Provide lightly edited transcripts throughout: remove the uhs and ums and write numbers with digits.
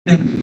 Hello.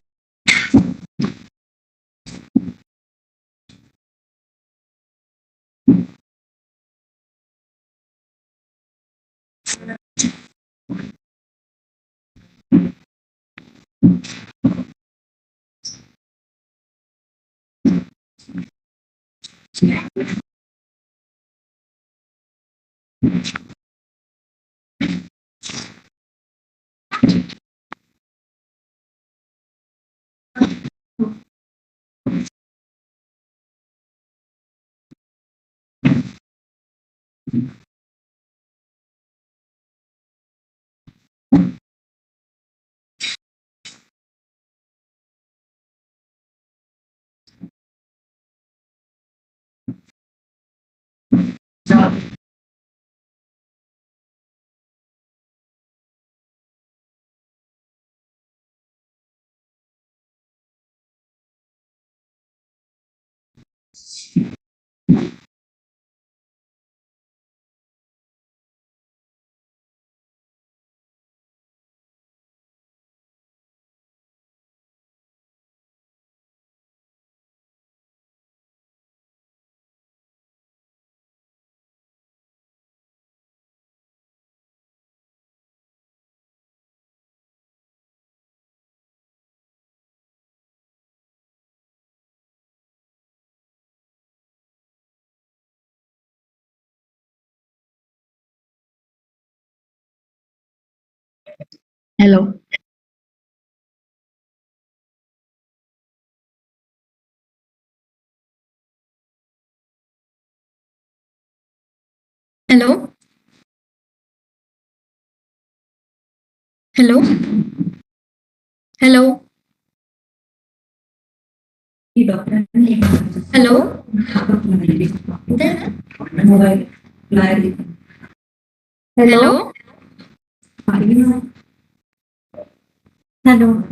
Hello. Hello. Hello. Hello. Hello. Hello.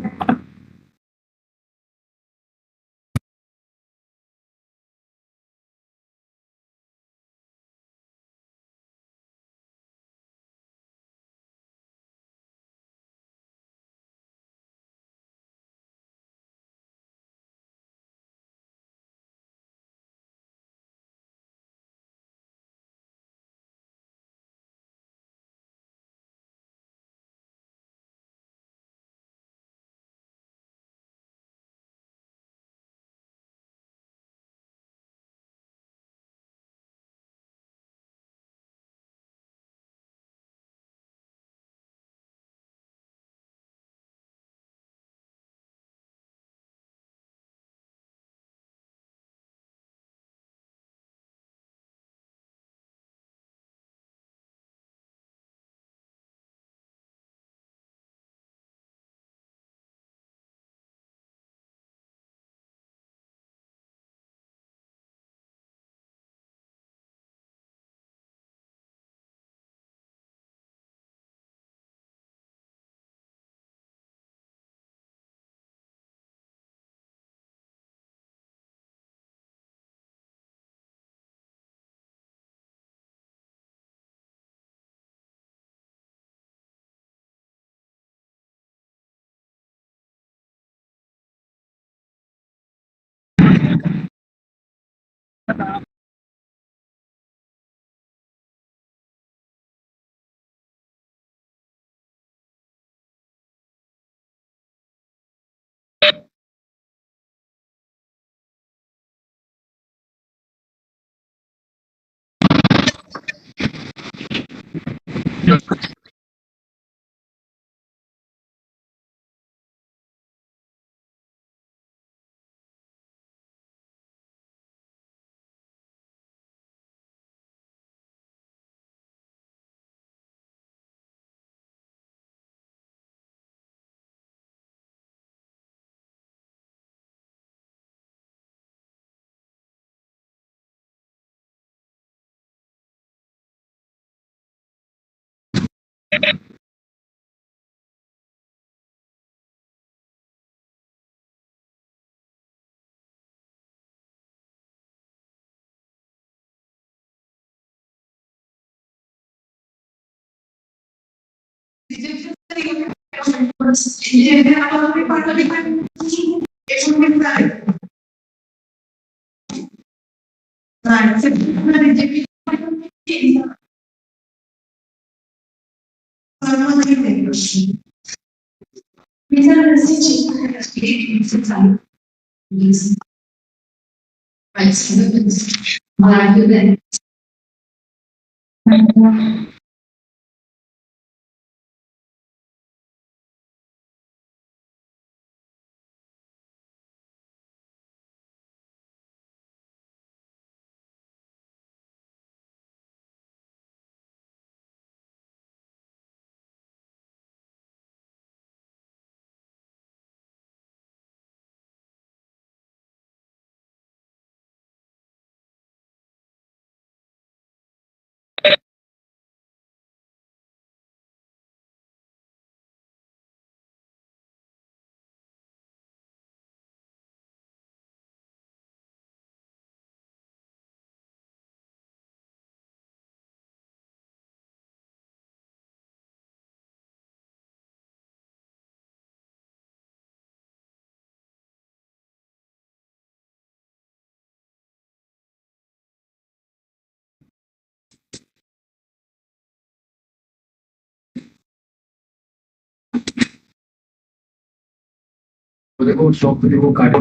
देखो shop पे वो काट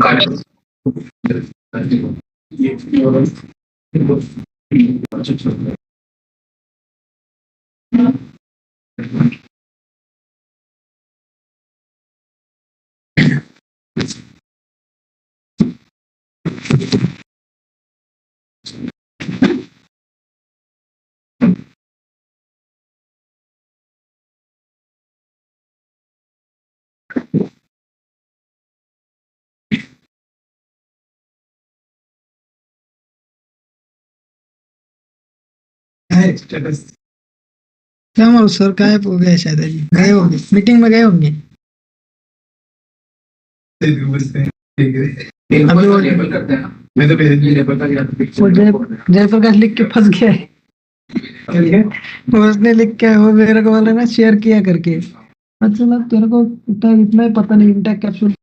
ये क्या मालूम सर गायब हो गए शायद अभी गए होंगे मीटिंग में गए होंगे अभी वो लेबल करते हैं मैं तो लेबल का वो जयप्रकाश लिख के फंस गया है वो उसने लिख के वो मेरे को बोला ना शेयर किया करके अच्छा ना तेरे को इतना ही पता नहीं इंटेक कैप्सूल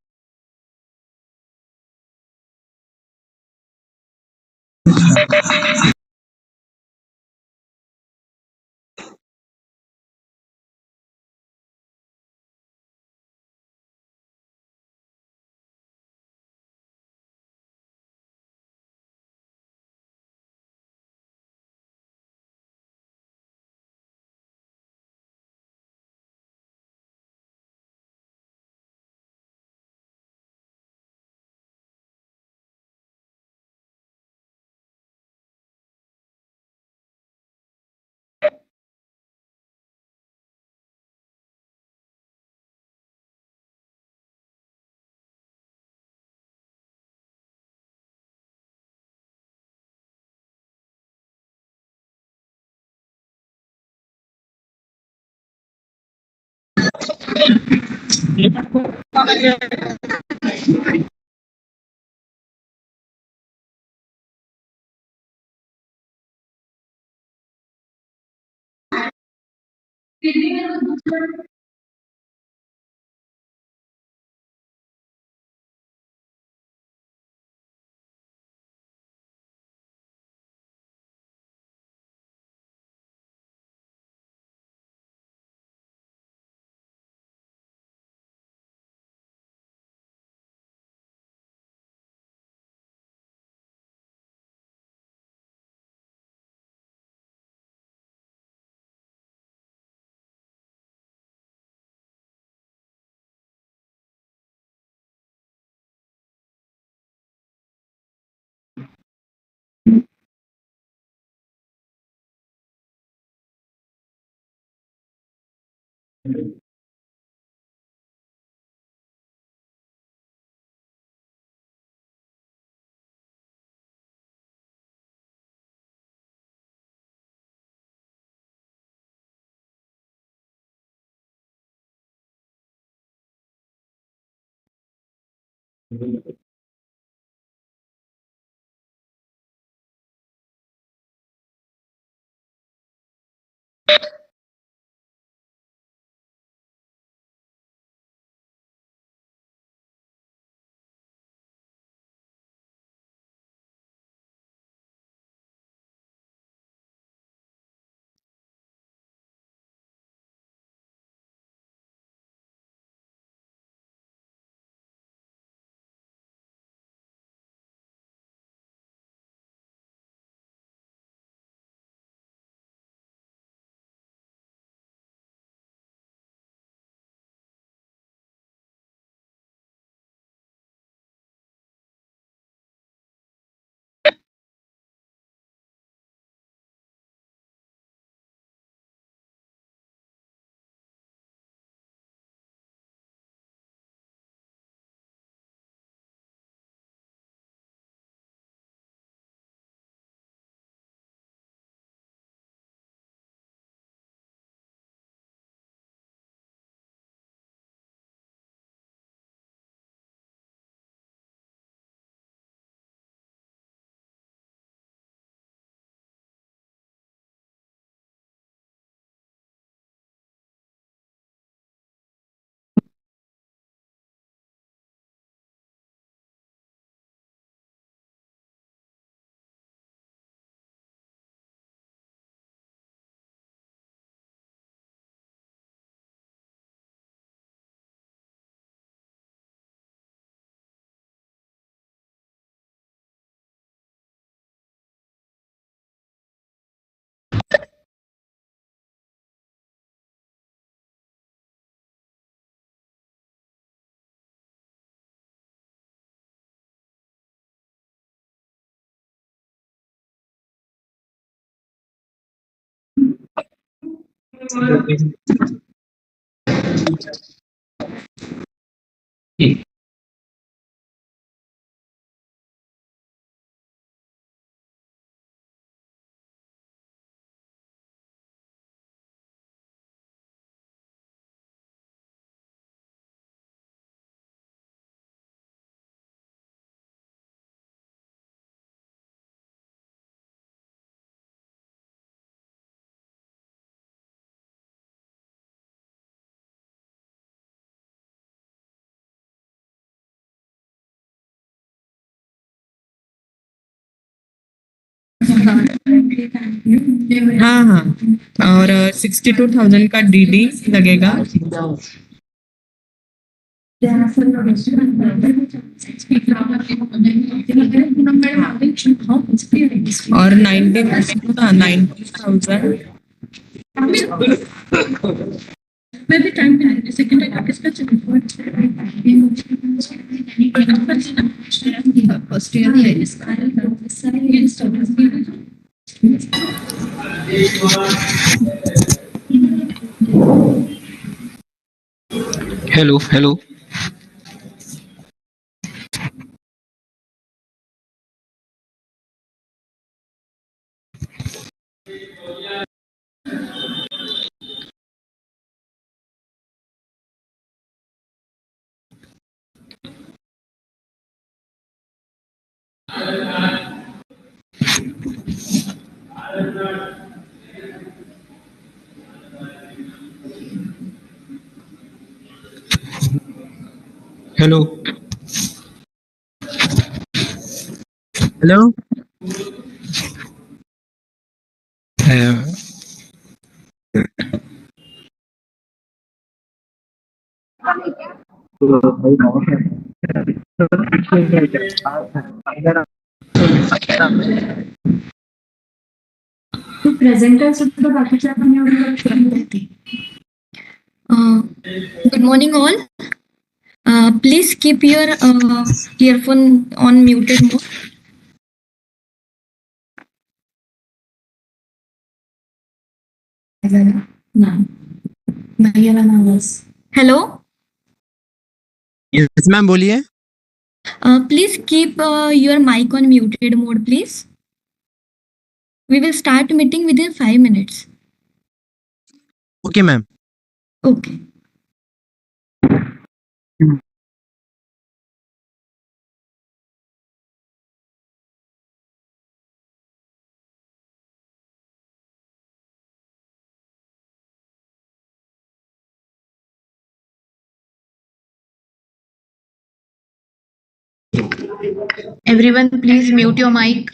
हाँ हाँ, और 62,000 का डीडी लगेगा। और 90,000। मैं भी टाइम पे सेकंड टाइम किसका first year hello hello. Hello hello. तो प्रेजेंटर सुद्धा बाकीच्या आपण एवढं लक्ष देते. Good morning all. Please keep your earphone on muted mode. Hello. Yes ma'am बोलिए। Please keep your mic on muted mode, please. We will start meeting within 5 minutes. Okay ma'am. Okay. Everyone, please mute your mic.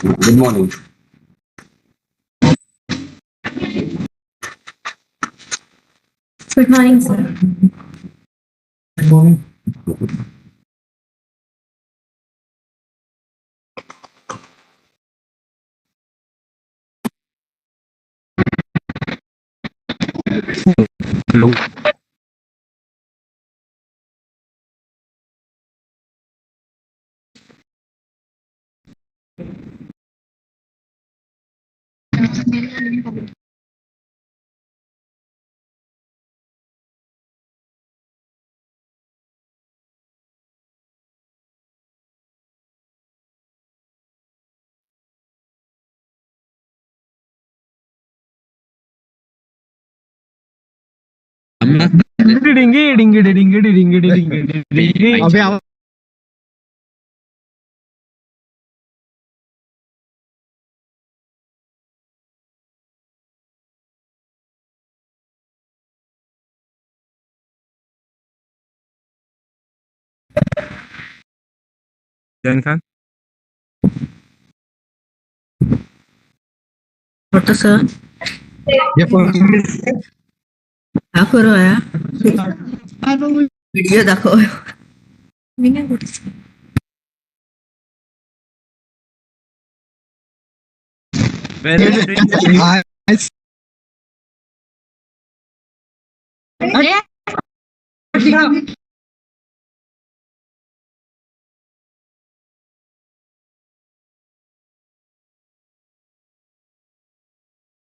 Good morning. Good morning, sir. Good morning. Hello. अबे आवाज Zain Khan What sir? ये हा करो आया video दाखव मी नाही कुठे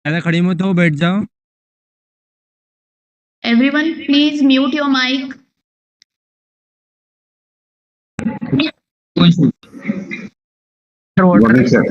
ऐसा खड़ी मत हो, बैठ जाओ. Everyone, please mute your mic. Morning, sir.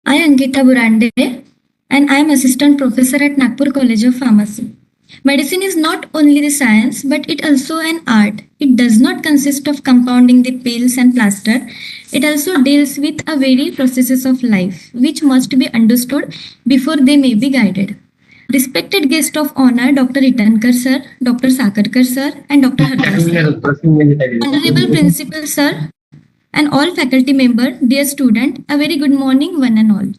I am Ankita Burande and I am assistant professor at Nagpur College of Pharmacy. Medicine is not only the science but it also an art. It does not consist of compounding the pills and plaster. It also deals with a very processes of life which must be understood before they may be guided. Respected guest of honor, Dr. Itankar sir, Dr. Sakarkar sir, and Dr. Hardas sir. Honorable Principal sir, and all faculty member, dear student, a very good morning one and all.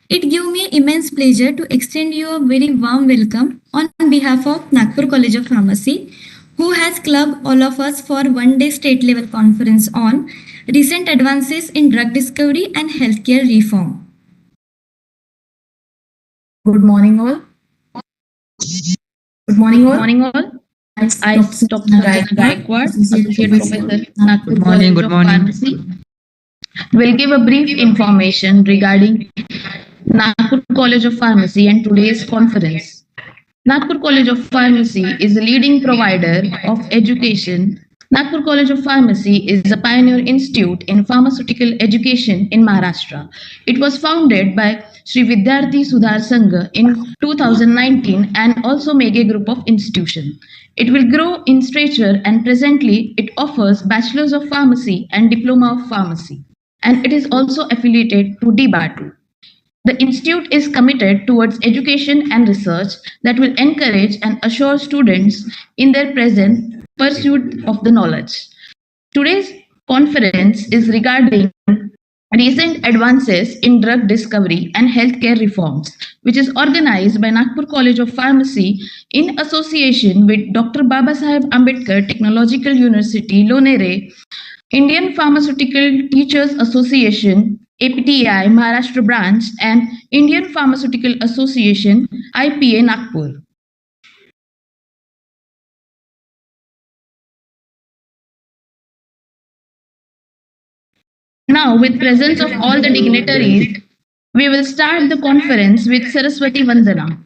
It gives me immense pleasure to extend you a very warm welcome on behalf of Nagpur College of Pharmacy, who has clubbed all of us for one-day state level conference on recent advances in drug discovery and healthcare reform. Good morning, all. Good morning, all. I, Dr. Gaikwad, Associate Professor, Nagpur College of Pharmacy, will give a brief information regarding Nagpur College of Pharmacy and today's conference. Nagpur College of Pharmacy is a leading provider of education. Nagpur College of Pharmacy is a pioneer institute in pharmaceutical education in Maharashtra. It was founded by Sri Vidyarthi Sudhar Sangha in 2019 and also Mege Group of Institution. It will grow in stature and presently it offers Bachelors of Pharmacy and Diploma of Pharmacy. And it is also affiliated to DBATU. The institute is committed towards education and research that will encourage and assure students in their present pursuit of the knowledge. Today's conference is regarding recent advances in drug discovery and healthcare reforms, which is organized by Nagpur College of Pharmacy in association with Dr. Babasaheb Ambedkar Technological University, Lonere, Indian Pharmaceutical Teachers Association, APTI Maharashtra branch, and Indian Pharmaceutical Association, IPA Nagpur. Now, with presence of all the dignitaries, we will start the conference with Saraswati Vandana.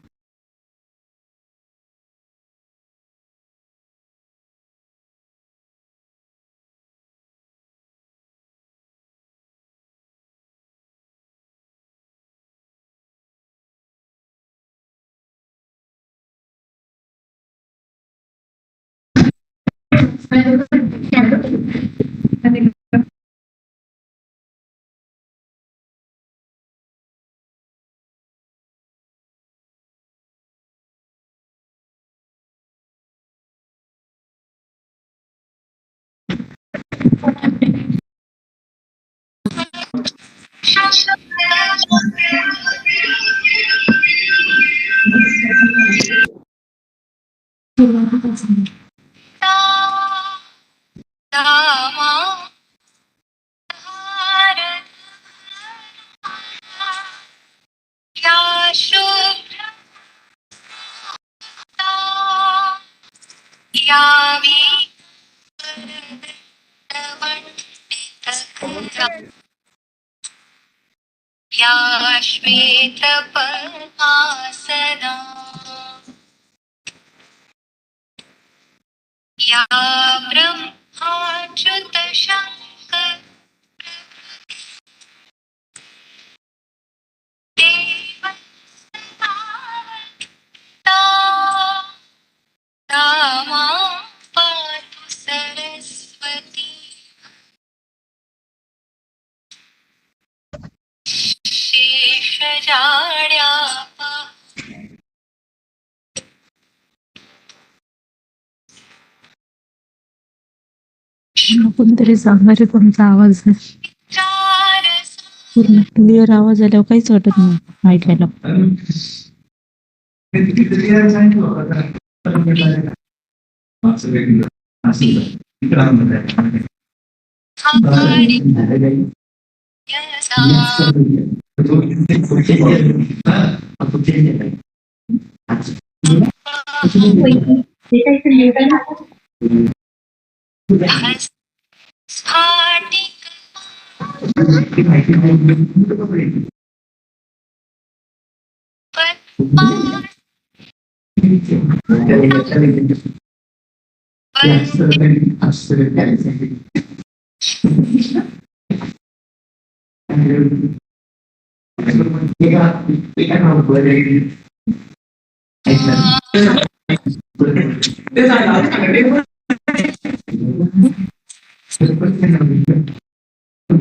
कोणतरी सांगणारे तुमचा आवाज पूर्ण clear आवाज आल्यावर काहीच वाटत नाही ऐकायला.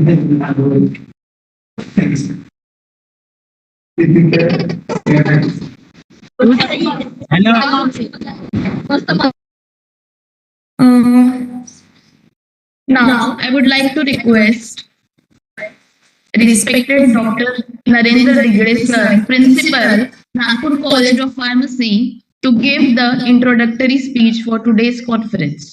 Hello Now, I would like to request respected Dr. Narendra Digde sir, Principal, Nagpur College of Pharmacy, to give the introductory speech for today's conference.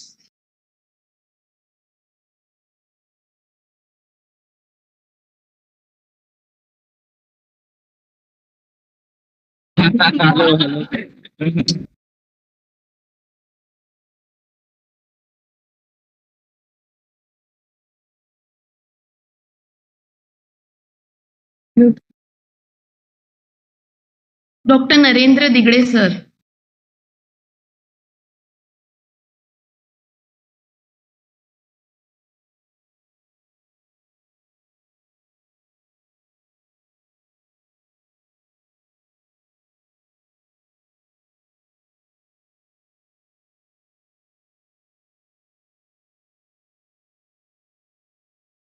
Dr. Narendra Digde sir.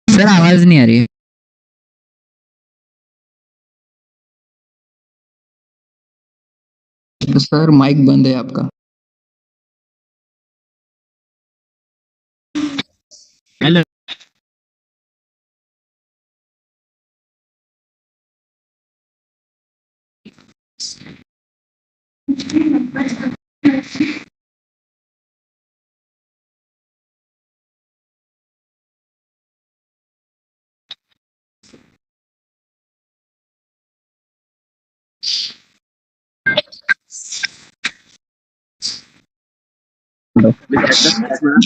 Sir आवाज नहीं आ रही है सर माइक बंद है आपका। Hello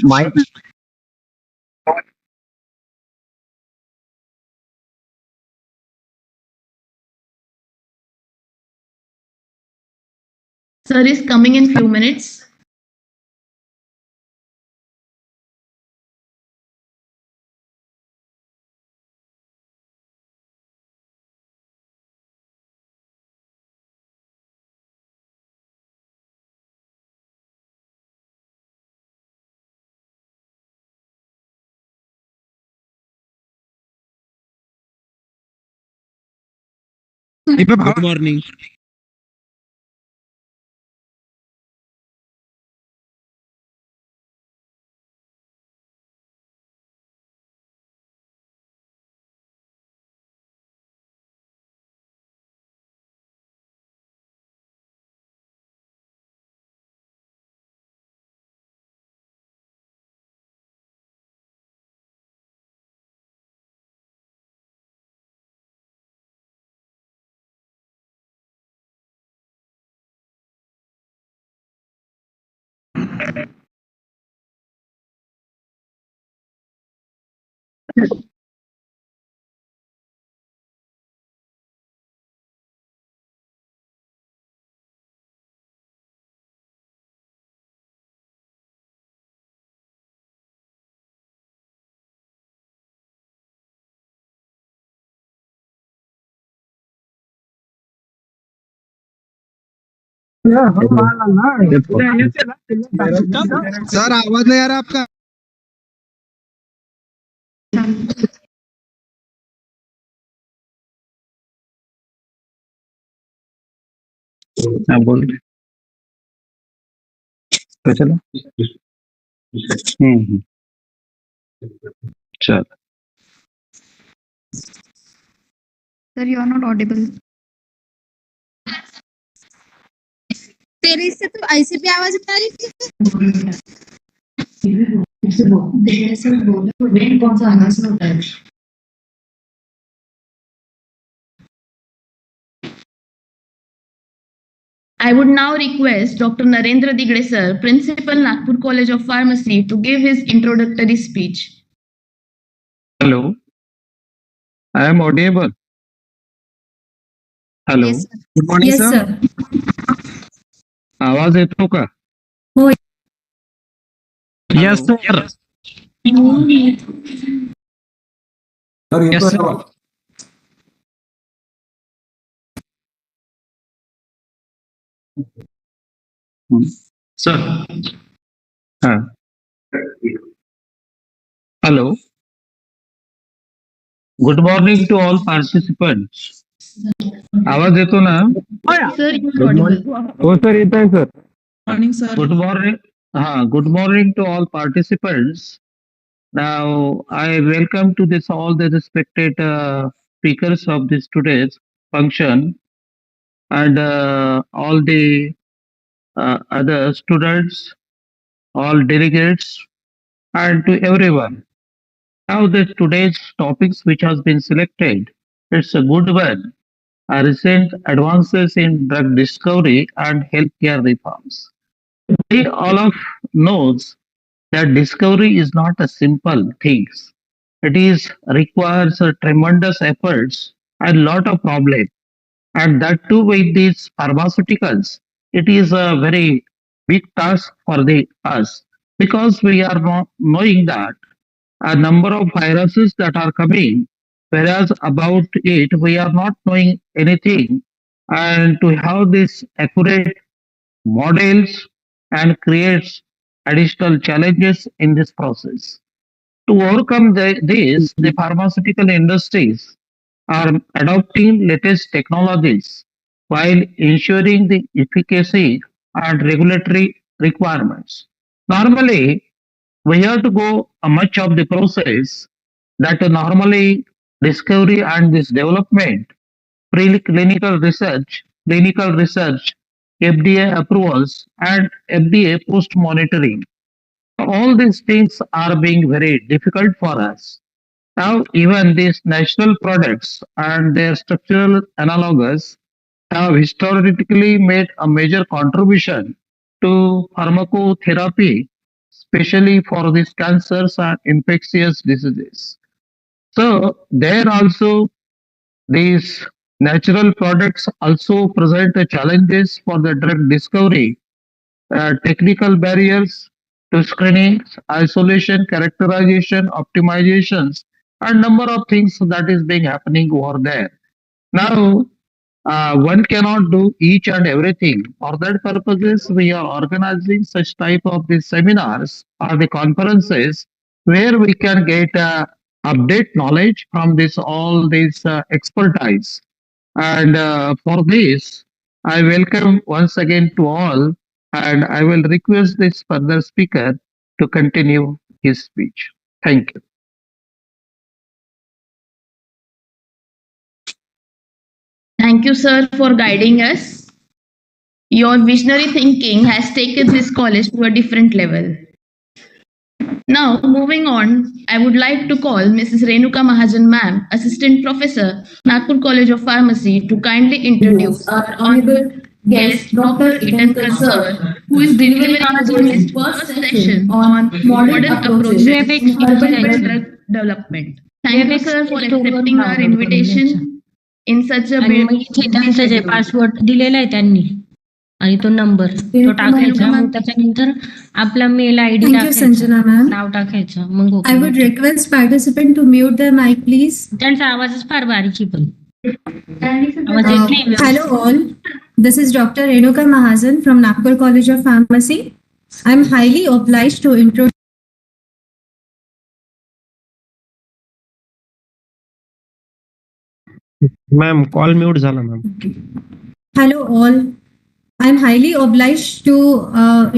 mike Sir is coming in few minutes. Good morning sir आवाज नहीं आ रहा आपका। हाँ बोल तो चलो चल Sir, you are not audible. तेरे इससे तो आईसीपी आवाज आ रही थी। कौन सा आवाज होता है? I would now request Dr. Narendra Digde sir, Principal, Nagpur College of Pharmacy, to give his introductory speech. Hello I am audible. Hello Yes, sir. Good morning Yes, sir sir. आवाज येतो का? हो. Yes sir yes sir. Sir हाँ hello Good morning to all participants. आवाज येतो ना? Sir, you are audible. हो sir, येत आहे sir. Morning, sir. Good morning. Good morning to all participants. Now, I welcome to this all the respected speakers of this today's function and all the other students, all delegates, and to everyone. Now, this today's topics which has been selected, it's a good one. Recent advances in drug discovery and healthcare reforms. We all of knows that discovery is not a simple things. It is requires a tremendous efforts and lot of problems. And that too with these pharmaceuticals, it is a very big task for the us because we are not knowing that a number of viruses that are coming, whereas about it we are not knowing anything. And to have this accurate models and creates additional challenges in this process. To overcome this, the pharmaceutical industries are adopting latest technologies while ensuring the efficacy and regulatory requirements. Normally, we have to go much of the process that normally discovery and this development, preclinical research, clinical research, FDA approvals, and FDA post monitoring. All these things are being very difficult for us. Now, even these national products and their structural analogues have historically made a major contribution to pharmacotherapy, especially for these cancers and infectious diseases. So, there also these natural products also present the challenges for the drug discovery, technical barriers to screening, isolation, characterization, optimizations, and number of things that is being happening over there. Now, one cannot do each and everything. For that purposes, we are organizing such type of these seminars or the conferences where we can get update knowledge from this all these expertise. And for this, I welcome once again to all, and I will request this further speaker to continue his speech. Thank you. Thank you, sir, for guiding us. Your visionary thinking has taken this college to a different level. Now, moving on, I would like to call Mrs. Renuka Mahajan ma'am, Assistant Professor, Nagpur College of Pharmacy, to kindly introduce our honorable guest, Dr. Itankar sir, who is delivering his first session on modern approaches in herbal drug development. Thank you, sir, for accepting our invitation in such a आणि मग इथे त्यांचं जे password दिलेला आहे त्यांनी आणि तो number तो टाकायचा मग त्याच्यानंतर आपला mail ID Thank you, Sanjana ma'am. नाव टाकायचं मग I would request participant to mute their mic, please. त्यांचा आवाजच फार बारीक आहे पण आवाज येत नाही Hello all. This is Dr. Renuka Mahajan from Nagpur College of Pharmacy. I'm highly obliged to introduce. Ma'am call mute झाला ma'am. Hello all. I'm highly obliged to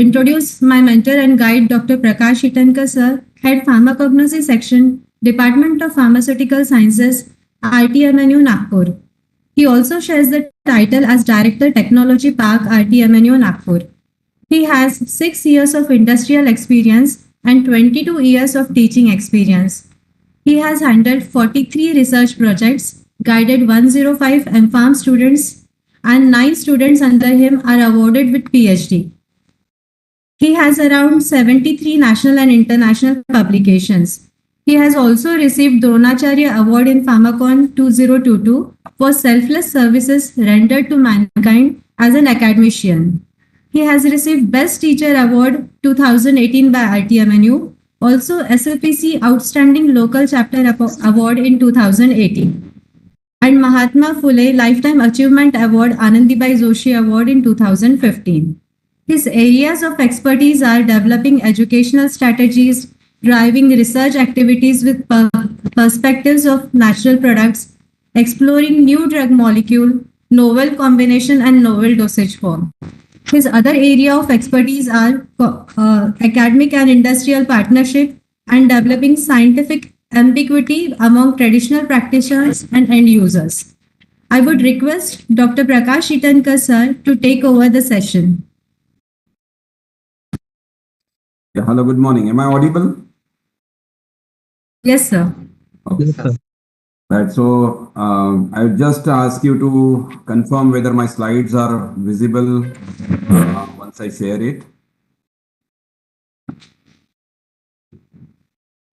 introduce my mentor and guide Dr. Prakash Itankar sir, Head Pharmacognosy Section, Department of Pharmaceutical Sciences, RTMNU Nagpur. He also shares the title as Director Technology Park, RTMNU Nagpur. He has 6 years of industrial experience and 22 years of teaching experience. He has handled 43 research projects, guided 105 MPharm students, and 9 students under him are awarded with PhD. He has around 73 national and international publications. He has also received Dronacharya Award in Pharmacon 2022 for selfless services rendered to mankind as an academician. He has received Best Teacher Award 2018 by RTMNU, also SLPC Outstanding Local Chapter Award in 2018. And Mahatma Phule Lifetime Achievement Award Anandibai Joshi Award in 2015. His areas of expertise are developing educational strategies, driving research activities with perspectives of natural products, exploring new drug molecule, novel combination and novel dosage form. His other area of expertise are academic and industrial partnership and developing scientific ambiguity among traditional practitioners and end users. I would request Dr. Prakash Itankar sir to take over the session. Yeah, hello, good morning. Am I audible? Yes, sir. Okay. Yes, sir. Right. So I would just ask you to confirm whether my slides are visible once I share it.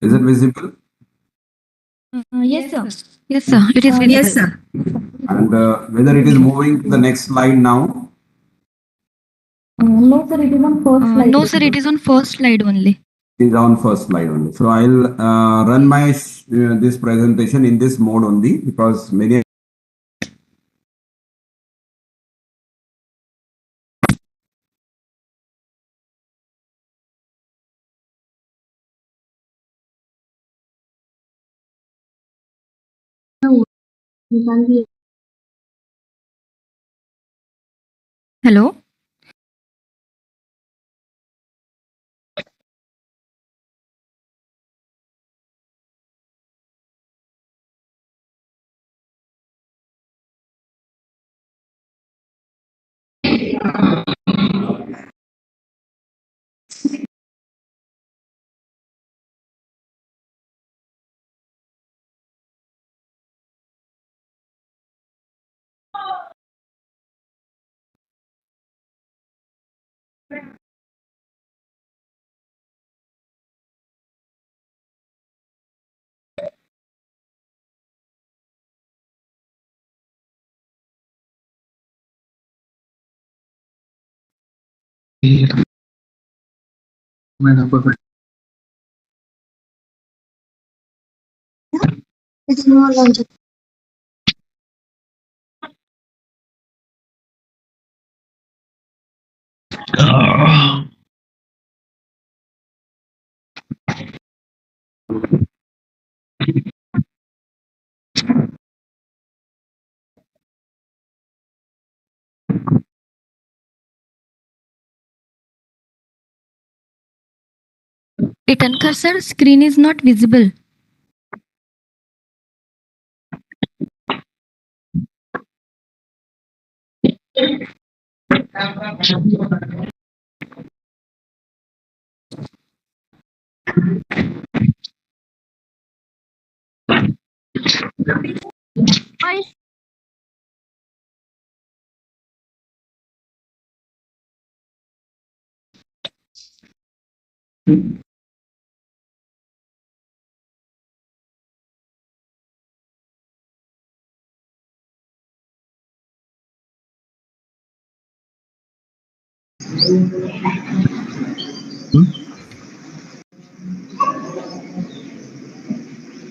Is it visible? Yes, sir. Yes, sir. It is visible. Yes, sir. And whether it is moving to the next slide now? No, sir. It is on first slide. No, sir. It is on first slide only. It is on first slide only. So I'll run my this presentation in this mode only because many Hello. It's no longer. Itankar sir, screen is not visible.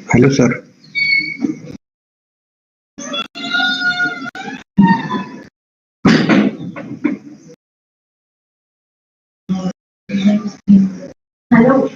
Hello, sir. Hello.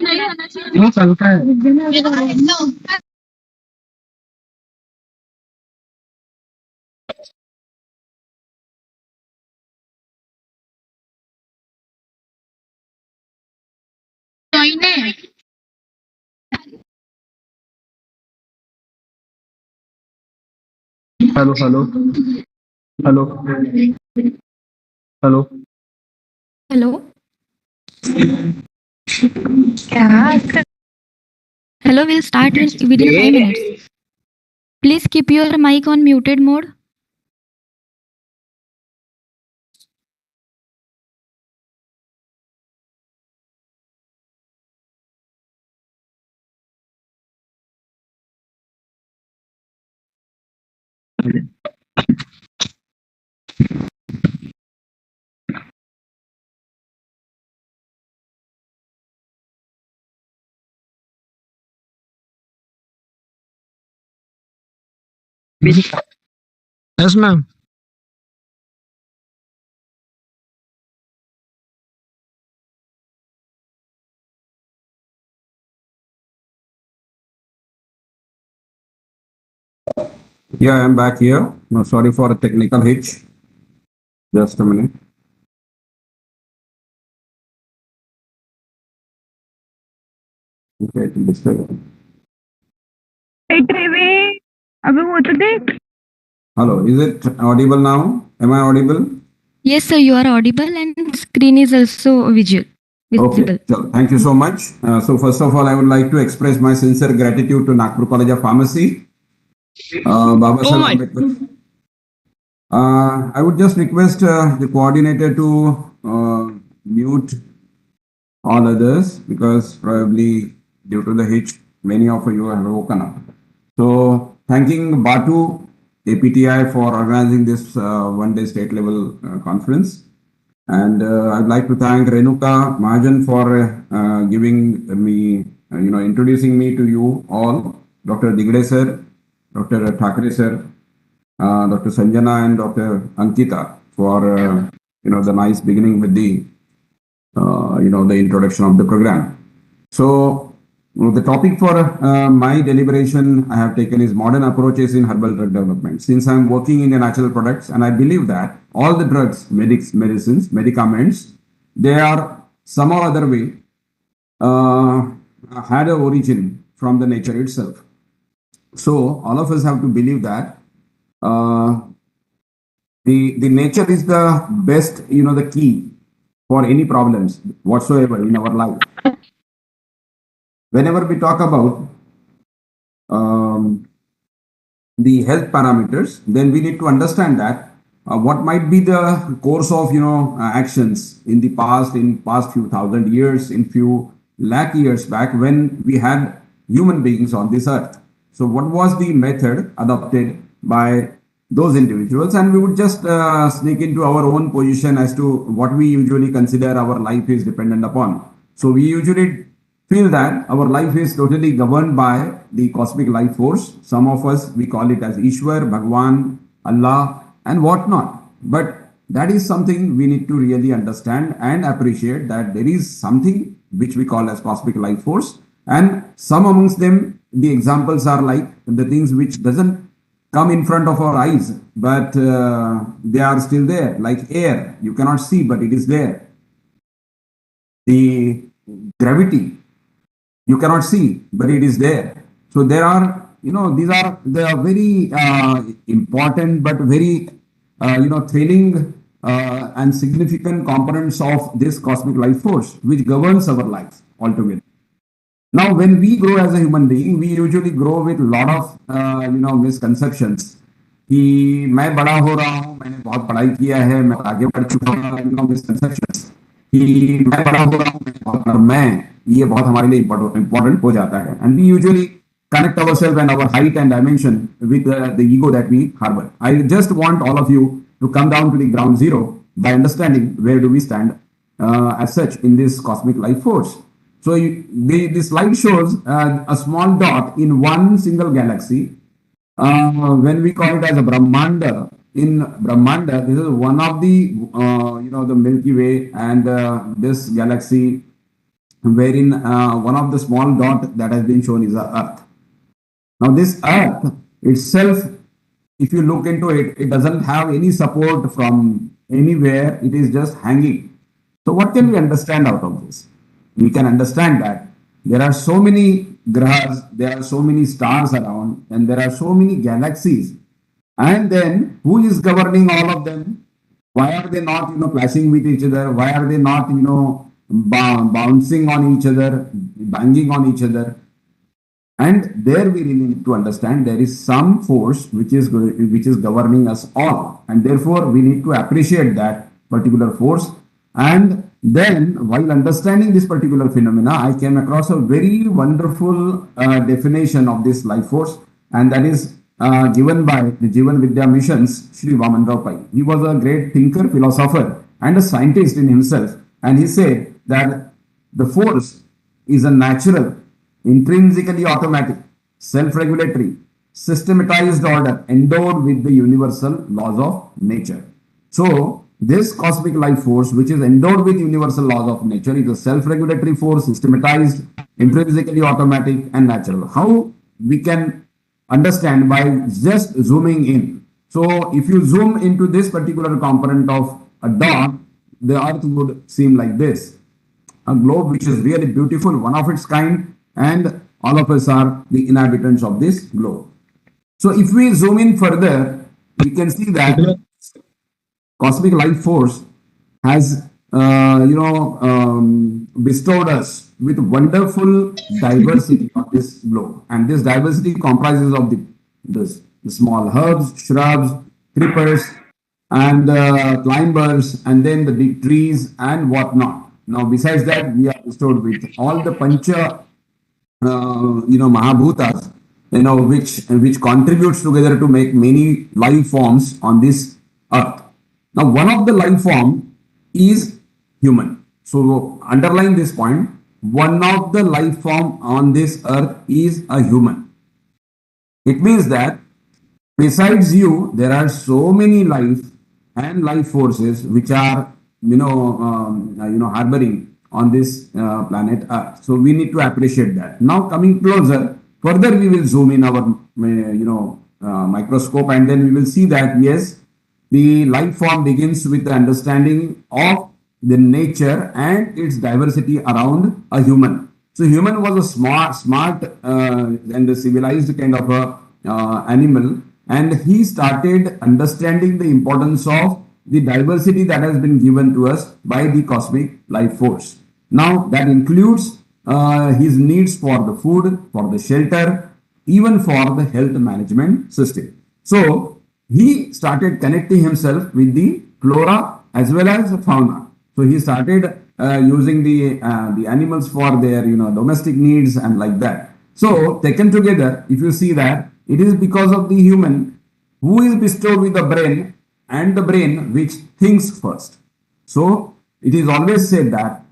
वो चलता है। join है hello hello hello hello Hello. Hello, we'll start within 5 minutes. Please keep your mic on muted mode. Yes, ma'am. Yeah, I'm back here. No, sorry for a technical hitch. Just a minute. Okay, this way. अबे वो तो देख Hello, is it audible now? Am I audible? Yes, sir, you are audible and screen is also visible. Okay, so thank you so much. So first of all, I would like to express my sincere gratitude to Nagpur College of Pharmacy, Baba So Saheb much. Ambedkar. I would just request the coordinator to mute all others because probably due to the hitch, many of you have woken up. So thanking Batu APTI for organizing this one-day state level conference. And I'd like to thank Renuka Mahajan for giving me, introducing me to you all, Dr. Digde sir, Dr. Thakre sir, Dr. Sanjana and Dr. Ankita for, the nice beginning with the, the introduction of the program. So the topic for my deliberation I have taken is modern approaches in herbal drug development. Since I'm working in the natural products and I believe that all the drugs, medicines, medicaments, they are some or other way had a origin from the nature itself. So all of us have to believe that the nature is the best, the key for any problems whatsoever in our life. Whenever we talk about the health parameters, then we need to understand that what might be the course of actions in the past, in past few thousand years, in few lakh years back when we had human beings on this earth. So what was the method adopted by those individuals, and we would just sneak into our own position as to what we usually consider our life is dependent upon. So we usually feel that our life is totally governed by the cosmic life force. Some of us, we call it as Ishwar, Bhagwan, Allah, and whatnot. But that is something we need to really understand and appreciate, that there is something which we call as cosmic life force. And some amongst them, the examples are like the things which doesn't come in front of our eyes, but they are still there, like air. You cannot see, but it is there. The gravity, you cannot see, but it is there. So there are, they are very important, but very, thrilling and significant components of this cosmic life force, which governs our lives altogether. Now, when we grow as a human being, we usually grow with a lot of, misconceptions. कि मैं बड़ा हो रहा हूँ, मैंने बहुत पढ़ाई किया है, मैं आगे बढ़ चुका हूँ, misconceptions. कि मैं बड़ा हो रहा हूँ, ये बहुत हमारे लिए important हो जाता है. And we usually connect ourselves and our height and dimension with the ego that we harbor. I just want all of you to come down to the ground zero by understanding where do we stand as such in this cosmic life force. So the slide shows a small dot in one single galaxy. When we call it as a Brahmanda, in Brahmanda, this is one of the, the Milky Way, and this galaxy wherein one of the small dot that has been shown is the Earth. Now, this Earth itself, if you look into it, it doesn't have any support from anywhere. It is just hanging. So, what can we understand out of this? We can understand that there are so many grahas, there are so many stars around, and there are so many galaxies. And then, who is governing all of them? Why are they not, clashing with each other? Why are they not, bouncing on each other, banging on each other? And there we really need to understand there is some force which is governing us all, and therefore we need to appreciate that particular force. And then, while understanding this particular phenomena, I came across a very wonderful definition of this life force, and that is given by the Jivan Vidya Mission's Sri Vamanrao Pai. He was a great thinker, philosopher, and a scientist in himself, and he said that the force is a natural, intrinsically automatic, self-regulatory, systematized order endowed with the universal laws of nature. So, this cosmic life force, which is endowed with universal laws of nature, is a self-regulatory force, systematized, intrinsically automatic, and natural. How we can understand by just zooming in. So, if you zoom into this particular component of a dot, the Earth would seem like this. A globe which is really beautiful, one of its kind, and all of us are the inhabitants of this globe. So if we zoom in further, we can see that cosmic life force has, bestowed us with wonderful diversity of this globe, and this diversity comprises of the small herbs, shrubs, creepers, and climbers, and then the big trees and whatnot. Now, besides that, we are bestowed with all the pancha Mahabhutas, which contributes together to make many life forms on this earth. Now, one of the life form is human. So, underline this point. One of the life form on this earth is a human. It means that besides you, there are so many life and life forces which are, harboring on this planet Earth. So we need to appreciate that. Now coming closer, further we will zoom in our microscope, and then we will see that yes, the life form begins with the understanding of the nature and its diversity around a human. So human was a smart and a civilized kind of a animal, and he started understanding the importance of the diversity that has been given to us by the cosmic life force. Now, that includes his needs for the food, for the shelter, even for the health management system. So, he started connecting himself with the flora as well as the fauna. So, he started using the animals for their domestic needs and like that. So, taken together, if you see that, it is because of the human who is bestowed with the brain, and the brain which thinks first. So, it is always said that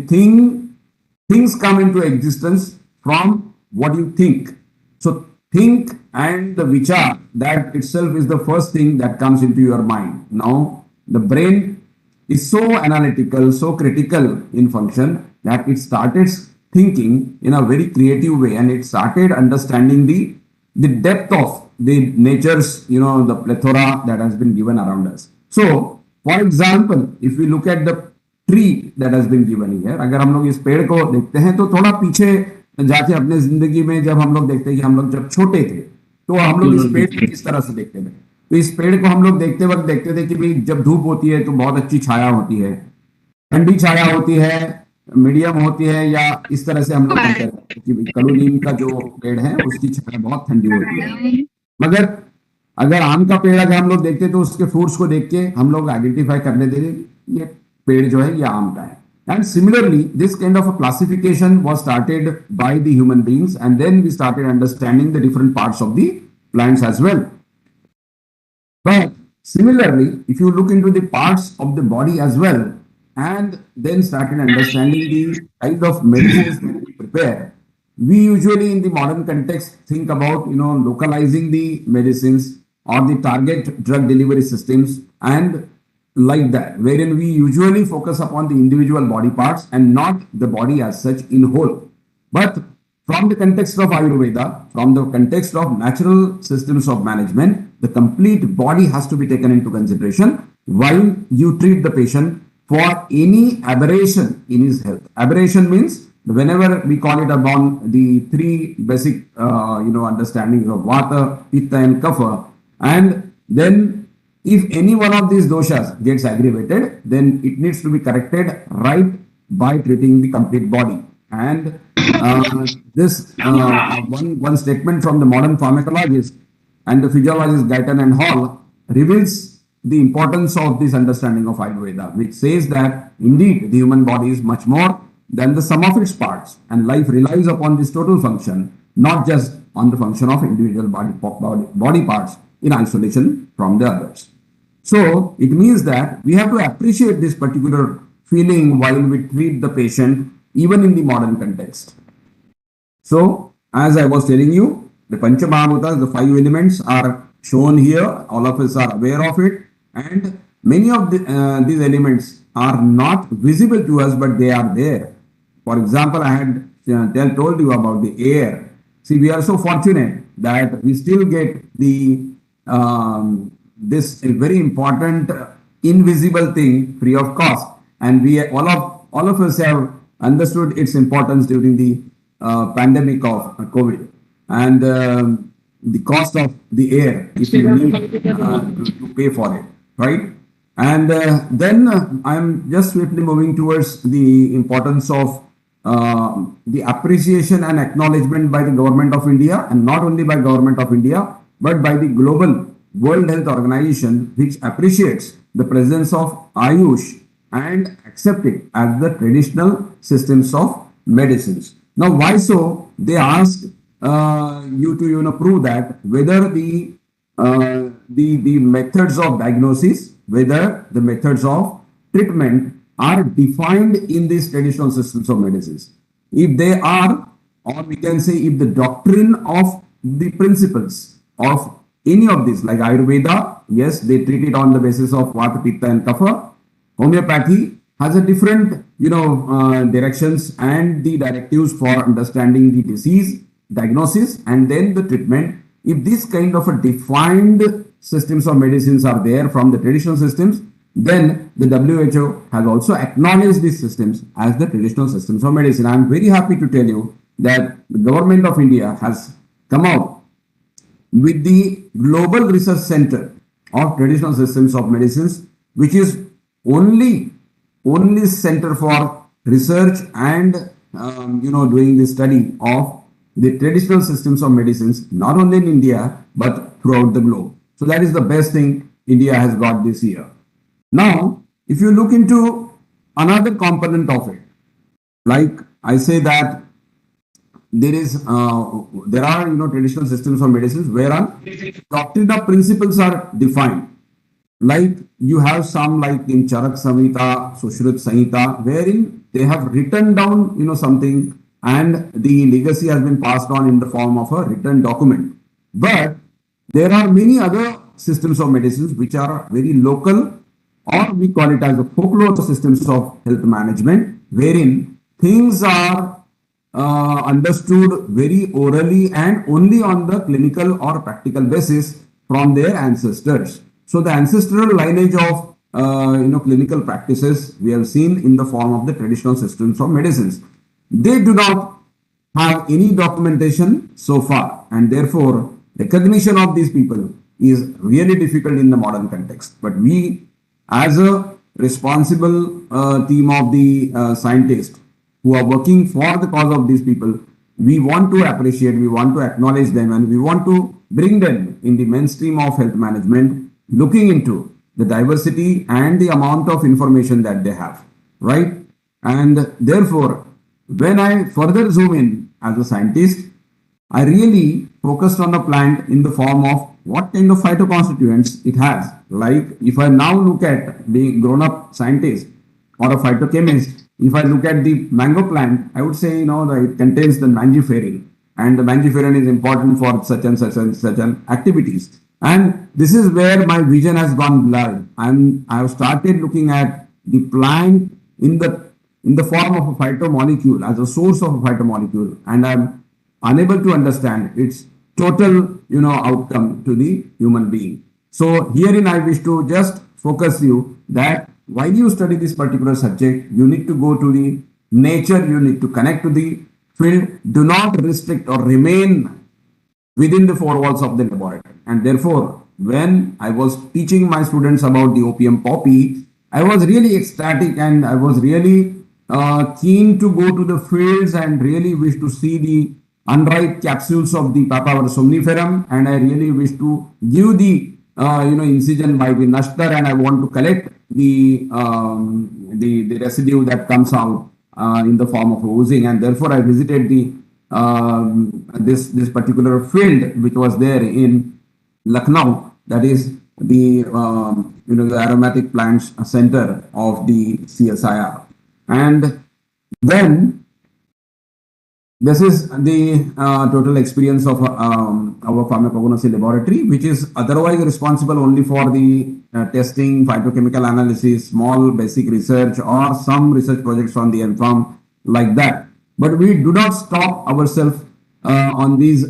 things come into existence from what you think. So think and the vichar, that itself is the first thing that comes into your mind. Now the brain is so analytical, so critical in function that it started thinking in a very creative way, and it started understanding the depth of the nature's, the plethora that has been given around us. So for example, if we look at the tree that has been given here, अगर हम लोग इस पेड़ को देखते हैं तो थोड़ा पीछे जाके अपने जिंदगी में जब हम लोग देखते हैं कि हम लोग जब छोटे थे तो हम लोग इस पेड़ को किस तरह से देखते थे, तो इस पेड़ को हम लोग देखते वक्त देखते थे कि भाई जब धूप होती है तो बहुत अच्छी छाया होती है, ठंडी छाया होती है, मीडियम होती है, या इस तरह से हम लोग कहते हैं कि कड़ू नीम का जो पेड़ है उसकी छाया बहुत ठंडी होती है। मगर अगर आम का पेड़ अगर हम लोग देखते तो उसके फ्रूट्स को देख के हम लोग आइडेंटिफाई करने देंगे ये पेड़ जो है ये आम का है। And similarly, this kind of a classification was started by the human beings, and then we started understanding the different parts of the plants as well. But similarly, if you look into the parts of the body as well, and then started understanding the kind of medicines that we prepare, we usually in the modern context think about localizing the medicines or the target drug delivery systems and like that, wherein we usually focus upon the individual body parts and not the body as such in whole. But from the context of Ayurveda, from the context of natural systems of management, the complete body has to be taken into consideration while you treat the patient for any aberration in his health. Aberration means whenever we call it upon the three basic, understandings of Vata, Pitta and Kapha, and then if any one of these doshas gets aggravated, then it needs to be corrected right by treating the complete body. And this one statement from the modern pharmacologist and the physiologist Guyton and Hall reveals the importance of this understanding of Ayurveda, which says that indeed the human body is much more than the sum of its parts, and life relies upon this total function, not just on the function of individual body parts in isolation from the others. So it means that we have to appreciate this particular feeling while we treat the patient, even in the modern context. So, as I was telling you, the Pancha Mahabhutas, the 5 elements are shown here. All of us are aware of it, and many of these elements are not visible to us, but they are there. For example, I had told you about the air. See, we are so fortunate that we still get the this very important invisible thing free of cost, and we all of us have understood its importance during the pandemic of COVID, and the cost of the air if you need to pay for it, right? And then I'm just swiftly moving towards the importance of the appreciation and acknowledgement by the government of India, and not only by government of India, but by the global World Health Organization, which appreciates the presence of Ayush and accept it as the traditional systems of medicines. Now, why so? They ask you to prove that whether the methods of diagnosis, whether the methods of treatment are defined in these traditional systems of medicines. If they are, or we can say if the doctrine of the principles of any of these, like Ayurveda, yes, they treat it on the basis of Vata, Pitta and Kapha. Homeopathy has a different, directions and the directives for understanding the disease, diagnosis, and then the treatment. If this kind of a defined systems of medicines are there from the traditional systems, then the WHO has also acknowledged these systems as the traditional systems of medicine. I am very happy to tell you that the government of India has come out with the Global Research Center of Traditional Systems of Medicines, which is only center for research and doing the study of the traditional systems of medicines, not only in India but throughout the globe. So that is the best thing India has got this year. Now, if you look into another component of it, like I say that there are traditional systems of medicines wherein doctrinal principles are defined. Like you have some like in Charak Samhita, Sushruta Samhita, wherein they have written down something, and the legacy has been passed on in the form of a written document. But there are many other systems of medicines which are very local, or we call it as the folklore systems of health management, wherein things are understood very orally and only on the clinical or practical basis from their ancestors. So the ancestral lineage of clinical practices we have seen in the form of the traditional systems of medicines. They do not have any documentation so far, and therefore recognition of these people is really difficult in the modern context. But we, as a responsible team of the scientists who are working for the cause of these people, we want to appreciate, we want to acknowledge them, and we want to bring them in the mainstream of health management, looking into the diversity and the amount of information that they have, right? And therefore, when I further zoom in as a scientist, I really focused on the plant in the form of what kind of phytoconstituents it has. Like if I now look at the grown-up scientist or a phytochemist, if I look at the mango plant, I would say, that it contains the mangiferin, and the mangiferin is important for such and such and such activities. And this is where my vision has gone blurred. I have started looking at the plant in the form of a phytomolecule, as a source of a phytomolecule, and I'm unable to understand its total, outcome to the human being. So herein I wish to just focus you that while you study this particular subject, you need to go to the nature, you need to connect to the field. Do not restrict or remain within the four walls of the laboratory. And therefore, when I was teaching my students about the opium poppy, I was really ecstatic and I was really keen to go to the fields and really wish to see the unripe capsules of the Papaver somniferum, and I really wish to give the incision by the nashtar, and I want to collect the residue that comes out in the form of oozing, and therefore I visited the this particular field which was there in Lucknow, that is the the aromatic plants center of the CSIR. And then this is the total experience of our pharmacognosy laboratory, which is otherwise responsible only for the testing, phytochemical analysis, small basic research, or some research projects on the farm like that. But we do not stop ourselves on these,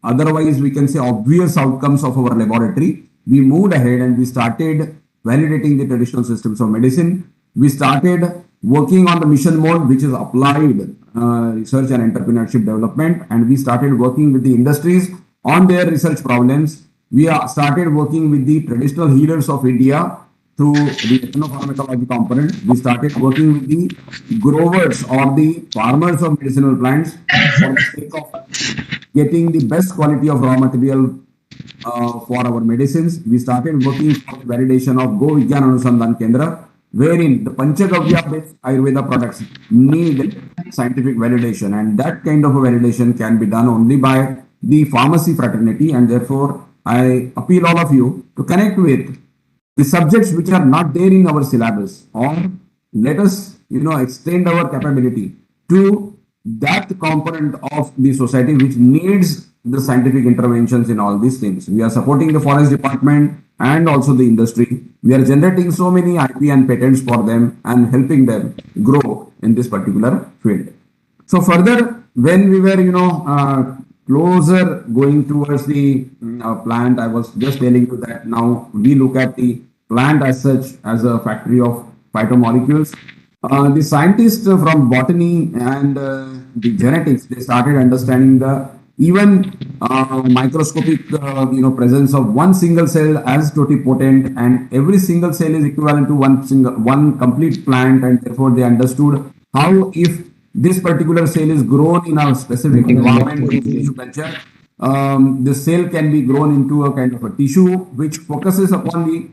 otherwise we can say obvious outcomes of our laboratory. We moved ahead and we started validating the traditional systems of medicine. We started working on the mission mode, which is applied research and entrepreneurship development, and we started working with the industries on their research problems. We started working with the traditional healers of India through the ethnopharmacology component. We started working with the growers or the farmers of medicinal plants for the sake of getting the best quality of raw material for our medicines. We started working for the validation of Go Vigyan Anusandhan Kendra, wherein the Panchagavya based Ayurveda products need scientific validation, and that kind of a validation can be done only by the pharmacy fraternity. And therefore, I appeal all of you to connect with the subjects which are not there in our syllabus, or let us extend our capability to that component of the society which needs the scientific interventions in all these things. We are supporting the forest department and also the industry. We are generating so many IP and patents for them and helping them grow in this particular field. So further, when we were closer going towards the plant, I was just telling you that now we look at the plant as such as a factory of phytomolecules. The scientists from botany and the genetics, they started understanding the even microscopic presence of one single cell as totipotent, and every single cell is equivalent to one complete plant, and therefore they understood how, if this particular cell is grown in a specific environment in tissue culture, the cell can be grown into a kind of a tissue which focuses upon the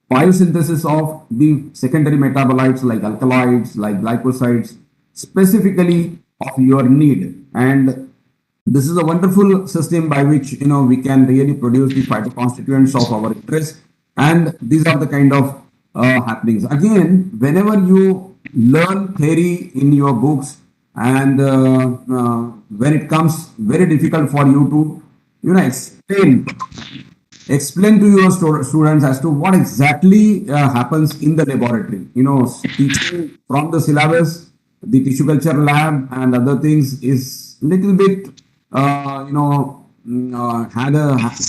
biosynthesis of the secondary metabolites like alkaloids, like glycosides, specifically of your need. And this is a wonderful system by which we can really produce the phytoconstituents of our interest, and these are the kind of happenings. Again, whenever you learn theory in your books, and when it comes very difficult for you to explain to your students as to what exactly happens in the laboratory. Teaching from the syllabus, the tissue culture lab and other things is little bit had less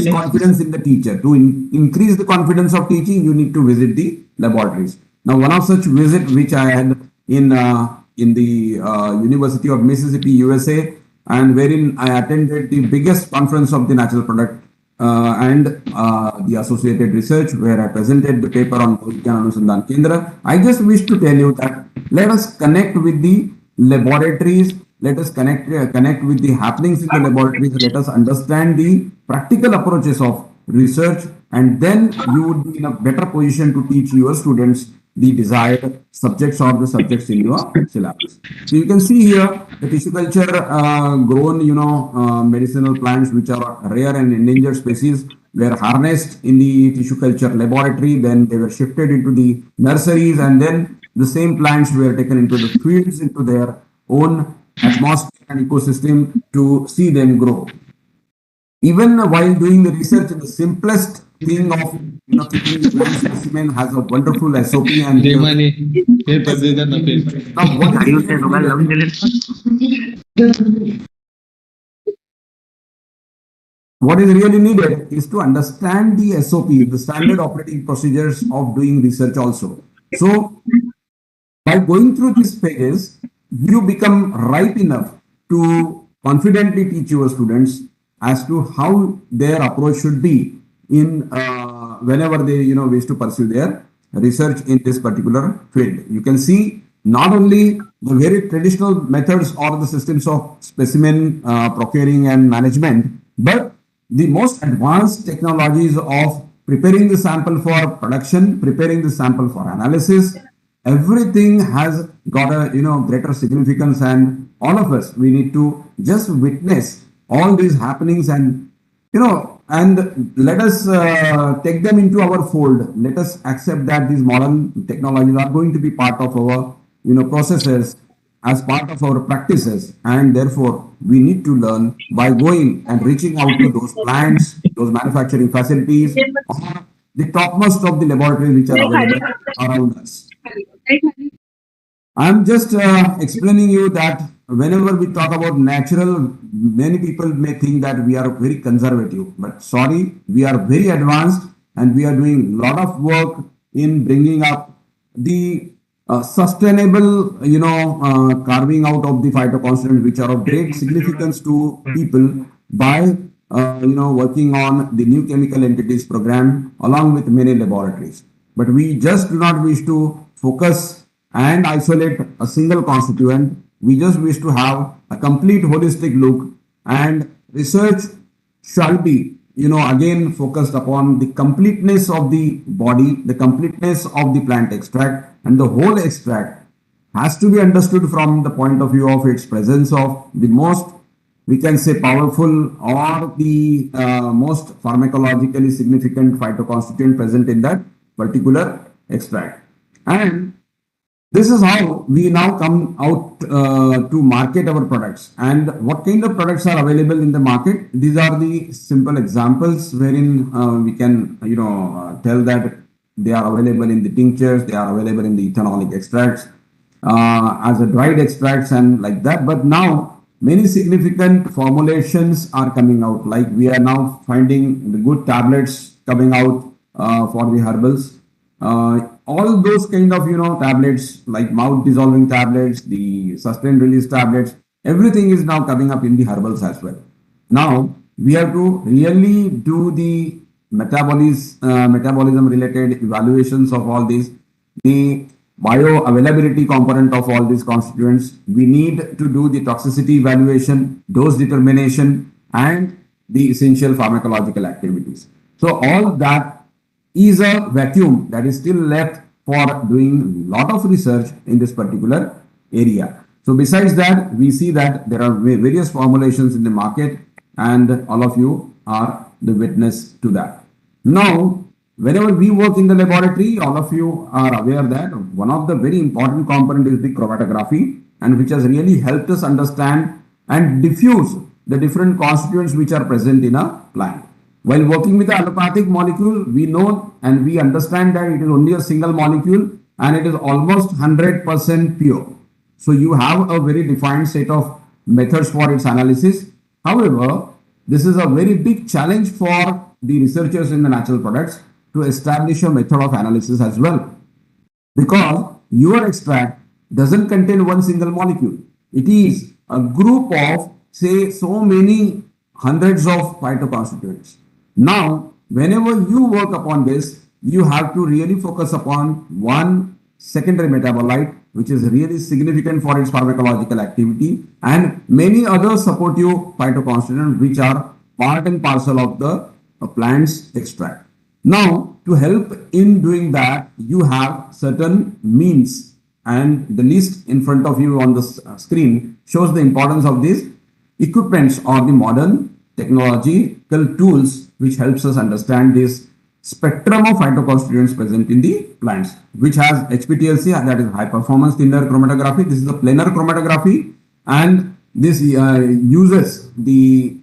confidence in the teacher. To increase the confidence of teaching, you need to visit the laboratories. Now, one of such visit which I had in the University of Mississippi, USA, and wherein I attended the biggest conference of the natural product and the associated research, where I presented the paper on Vigyan Anusandhan Kendra. I just wish to tell you that let us connect with the laboratories. Let us connect with the happenings in the laboratories. Let us understand the practical approaches of research, and then you would be in a better position to teach your students the desired subjects or the subjects in your syllabus. So you can see here the tissue culture grown, medicinal plants which are rare and endangered species were harnessed in the tissue culture laboratory. Then they were shifted into the nurseries, and then the same plants were taken into the fields, into their own atmosphere and ecosystem to see them grow. even while doing the research, the simplest thing of keeping the plant specimen has a wonderful SOP and now what what is really needed is to understand the SOP, the standard operating procedures of doing research also. So by going through these pages, you become ripe enough to confidently teach your students as to how their approach should be in whenever they wish to pursue their research in this particular field. You can see not only the very traditional methods or the systems of specimen procuring and management, but the most advanced technologies of preparing the sample for production, preparing the sample for analysis. Everything has got a greater significance, and all of us, we need to just witness all these happenings and and let us take them into our fold. Let us accept that these modern technologies are going to be part of our processes, as part of our practices, and therefore we need to learn by going and reaching out to those plants, those manufacturing facilities, or the topmost of the laboratories which are available around us. I'm just explaining you that whenever we talk about natural, many people may think that we are very conservative, but sorry, we are very advanced and we are doing a lot of work in bringing up the sustainable, carving out of the phytoconstituents which are of great significance to people by, working on the new chemical entities program along with many laboratories. But we just do not wish to focus and isolate a single constituent. We just wish to have a complete holistic look, and research shall be, again focused upon the completeness of the body, the completeness of the plant extract, and the whole extract has to be understood from the point of view of its presence of the most, we can say, powerful or the most pharmacologically significant phytoconstituent present in that particular extract. And this is how we now come out to market our products. And what kind of products are available in the market? These are the simple examples wherein we can, tell that they are available in the tinctures, they are available in the ethanolic extracts, as a dried extracts and like that. But now many significant formulations are coming out. Like we are now finding the good tablets coming out for the herbals. All those kind of tablets, like mouth dissolving tablets, the sustained release tablets, everything is now coming up in the herbals as well. Now we have to really do the metabolism related evaluations of all these, the bioavailability component of all these constituents. We need to do the toxicity evaluation, dose determination, and the essential pharmacological activities. So all that is a vacuum that is still left for doing a lot of research in this particular area. So besides that, we see that there are various formulations in the market, and all of you are the witness to that. Now, whenever we work in the laboratory, all of you are aware that one of the very important component is the chromatography, and which has really helped us understand and diffuse the different constituents which are present in a plant. While working with the allopathic molecule, we know and we understand that it is only a single molecule and it is almost 100% pure. So you have a very defined set of methods for its analysis. However, this is a very big challenge for the researchers in the natural products to establish a method of analysis as well. Because your extract doesn't contain one single molecule. It is a group of, say, so many hundreds of phytoconstituents. Now, whenever you work upon this, you have to really focus upon one secondary metabolite, which is really significant for its pharmacological activity, and many other supportive phytoconstituents which are part and parcel of the plant's extract. Now, to help in doing that, you have certain means, and the list in front of you on the screen shows the importance of these equipments or the modern technological tools which helps us understand this spectrum of phytoconstituents present in the plants, which has HPTLC, that is high performance thinner chromatography. This is the planar chromatography, and this uses the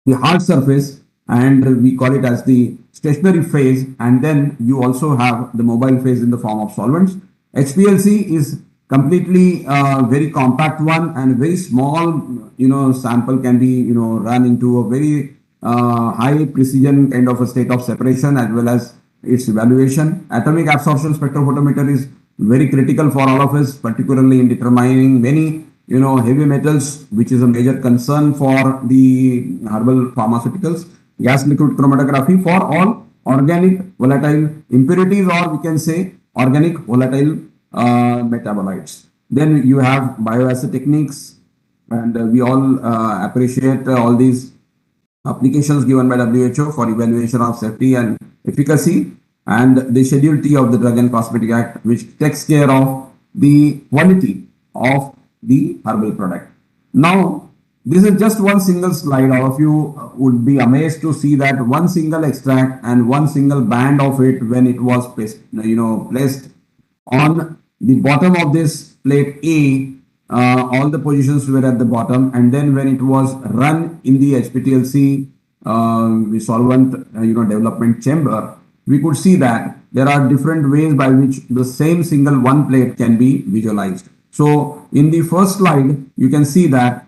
the hard surface, and we call it as the stationary phase, and then you also have the mobile phase in the form of solvents. HPLC is completely very compact one, and very small sample can be run into a very high precision kind of a state of separation as well as its evaluation. Atomic absorption spectrophotometer is very critical for all of us, particularly in determining many heavy metals, which is a major concern for the herbal pharmaceuticals. Gas liquid chromatography for all organic volatile impurities, or we can say organic volatile metabolites. Then you have bioassay techniques, and we all appreciate all these applications given by WHO for evaluation of safety and efficacy, and the Schedule T of the Drug and Cosmetic Act, which takes care of the quality of the herbal product. Now, this is just one single slide. All of you would be amazed to see that one single extract and one single band of it, when it was placed on the bottom of this plate A, all the positions were at the bottom, and then when it was run in the HPTLC solvent development chamber, we could see that there are different ways by which the same single one plate can be visualized. So in the first slide, you can see that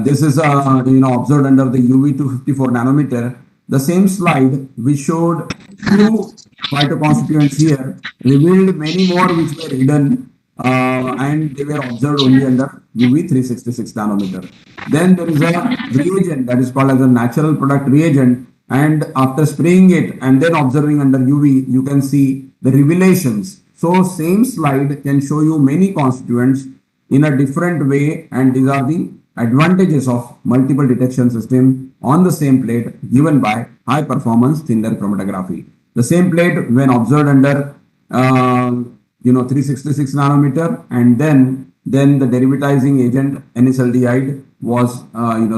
this is observed under the UV 254 nanometer. The same slide which showed two phytoconstituents here revealed many more which were hidden, and they were observed only under UV 366 nanometer. Then there is a reagent that is called as a natural product reagent, and after spraying it and then observing under UV, you can see the revelations. So same slide can show you many constituents in a different way, and these are the advantages of multiple detection system on the same plate given by high performance thin layer chromatography. The same plate, when observed under 366 nanometer, and then the derivatizing agent NSLDide was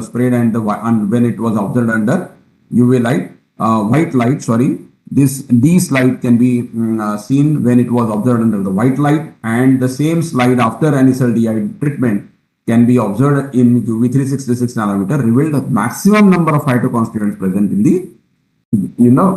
sprayed, and when it was observed under UV light, white light, sorry, these slide can be seen when it was observed under the white light, and the same slide after NSLDide treatment can be observed in UV 366 nanometer, revealed the maximum number of phytoconstituents present in the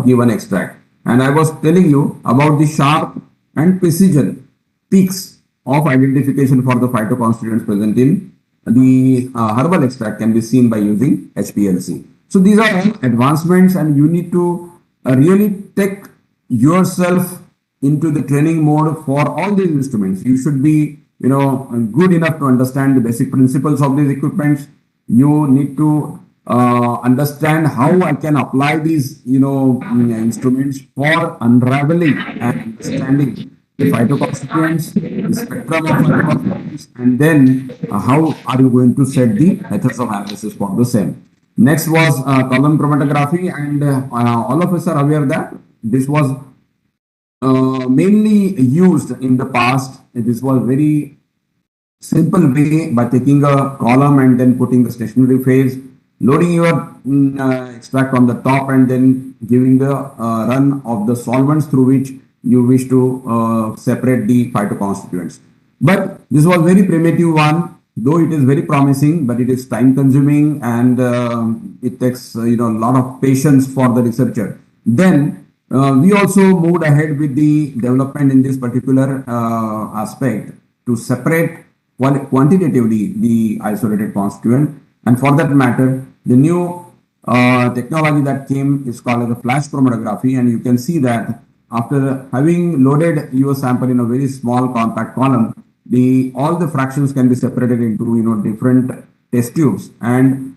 given extract. And I was telling you about the sharp and precision peaks of identification for the phytoconstituents present in the herbal extract can be seen by using HPLC. So these are all advancements, and you need to really take yourself into the training mode for all these instruments. You should be good enough to understand the basic principles of these equipments. You need to understand how I can apply these instruments for unraveling and understanding the phytoconstituents, the spectrum of phytoconstituents, and then how are you going to set the methods of analysis for the same. Next was column chromatography, and all of us are aware that this was mainly used in the past. This was very simple way by taking a column and then putting the stationary phase, loading your extract on the top, and then giving the run of the solvents through which you wish to separate the phytoconstituents. But this was very primitive one, though it is very promising, but it is time consuming, and it takes a lot of patience for the researcher. Then we also moved ahead with the development in this particular aspect to separate quantitatively the isolated constituent, and for that matter, the new technology that came is called as the flash chromatography, and you can see that after having loaded your sample in a very small compact column, all the fractions can be separated into different test tubes, and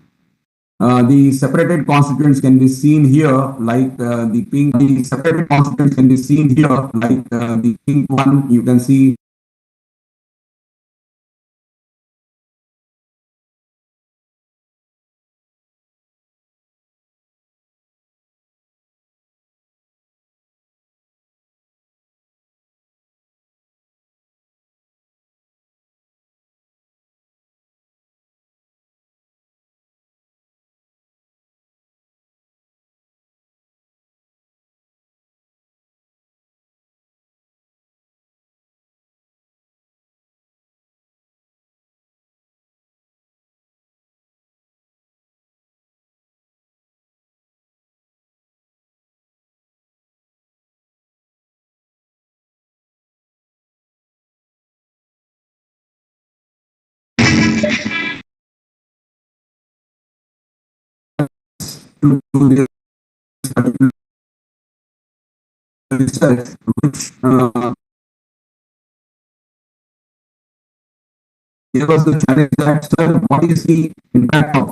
the separated constituents can be seen here, like the pink. The separated constituents can be seen here, like the pink one. You can see to do this particular research, which gave us the challenge that, sir, what is the impact of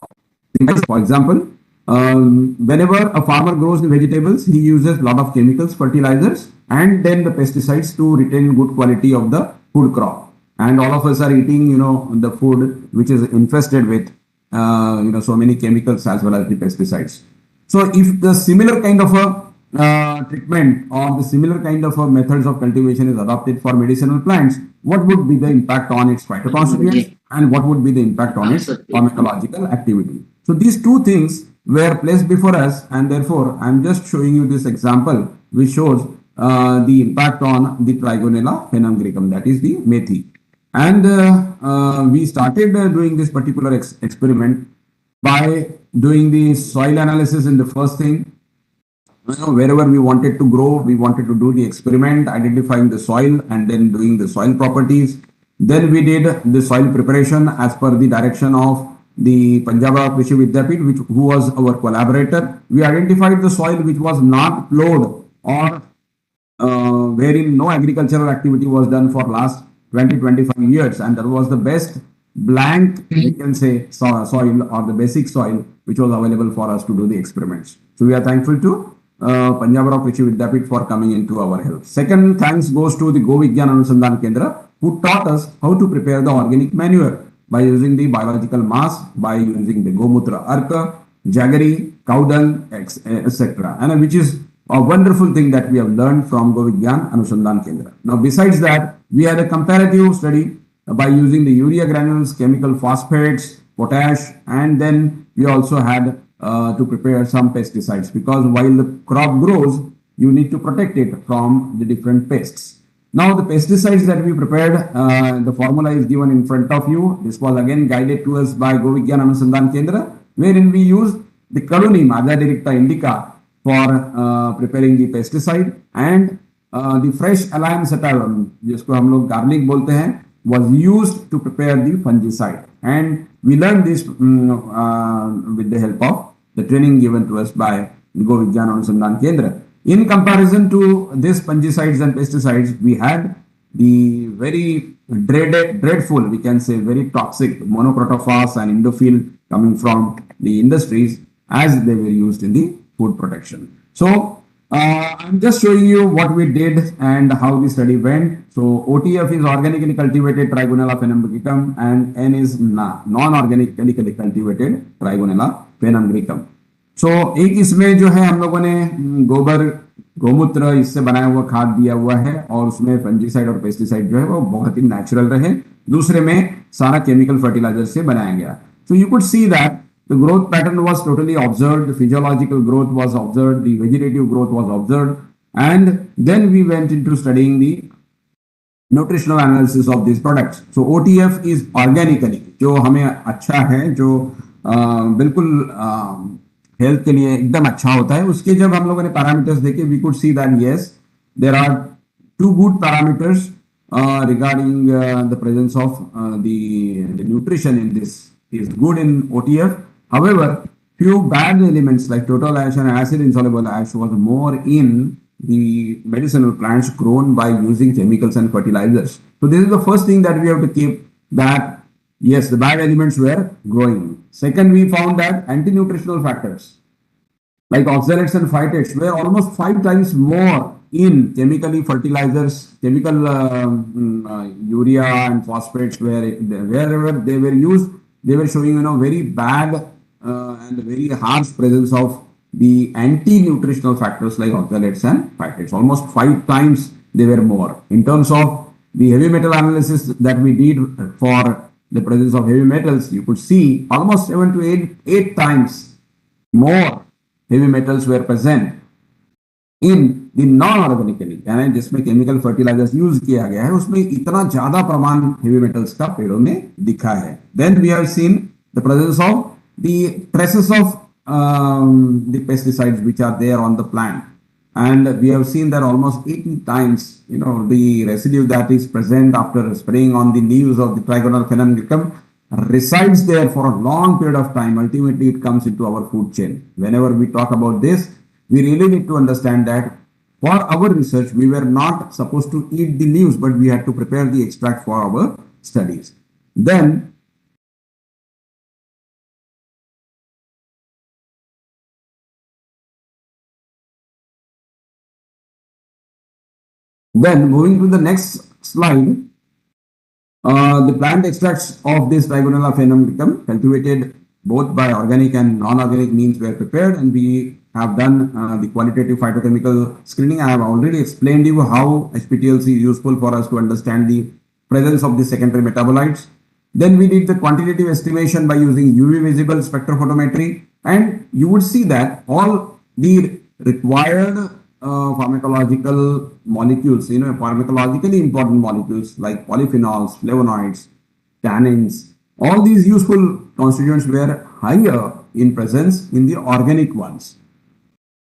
things? For example, whenever a farmer grows the vegetables, he uses a lot of chemicals, fertilizers, and then the pesticides to retain good quality of the food crop. And all of us are eating, the food which is infested with, so many chemicals as well as the pesticides. So if the similar kind of a treatment or the similar kind of a methods of cultivation is adopted for medicinal plants, what would be the impact on its phytoconstituents and what would be the impact on its pharmacological activity? So these two things were placed before us, and therefore I'm just showing you this example which shows the impact on the Trigonella phenumgricum, that is the methi. And we started doing this particular experiment by doing the soil analysis in the first thing. Wherever we wanted to grow, we wanted to do the experiment, identifying the soil and then doing the soil properties. Then we did the soil preparation as per the direction of the Punjab Krishi Vidyapit, who was our collaborator. We identified the soil which was not plowed or wherein no agricultural activity was done for last 20-25 years, and that was the best blank, we can say, soil or the basic soil which was available for us to do the experiments. So we are thankful to Punjab Krishi Vidyapit for coming into our help. Second thanks goes to the Go Vigyan Anusandhan Kendra, who taught us how to prepare the organic manure by using the biological mass, by using the Gomutra Arka, Jaggery, cow dung, etc. And which is a wonderful thing that we have learned from Go Vigyan Anusandhan Kendra. Now, besides that, we had a comparative study by using the urea granules, chemical phosphates, potash, and then we also had to prepare some pesticides, because while the crop grows, you need to protect it from the different pests. Now, the pesticides that we prepared, the formula is given in front of you. This was again guided to us by Go Vigyan Anusandhan Kendra, wherein we used the Kalunim, Aza Directa Indica, for preparing the pesticide, and the fresh allium sativum, जिसको हम लोग garlic बोलते हैं, was used to prepare the fungicide. And we learned this with the help of the training given to us by Go Vigyan Anusandhan Kendra. In comparison to these fungicides and pesticides, we had the very dreadful, we can say very toxic monocrotophos and indophil coming from the industries as they were used in the food protection. So I'm just showing you what we did and how the study went. So OTF is organically cultivated Trigonella phenumgricum and N is non-organically cultivated Trigonella phenumgricum. So एक इसमें जो है हम लोगों ने गोबर गोमूत्र इससे बनाया हुआ खाद दिया हुआ है, और उसमें फंजीसाइड और पेस्टिसाइड जो है वो बहुत ही नेचुरल रहे. दूसरे में सारा केमिकल फर्टिलाइजर से बनाया गया. So you could see that the growth pattern was totally observed, the physiological growth was observed, the vegetative growth was observed, and then we went into studying the nutritional analysis of these products. So OTF is organically, जो हमें अच्छा है, जो बिल्कुल health के लिए एकदम अच्छा होता है. उसके जब हम लोगों ने पैरामीटर्स देखे, we could see that yes, there are two good parameters regarding the presence of the nutrition in this is good in OTF. However, few bad elements like total ash and acid insoluble ash was more in the medicinal plants grown by using chemicals and fertilizers. So this is the first thing that we have to keep, that yes, the bad elements were growing. Second, we found that anti-nutritional factors like oxalates and phytates were almost 5 times more in chemically fertilizers, chemical urea and phosphates, wherever they were used, they were showing very bad and very harsh presence of the anti-nutritional factors like oxalates and phytates. Almost 5 times they were more. In terms of the heavy metal analysis that we did for the presence of heavy metals, you could see almost 7 to 8 times more heavy metals were present in the non-organically, यानी जिसमें chemical fertilizers use किया गया है, उसमें इतना ज़्यादा प्रमाण heavy metals का पेड़ों में दिखा है. Then we have seen the presence of the traces of the pesticides which are there on the plant, and we have seen that almost 80 times, the residue that is present after spraying on the leaves of the Trigonella phenumgricum resides there for a long period of time, ultimately it comes into our food chain. Whenever we talk about this, we really need to understand that for our research, we were not supposed to eat the leaves, but we had to prepare the extract for our studies. Then moving to the next slide, the plant extracts of this Trigonella phenomena cultivated both by organic and non-organic means were prepared, and we have done the qualitative phytochemical screening. I have already explained you how HPTLC is useful for us to understand the presence of the secondary metabolites. Then we did the quantitative estimation by using UV visible spectrophotometry, and you would see that all the required pharmacological molecules, pharmacologically important molecules like polyphenols, flavonoids, tannins, all these useful constituents were higher in presence in the organic ones.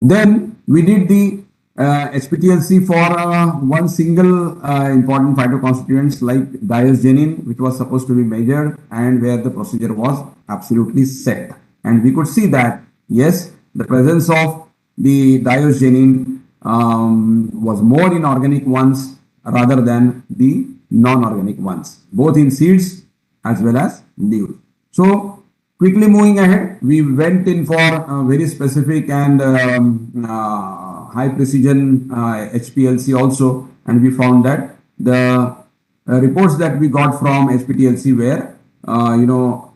Then we did the HPTLC for one single important phytoconstituents like diosgenin, which was supposed to be measured and where the procedure was absolutely set. And we could see that, yes, the presence of the diosgenin was more in organic ones rather than the non-organic ones, both in seeds as well as leaves. So quickly moving ahead, we went in for very specific and high precision HPLC also, and we found that the reports that we got from HPTLC were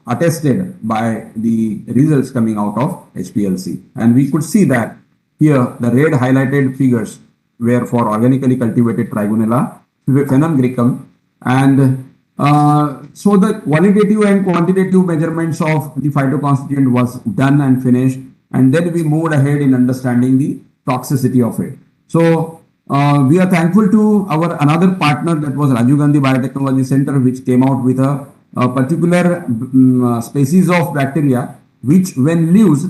attested by the results coming out of HPLC, and we could see that here the red highlighted figures were for organically cultivated Trigonella phenomena, and so the qualitative and quantitative measurements of the phytoconstituent was done and finished, and then we moved ahead in understanding the toxicity of it. So we are thankful to our another partner, that was Rajiv Gandhi Biotechnology Center, which came out with a particular species of bacteria which when leaves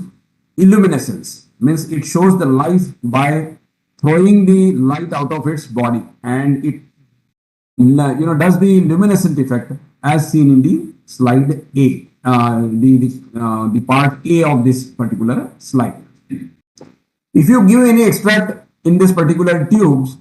illuminescence, means it shows the life by throwing the light out of its body, and it does the luminescent effect as seen in the slide A, the part A of this particular slide. If you give any extract in this particular tubes,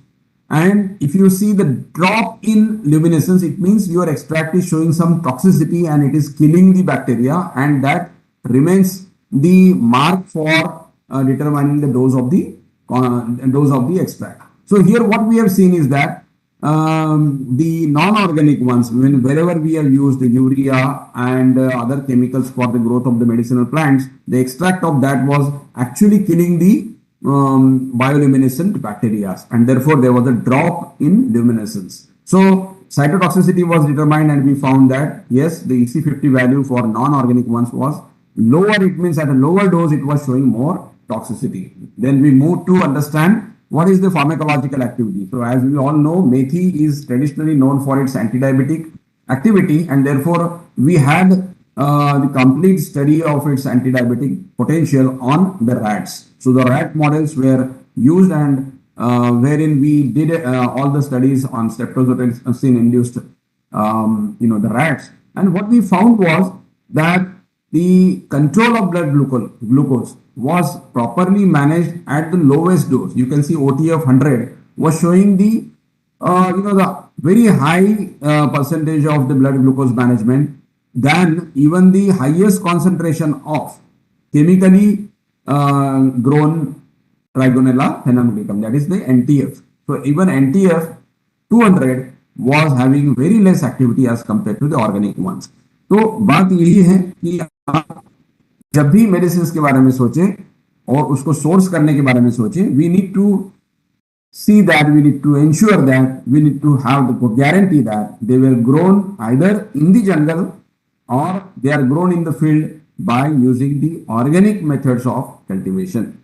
and if you see the drop in luminescence, it means your extract is showing some toxicity and it is killing the bacteria, and that remains the mark for determining the dose of the extract. So here what we have seen is that the non-organic ones, wherever we have used the urea and other chemicals for the growth of the medicinal plants, the extract of that was actually killing the bioluminescent bacteria, and therefore there was a drop in luminescence. So cytotoxicity was determined, and we found that yes, the EC50 value for non-organic ones was lower. It means at a lower dose it was showing more toxicity. Then we moved to understand what is the pharmacological activity. So as we all know, methi is traditionally known for its antidiabetic activity, and therefore we had the complete study of its antidiabetic potential on the rats. So the rat models were used, and wherein we did all the studies on streptozotocin induced the rats, and what we found was that the control of blood glucose was properly managed at the lowest dose. You can see OTF 100 was showing the the very high percentage of the blood glucose management than even the highest concentration of chemically grown Trigonella phenomenon, that is the NTF. So even NTF 200 was having very less activity as compared to the organic ones. तो बात यही है कि आप जब भी medicine के बारे में सोचें और उसको सोर्स करने के बारे में सोचें, we need to see that, we need to ensure that, we need to have the guarantee that they were grown either in the jungle or they are grown in the field by using the organic methods of cultivation.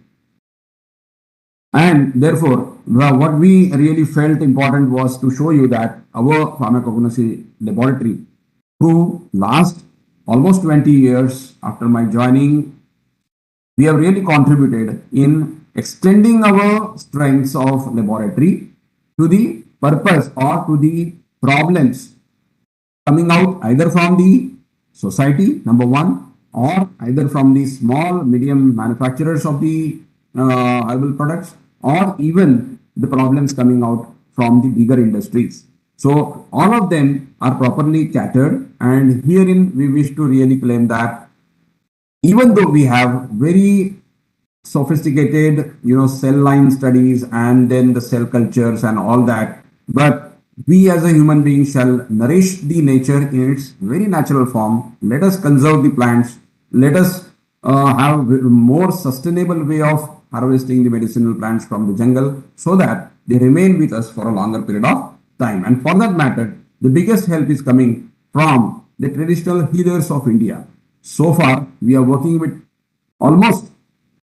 And therefore, what we really felt important was to show you that our pharmacognosy laboratory, through last almost 20 years after my joining, we have really contributed in extending our strengths of laboratory to the purpose or to the problems coming out either from the society, number one, or either from the small, medium manufacturers of the herbal products, or even the problems coming out from the bigger industries. So all of them are properly catered, and herein we wish to really claim that even though we have very sophisticated, cell line studies and then the cell cultures and all that, but we as a human being shall nourish the nature in its very natural form. Let us conserve the plants. Let us have a more sustainable way of harvesting the medicinal plants from the jungle so that they remain with us for a longer period of time. And for that matter, the biggest help is coming from the traditional healers of India. So far, we are working with almost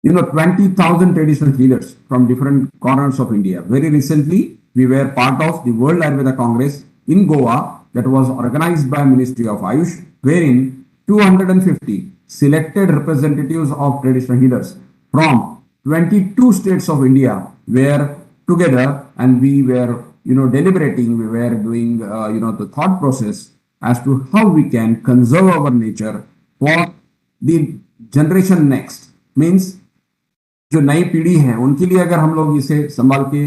20,000 traditional healers from different corners of India. Very recently, we were part of the World Ayurveda Congress in Goa that was organized by Ministry of Ayush, wherein 250 selected representatives of traditional healers from 22 states of India were together, and we were deliberating, we were doing the thought process as to how we can conserve our nature for the generation next. Means जो नई पीढ़ी है उनके लिए अगर हम लोग इसे संभाल के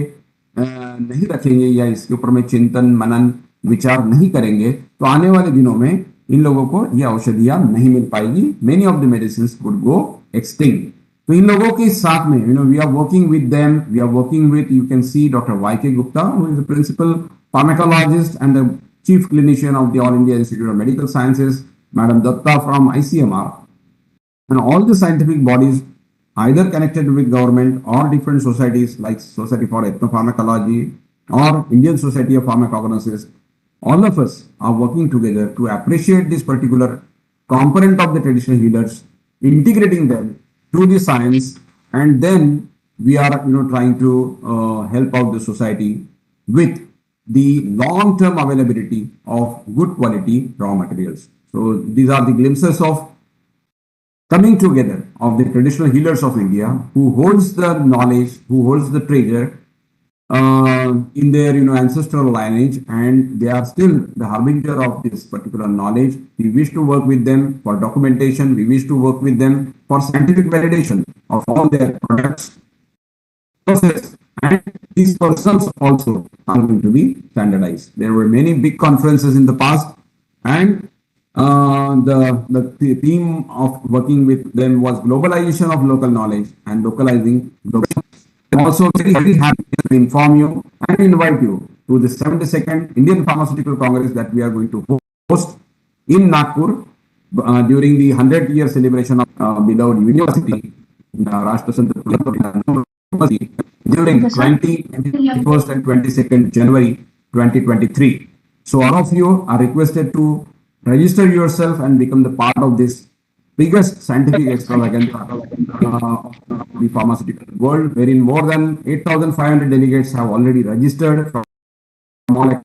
नहीं रखेंगे या इसके ऊपर में चिंतन मनन विचार नहीं करेंगे तो आने वाले दिनों में इन लोगों को ये औषधियां नहीं मिल पाएगी. Many of the medicine would go extinct. तो इन लोगों के साथ में we are working with them. We are working with, you can see doctor Y K. Gupta, who is the principal pharmacologist and the chief clinician of the All India Institute of Medical Sciences, madam Datta from ICMR, and all the scientific bodies either connected with government or different societies like Society for Ethnopharmacology or Indian Society of Pharmacognosis. All of us are working together to appreciate this particular component of the traditional healers, integrating them to the science, and then we are trying to help out the society with the long-term availability of good quality raw materials. So these are the glimpses of coming together of the traditional healers of India, who holds the knowledge, who holds the treasure in their ancestral lineage, and they are still the harbinger of this particular knowledge. We wish to work with them for documentation. We wish to work with them for scientific validation of all their products, process, and these persons also are going to be standardized. There were many big conferences in the past, and the theme of working with them was globalization of local knowledge and localizing global. I'm also very happy to inform you and invite you to the 72nd Indian Pharmaceutical Congress that we are going to host in Nagpur during the 100-year celebration of beloved university, Rashtra University, during 21st and 22nd January 2023. So all of you are requested to register yourself and become the part of this biggest scientific extravaganza of the pharmaceutical world, wherein more than 8,500 delegates have already registered from all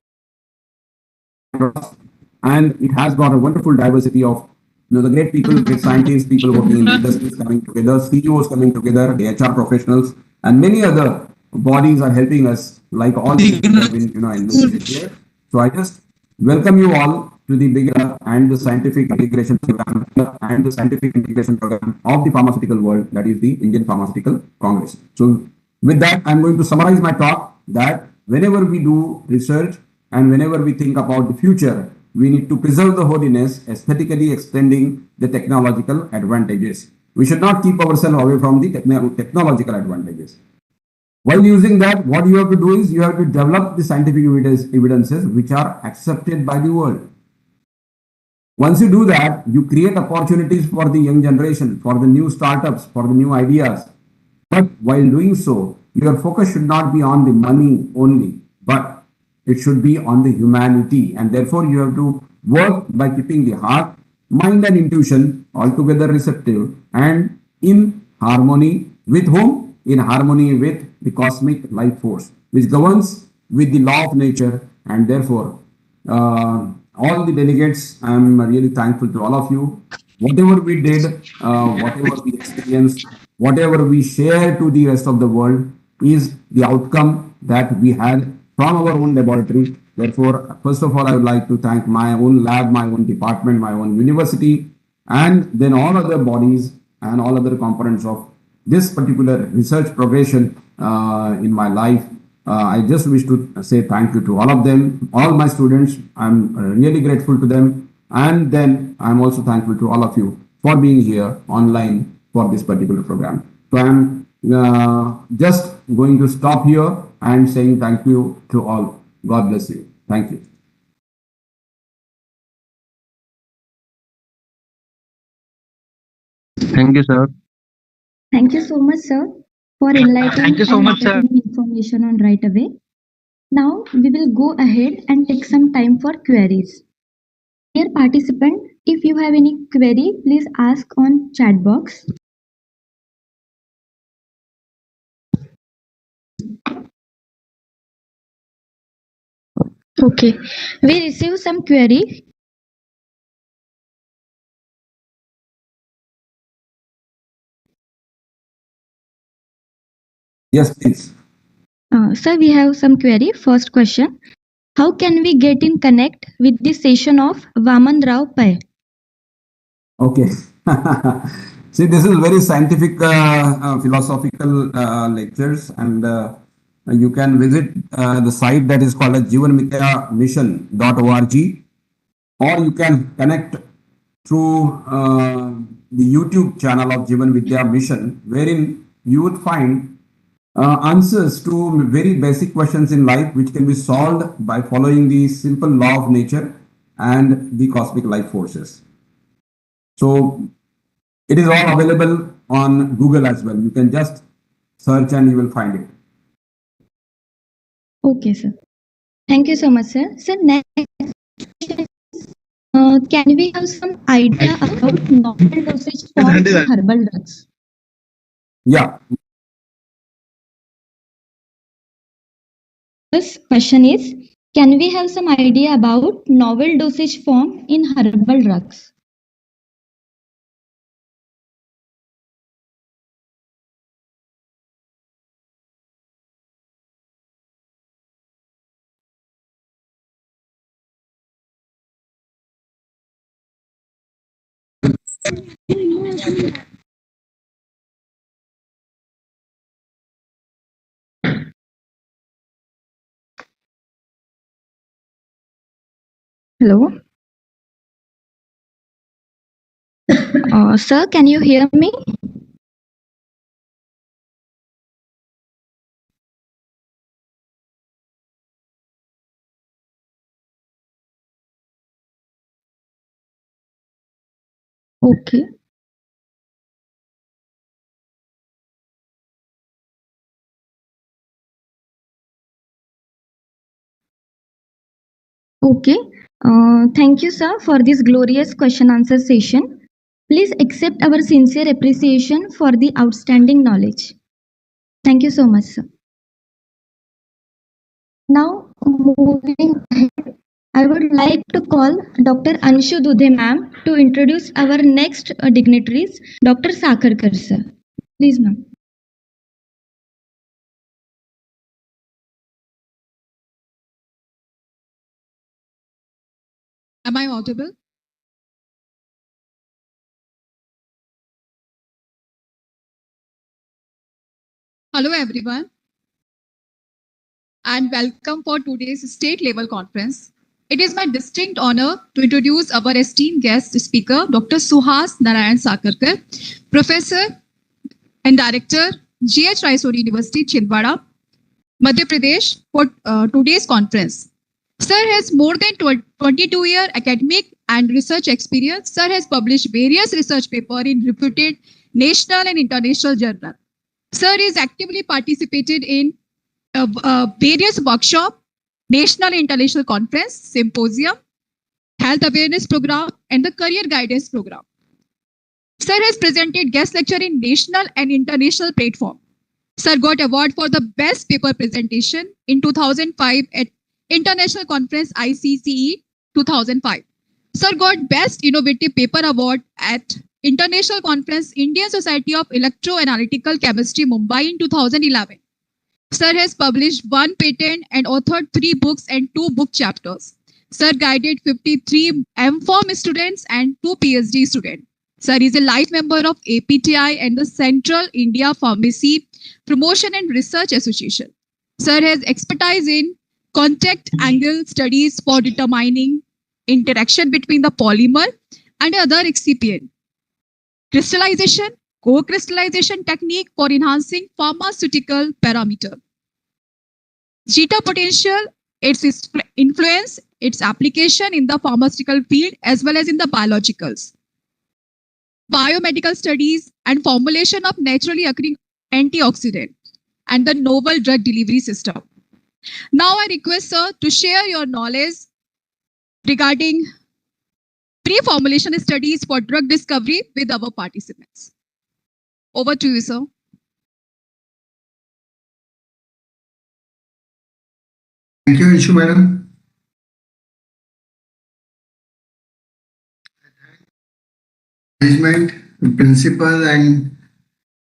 across, and it has got a wonderful diversity of the great people, great scientists, people working in industries coming together, CEOs coming together, HR professionals, and many other bodies are helping us, like all these have been enlisted here. So I just welcome you all to the bigger and the scientific integration program of the pharmaceutical world, that is the Indian Pharmaceutical Congress. So with that, I'm going to summarize my talk that whenever we do research and whenever we think about the future, we need to preserve the holiness, aesthetically extending the technological advantages. We should not keep ourselves away from the technological advantages. While using that, what you have to do is you have to develop the scientific evidences which are accepted by the world. Once you do that, you create opportunities for the young generation, for the new startups, for the new ideas. But while doing so, your focus should not be on the money only, but it should be on the humanity. And therefore, you have to work by keeping the heart, mind, and intuition altogether receptive and in harmony with whom? In harmony with the cosmic life force, which governs with the law of nature. And therefore, all the delegates, I'm really thankful to all of you. Whatever we did, whatever we experienced, whatever we share to the rest of the world is the outcome that we had from our own laboratory Therefore, first of all, I would like to thank my own lab, my own department, my own university, and then all other bodies and all other components of this particular research progression in my life. I just wish to say thank you to all of them, all my students. I'm really grateful to them. And then I'm also thankful to all of you for being here online for this particular program. So I'm just going to stop here and saying thank you to all. God bless you. Thank you. Thank you, sir. Thank you so much, sir, for enlightening Thank you so and much, sir. entertaining information on right away. Now we will go ahead and take some time for queries. Dear participant, if you have any query, please ask on chat box. Okay, we received some query. Yes, please. Sir, we have some query. First question. How can we get in connect with the session of Vaman Rao Pai? Okay. See, this is very scientific, philosophical lectures, and you can visit the site that is called as jivanmityamission.org, or you can connect through the YouTube channel of Jivan Vidya Mission, wherein you would find answers to very basic questions in life, which can be solved by following the simple law of nature and the cosmic life forces. So it is all available on Google as well. You can just search and you will find it. Okay, sir. Thank you so much, sir. Sir, next, can we have some idea about novel dosage forms in herbal drugs? Yeah. This question is, can we have some idea about novel dosage form in herbal drugs? Hello? Sir, can you hear me? Okay. Okay. Thank you, sir, for this glorious question answer session. Please accept our sincere appreciation for the outstanding knowledge. Thank you so much, sir. Now, moving ahead, I would like to call Dr. Anshu Dudhe ma'am to introduce our next dignitaries, Dr. Sakarkar, sir. Please, ma'am. Am I audible? Hello, everyone, and welcome for today's state level conference. It is my distinct honor to introduce our esteemed guest speaker, Dr. Suhas Narayan Sakarkar, Professor and Director, G.H. Raisori University, Chhindwara, Madhya Pradesh, for today's conference. Sir has more than 22-year academic and research experience. Sir has published various research papers in reputed national and international journals. Sir is actively participated in various workshops, national and international conference, symposium, health awareness program, and the career guidance program. Sir has presented guest lecture in national and international platform. Sir got award for the best paper presentation in 2005 at International Conference ICCE 2005. Sir got Best Innovative Paper Award at International Conference Indian Society of Electroanalytical Chemistry Mumbai in 2011. Sir has published 1 patent and authored 3 books and 2 book chapters. Sir guided 53 M.Pharm students and 2 PhD students. Sir is a life member of APTI and the Central India Pharmacy Promotion and Research Association. Sir has expertise in contact angle studies for determining interaction between the polymer and other excipient. Crystallization, co-crystallization technique for enhancing pharmaceutical parameter. Zeta potential, its influence, its application in the pharmaceutical field as well as in the biologicals. Biomedical studies and formulation of naturally occurring antioxidant and the novel drug delivery system. Now I request sir to share your knowledge regarding pre-formulation studies for drug discovery with our participants. Over to you, sir. Thank you, Ishu madam. Management, the principal and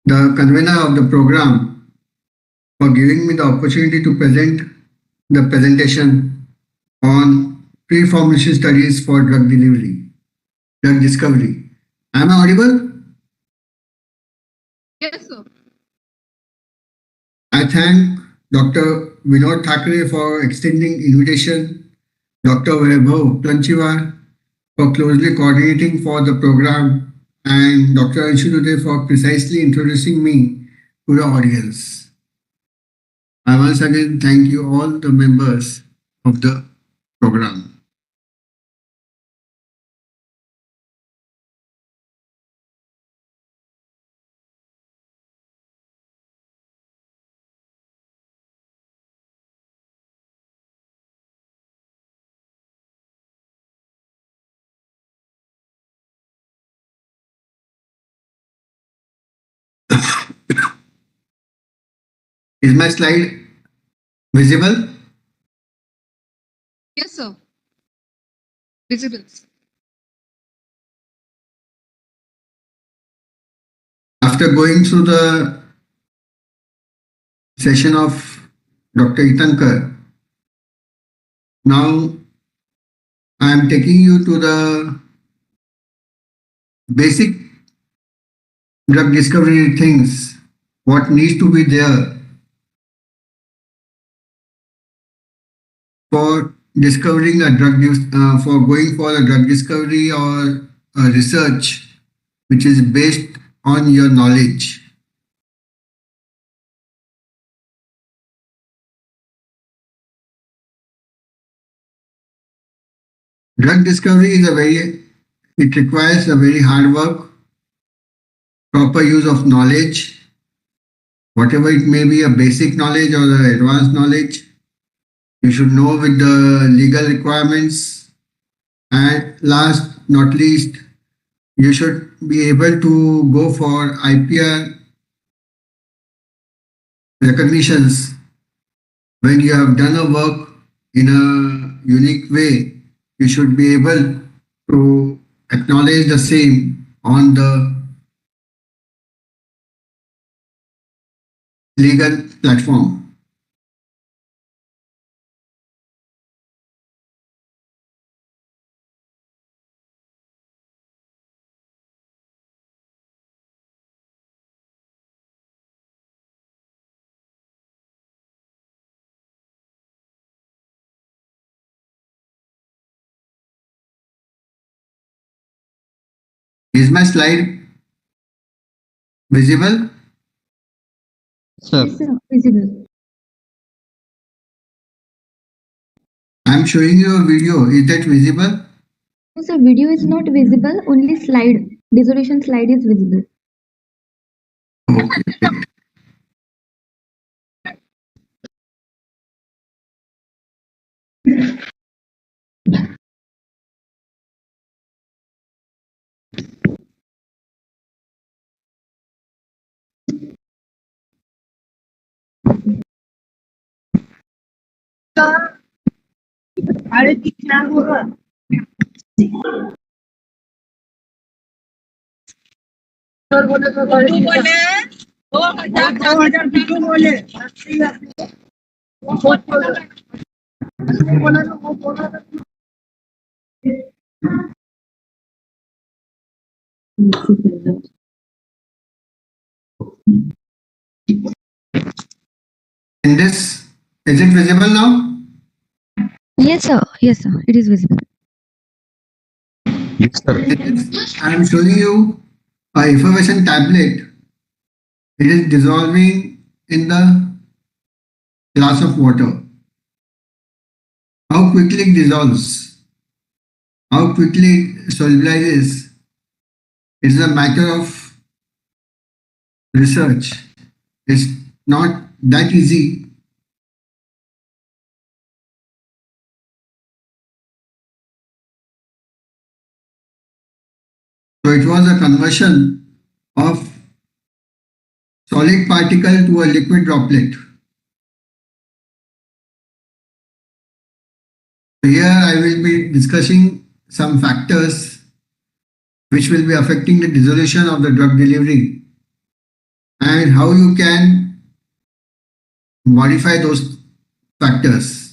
the convener of the program for giving me the opportunity to present the presentation on pre-formulation studies for drug delivery, drug discovery. Am I audible? Yes, sir. I thank Dr. Vinod Thakre for extending invitation, Dr. Vaibhav Planchivar for closely coordinating for the program, and Dr. Anshu Dude for precisely introducing me to the audience. I once again thank you all the members of the program. Is my slide visible? Yes, sir. Visible. After going through the session of Dr. Itankar, now I am taking you to the basic drug discovery things, what needs to be there for discovering a drug, for going for a drug discovery or a research which is based on your knowledge. Drug discovery is it requires a very hard work, proper use of knowledge, whatever it may be, a basic knowledge or the advanced knowledge. You should know with the legal requirements, and last not least, you should be able to go for IPR recognitions when you have done a work in a unique way. You should be able to acknowledge the same on the legal platform. Is my slide visible? Sir. Yes, sir. Visible. I am showing you a video. Is that visible? No, sir, video is not visible, only slide. Dissolution slide is visible. Okay. In this, is it visible now? Yes, sir. Yes, sir. It is visible. Yes, sir. I am showing you a effervescent tablet. It is dissolving in the glass of water. How quickly it dissolves, how quickly it solubilizes, is a matter of research. It's not that easy. So it was a conversion of solid particle to a liquid droplet. Here I will be discussing some factors which will be affecting the dissolution of the drug delivery and how you can modify those factors.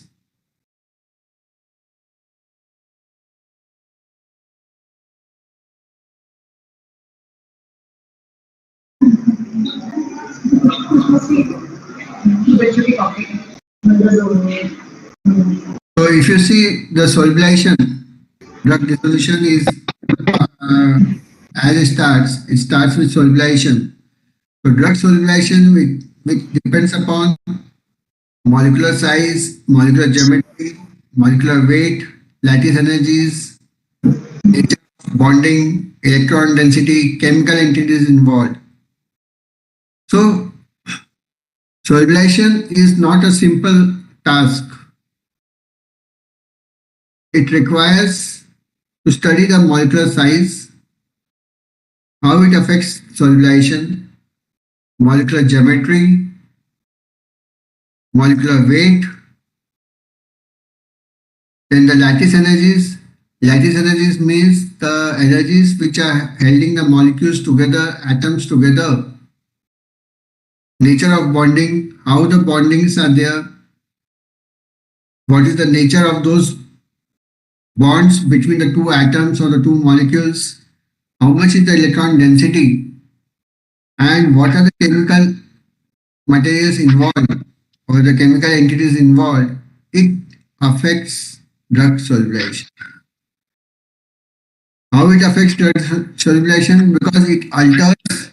So if you see the solubilization, drug dissolution is as it starts with solubilization. So drug solubilization which depends upon molecular size, molecular geometry, molecular weight, lattice energies, nature of bonding, electron density, chemical entities involved. So solubilization is not a simple task. It requires to study the molecular size, how it affects solubilization, molecular geometry, molecular weight, then the lattice energies. Lattice energies means the energies which are holding the molecules together, atoms together. Nature of bonding, how the bondings are there, what is the nature of those bonds between the two atoms or the two molecules, how much is the electron density, and what are the chemical materials involved or the chemical entities involved. It affects drug solubilization. How it affects drug solubilization? Because it alters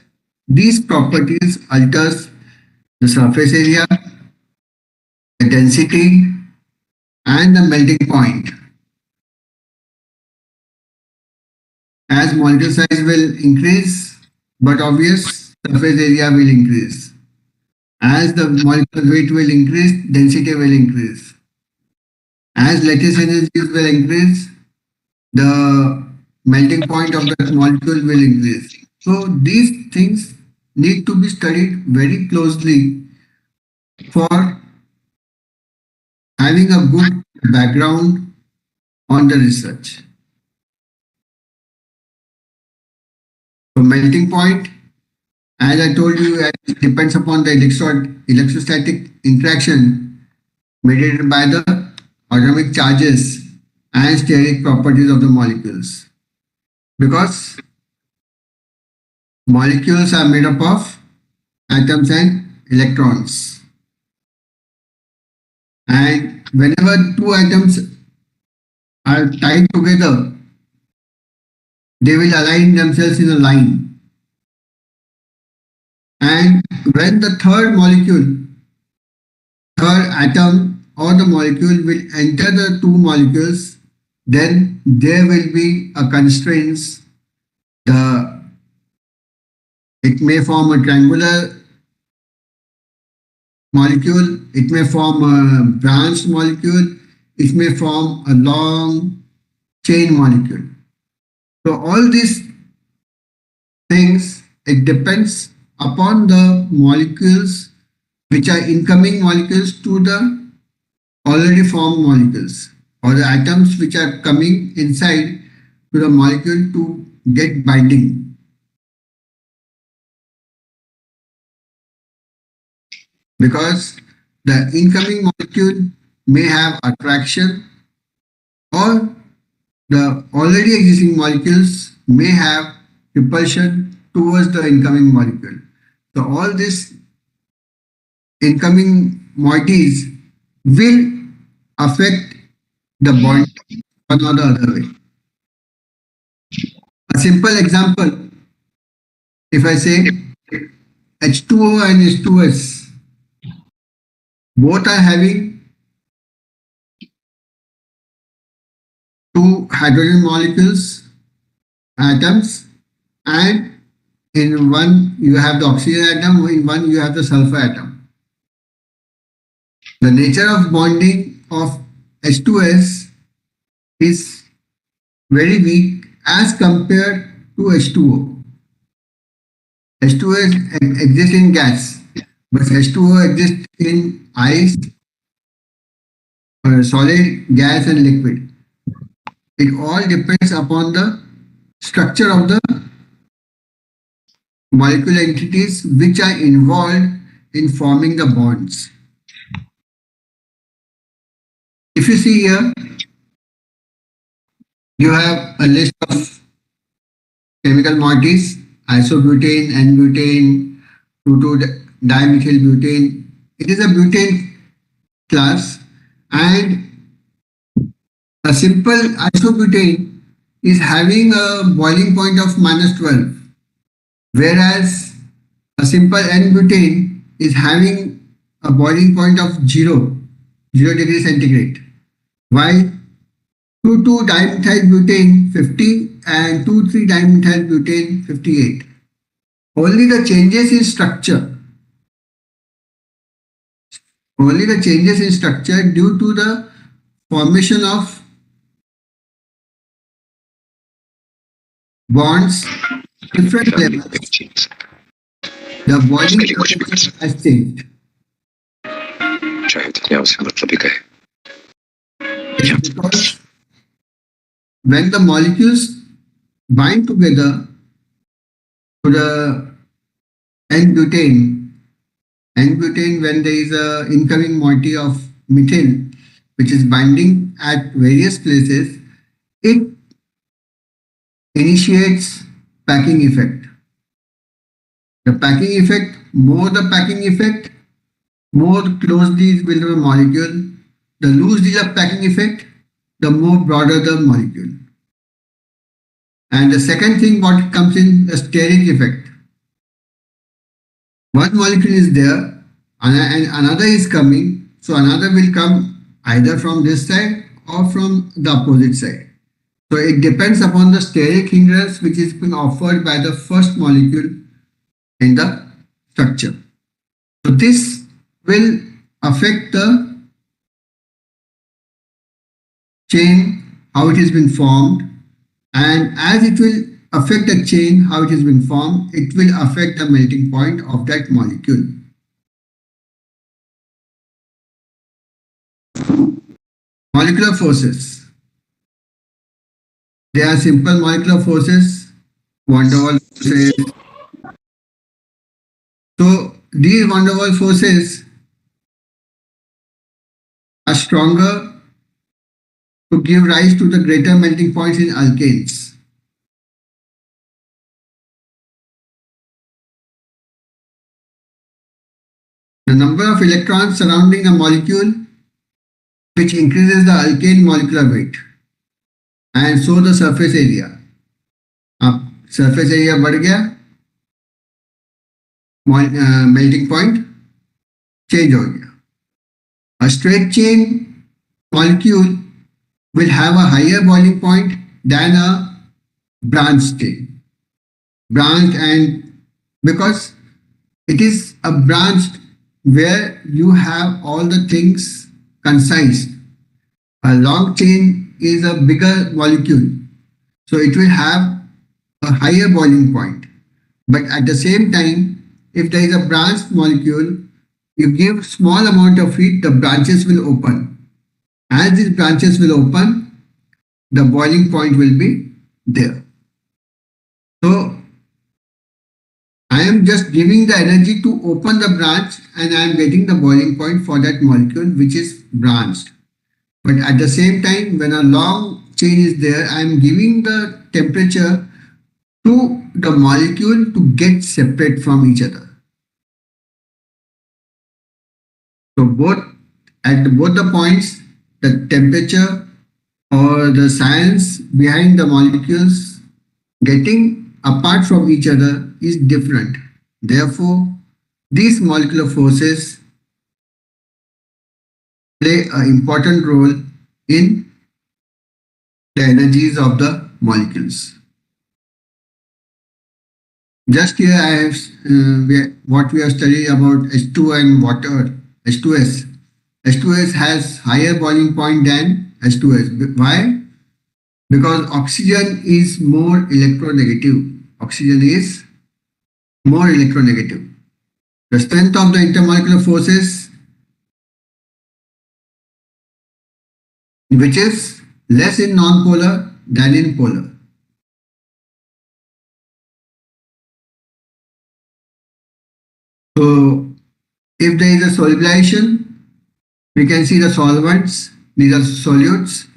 these properties, alters the surface area, the density, and the melting point. As molecule size will increase, but obvious surface area will increase. As the molecular weight will increase, density will increase. As lattice energies will increase, the melting point of the molecule will increase. So these things need to be studied very closely for having a good background on the research. So melting point, as I told you, it depends upon the electrostatic interaction mediated by the atomic charges and steric properties of the molecules. Because molecules are made up of atoms and electrons. And whenever two atoms are tied together, they will align themselves in a line. And when the third atom or the molecule will enter the two molecules, then there will be a constraints. It may form a triangular molecule, it may form a branched molecule, it may form a long chain molecule. So all these things, it depends upon the molecules which are incoming molecules to the already formed molecules, or the atoms which are coming inside to the molecule to get binding. because the incoming molecule may have attraction, or the already existing molecules may have repulsion towards the incoming molecule. So all these incoming moieties will affect the bond one or the other way. A simple example, if I say H2O and H2S, both are having two hydrogen molecules, atoms, and in one you have the oxygen atom, in one you have the sulfur atom. The nature of bonding of H2S is very weak as compared to H2O. H2O exists in gas, but H2O exists in ice, solid, gas, and liquid. It all depends upon the structure of the molecular entities which are involved in forming the bonds. If you see here, you have a list of chemical moieties: isobutane, N-butane, 2,2-dimethylbutane. It is a butane class, and a simple isobutane is having a boiling point of -12, whereas a simple N-butane is having a boiling point of 0 degrees centigrade, while 2,2-dimethylbutane 50 and 2,3-dimethylbutane 58. Only the changes in structure, due to the formation of bonds, different levels, the boiling temperature has changed. It's because when the molecules bind together to the N-butane, when there is a incoming moiety of methyl which is binding at various places, it initiates packing effect. The packing effect, more the packing effect, more closely will the molecule. The loosely the packing effect, the more broader the molecule. And the second thing what comes in, the steric effect. One molecule is there and another is coming, so another will come either from this side or from the opposite side. So it depends upon the steric hindrance which is being offered by the first molecule in the structure. So this will affect the chain, how it has been formed, and as it will affect the chain, how it has been formed, it will affect the melting point of that molecule. Molecular forces. They are simple molecular forces, van der Waals forces. So these van der Waals forces are stronger to give rise to the greater melting points in alkanes. The number of electrons surrounding a molecule which increases the alkane molecular weight, and so the surface area. अब surface area बढ़ गया, melting point change हो गया. A straight chain molecule will have a higher boiling point than a branched chain. Branched, and because it is a branched where you have all the things concise. A long chain is a bigger molecule, so it will have a higher boiling point. But at the same time, if there is a branched molecule, you give small amount of heat, the branches will open. As these branches will open, the boiling point will be there. So I am just just giving the energy to open the branch and I am getting the boiling point for that molecule which is branched. But at the same time, when a long chain is there, I am giving the temperature to the molecule to get separate from each other. So both the points, the temperature or the science behind the molecules getting apart from each other is different. Therefore, these molecular forces play an important role in the energies of the molecules. Just here I have what we have studied about H2 and water, H2S. H2S has higher boiling point than H2S. Why? Because oxygen is more electronegative. Oxygen is more electronegative. The strength of the intermolecular forces, which is less in non-polar than in polar. So, if there is a solubilization, we can see the solvents. These are solutes.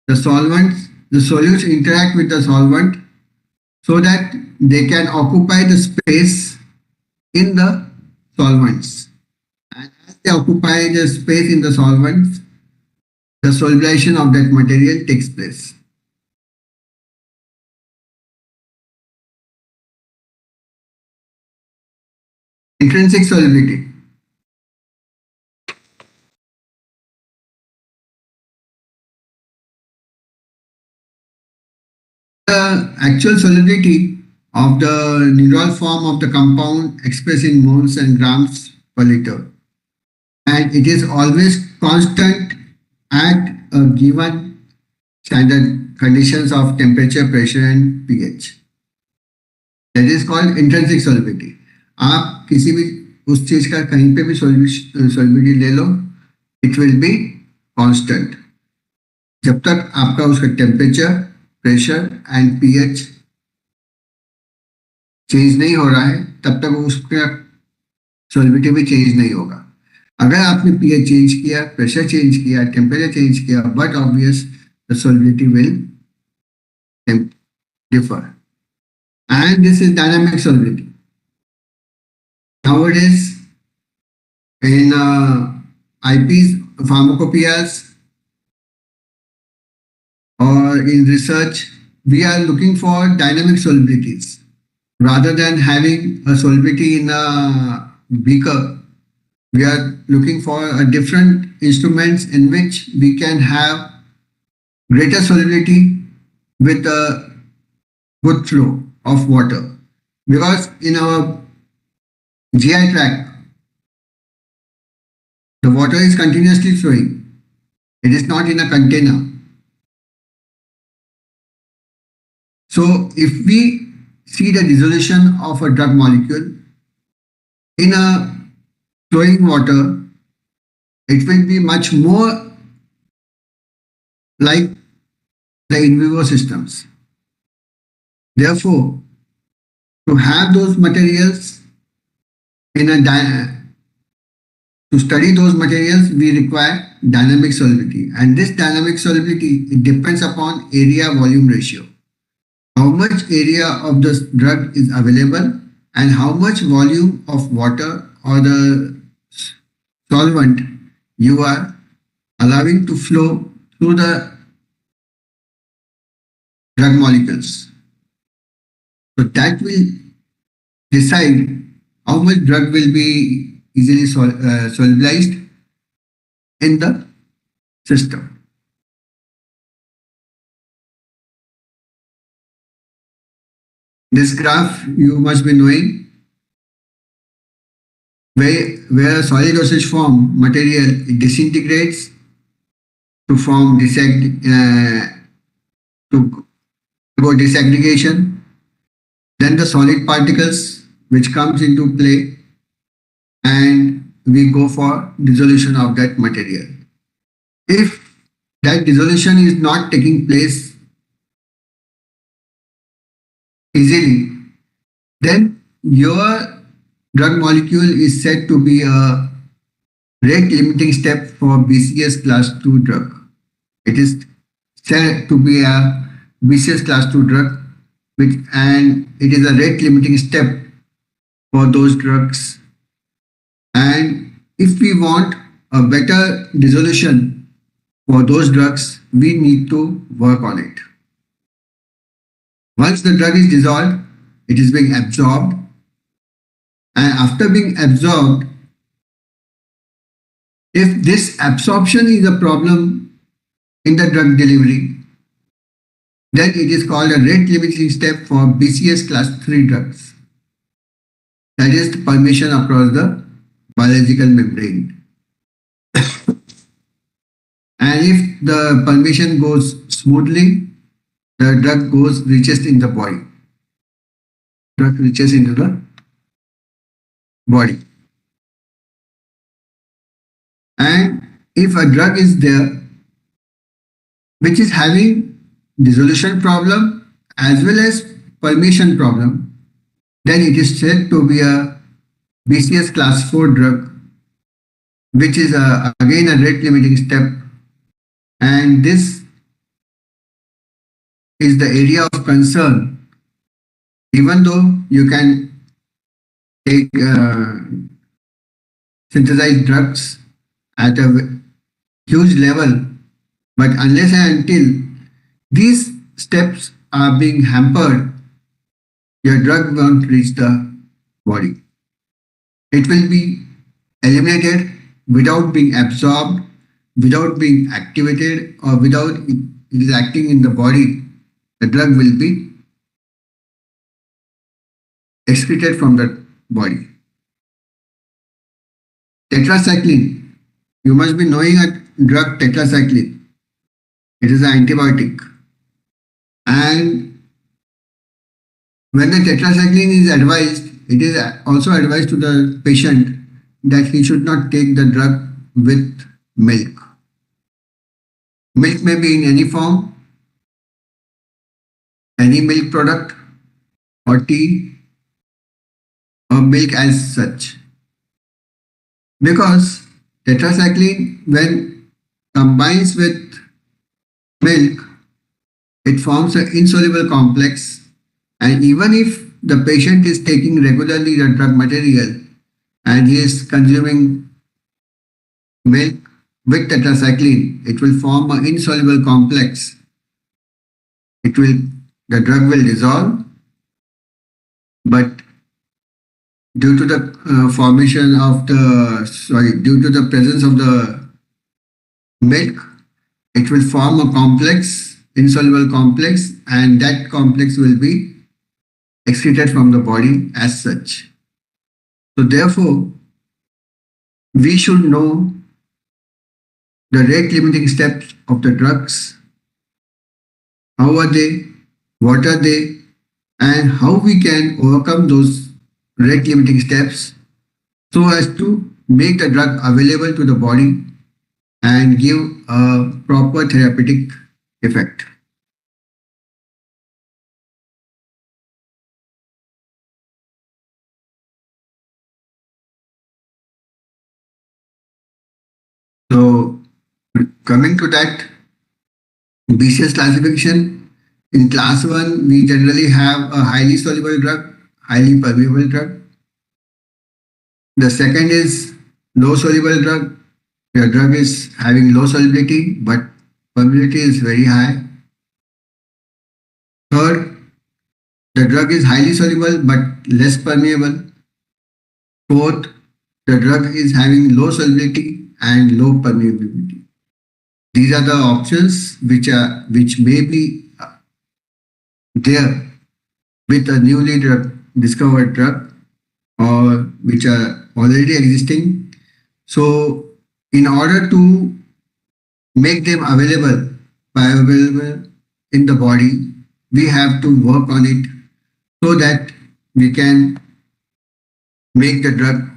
The solutes interact with the solvent so that they can occupy the space in the solvents. And as they occupy the space in the solvents, the solubilization of that material takes place. Intrinsic solubility. The actual solubility of the neutral form of the compound expressed in moles and grams per liter. And it is always constant at a given standard conditions of temperature, pressure and pH. That is called intrinsic solubility. आप किसी भी उस चीज का कहीं पे भी solubility ले लो, it will be constant. जब तक आपका उसका temperature, pressure and pH change नहीं हो रहा है, तब तक उसका solubility भी चेंज नहीं होगा. अगर आपने pH चेंज किया, pressure चेंज किया, temperature चेंज किया, but obvious the solubility will differ. And this is dynamic solubility. Nowadays, in IPs, pharmacopoeias, or in research, we are looking for dynamic solubilities. Rather than having a solubility in a beaker, we are looking for a different instruments in which we can have greater solubility with a good flow of water. Because in our GI tract, the water is continuously flowing. It is not in a container. So if we see the dissolution of a drug molecule in a flowing water, it will be much more like the in vivo systems. Therefore, to have those materials to study those materials, we require dynamic solubility. And this dynamic solubility, it depends upon area-volume ratio. How much area of the drug is available and how much volume of water or the solvent you are allowing to flow through the drug molecules. So that will decide how much drug will be easily solubilized in the system. This graph you must be knowing, where a solid dosage form material it disintegrates to form disaggregation. Then the solid particles which comes into play and we go for dissolution of that material. If that dissolution is not taking place easily, then your drug molecule is said to be a rate limiting step for BCS class 2 drug. It is said to be a BCS class 2 drug, and it is a rate limiting step for those drugs. And if we want a better dissolution for those drugs, we need to work on it. Once the drug is dissolved, it is being absorbed, and after being absorbed, if this absorption is a problem in the drug delivery, then it is called a rate limiting step for BCS class 3 drugs. That is the permeation across the biological membrane. And if the permeation goes smoothly, the drug reaches in the body. Drug reaches into the body. And if a drug is there which is having dissolution problem as well as permeation problem, then it is said to be a BCS class 4 drug, which is again a rate limiting step. And this is the area of concern. Even though you can take synthesized drugs at a huge level, but unless and until these steps are being hampered, your drug won't reach the body. It will be eliminated without being absorbed, without being activated, or without it is acting in the body. The drug will be excreted from the body. Tetracycline. You must be knowing a drug tetracycline. It is an antibiotic. And when the tetracycline is advised, it is also advised to the patient that he should not take the drug with milk. Milk may be in any form, any milk product or tea or milk as such. Because tetracycline, when combines with milk, it forms an insoluble complex, and even if the patient is taking regularly the drug material and he is consuming milk with tetracycline, it will form an insoluble complex. The drug will dissolve, but due to the due to the presence of the milk, it will form a complex, insoluble complex, and that complex will be excreted from the body as such. So therefore, we should know the rate limiting steps of the drugs. How are they? What are they? And how we can overcome those rate limiting steps so as to make the drug available to the body and give a proper therapeutic effect. So coming to that BCS classification, in class 1 we generally have a highly soluble drug, highly permeable drug. The second is low soluble drug. Your drug is having low solubility but permeability is very high. Third, the drug is highly soluble but less permeable. Fourth, the drug is having low solubility and low permeability. These are the options which may be there with a newly discovered drug or which are already existing. So in order to make them bioavailable in the body, we have to work on it so that we can make the drug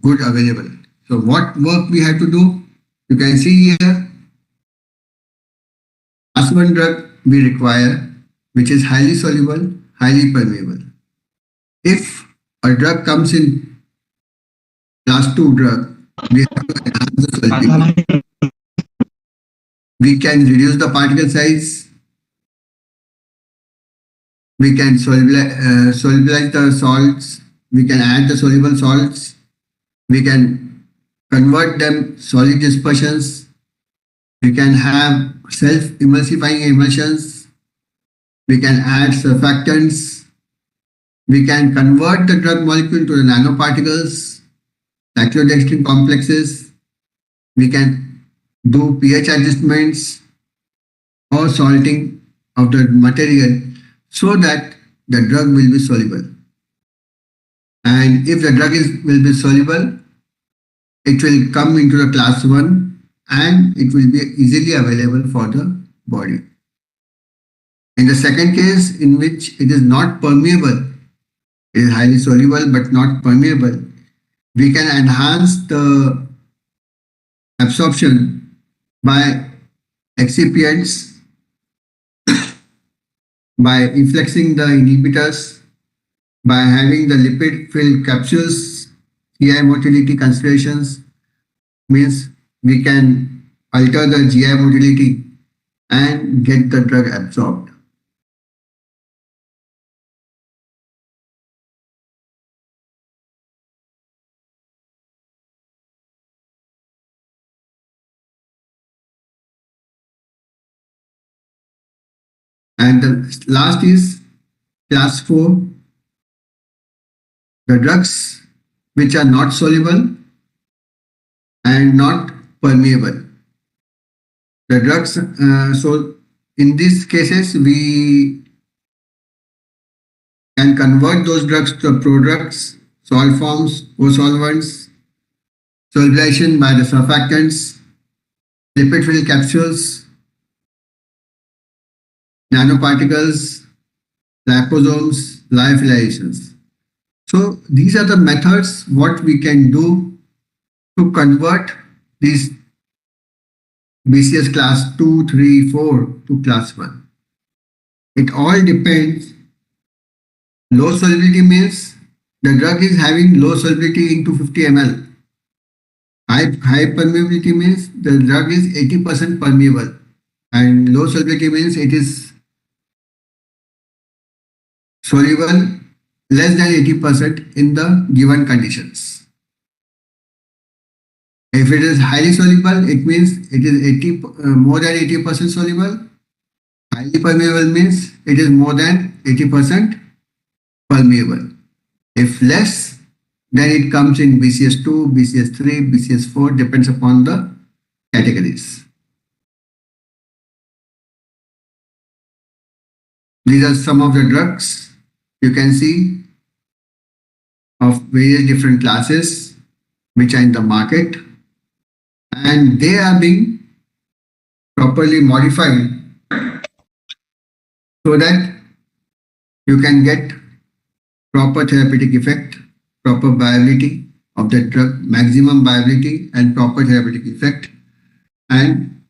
good available. So what work we have to do? You can see here, class 1 drug we require, which is highly soluble, highly permeable. If a drug comes in class 2 drug, we have to enhance the solubility. We can reduce the particle size. We can solubilize the salts. We can add the soluble salts. We can convert them solid dispersions. We can have self-emulsifying emulsions. We can add surfactants. We can convert the drug molecule to the nanoparticles, cyclodextrin complexes. We can do pH adjustments or salting of the material so that the drug will be soluble. And if the drug will be soluble, it will come into the class 1 and it will be easily available for the body. In the second case, in which it is not permeable, it is highly soluble but not permeable, we can enhance the absorption by excipients, by influxing the inhibitors, by having the lipid-filled capsules. GI motility considerations means we can alter the GI motility and get the drug absorbed. And the last is class 4, the drugs which are not soluble and not permeable. The drugs, so in these cases, we can convert those drugs to prodrugs, salt forms, co-solvents, solubilization by the surfactants, lipid-filled capsules, nanoparticles, liposomes, lyophilizations. So these are the methods what we can do to convert these BCS class 2, 3, 4 to class 1. It all depends. Low solubility means the drug is having low solubility into 50 ml. High permeability means the drug is 80% permeable, and low solubility means it is soluble less than 80% in the given conditions. If it is highly soluble, it means it is more than 80% soluble. Highly permeable means it is more than 80% permeable. If less, then it comes in BCS2, BCS3, BCS4, depends upon the categories. These are some of the drugs you can see of various different classes which are in the market, and they are being properly modified so that you can get proper therapeutic effect, proper viability of the drug, maximum viability and proper therapeutic effect, and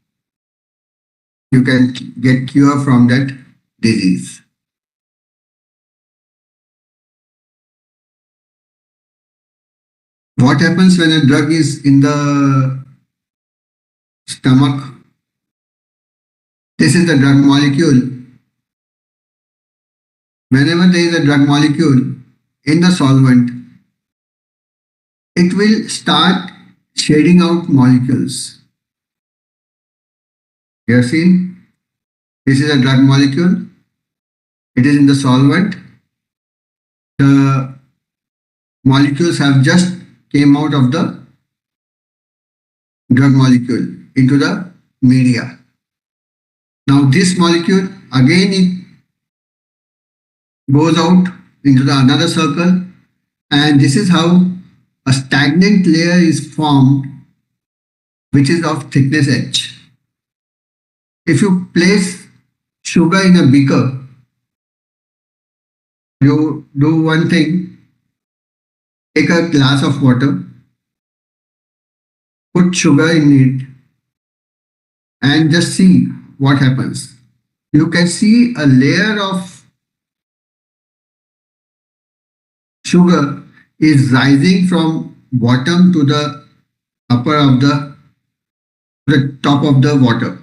you can get cure from that disease. What happens when a drug is in the stomach? This is the drug molecule. Whenever there is a drug molecule in the solvent, it will start shading out molecules. You have seen? This is a drug molecule. It is in the solvent. The molecules have just came out of the drug molecule into the media. Now this molecule again it goes out into the another circle, and this is how a stagnant layer is formed, which is of thickness H. If you place sugar in a beaker, you do one thing: take a glass of water, put sugar in it, and just see what happens. You can see a layer of sugar is rising from bottom to the upper of the top of the water.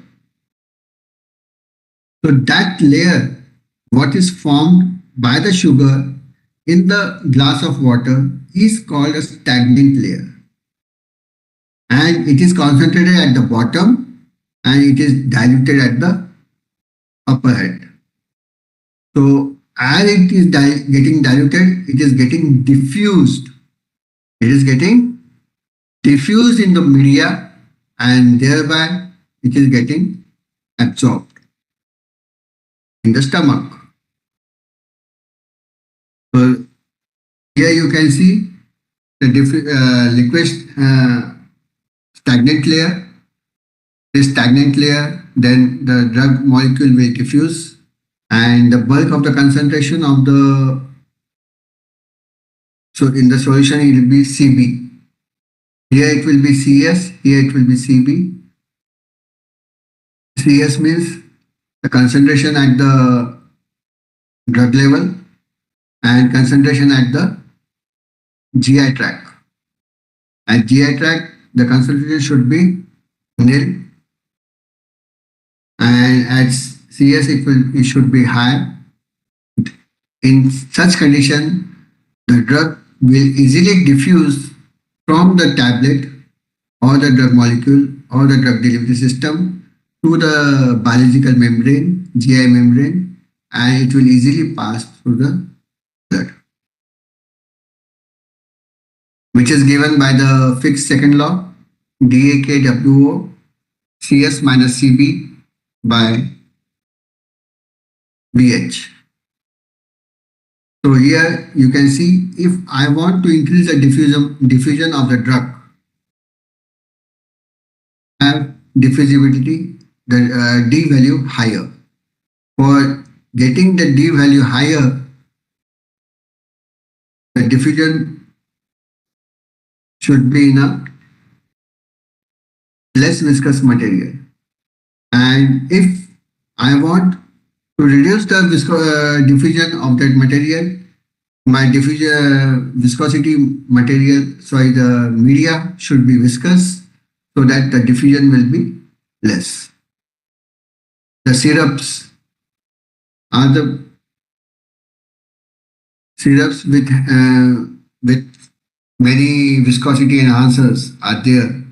So that layer, what is formed by the sugar in the glass of water, is called a stagnant layer. And it is concentrated at the bottom and it is diluted at the upper head. So as it is getting diluted, it is getting diffused. It is getting diffused in the media and thereby it is getting absorbed in the stomach. So here you can see the liquid stagnant layer. This stagnant layer, then the drug molecule will diffuse and the bulk of the concentration of the, so in the solution it will be Cb. Here it will be Cs, here it will be Cb. Cs means the concentration at the drug level and concentration at the GI tract. At GI tract, the concentration should be nil, and at CS it should be high. In such condition, the drug will easily diffuse from the tablet or the drug molecule or the drug delivery system to the biological membrane, GI membrane, and it will easily pass through the blood, which is given by the fixed second law, DAKWO CS minus CB by BH. So here you can see, if I want to increase the diffusion of the drug, I have diffusibility, the D value higher. For getting the D value higher, the diffusion should be in a less viscous material. And if I want to reduce the diffusion of that material, my viscosity material, the media should be viscous so that the diffusion will be less. The syrups are the syrups with many viscosity enhancers are there.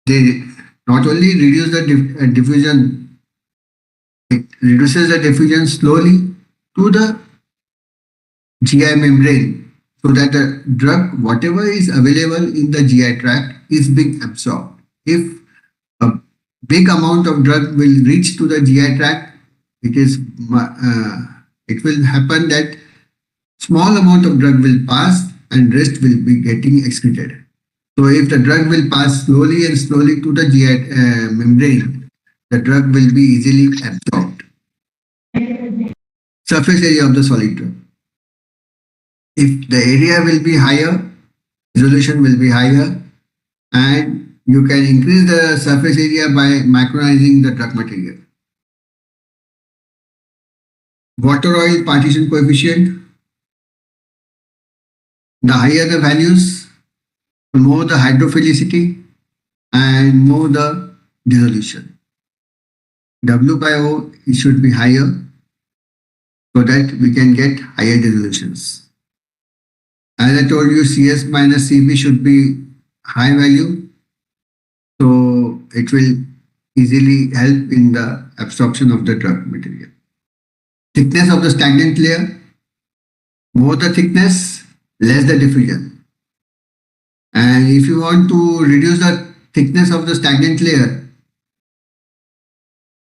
They not only reduce the diffusion, it reduces the diffusion slowly to the GI membrane so that the drug, whatever is available in the GI tract, is being absorbed. If a big amount of drug will reach to the GI tract, it will happen that small amount of drug will pass and rest will be getting excreted. So if the drug will pass slowly and slowly to the GI membrane, the drug will be easily absorbed. Surface area of the solid drug. If the area will be higher, resolution will be higher, and you can increase the surface area by micronizing the drug material. Water oil partition coefficient. The higher the values, the more the hydrophilicity and more the dissolution. W by O, it should be higher so that we can get higher dissolutions. As I told you, CS minus CB should be high value, so it will easily help in the absorption of the drug material. Thickness of the stagnant layer. More the thickness, less the diffusion. And if you want to reduce the thickness of the stagnant layer,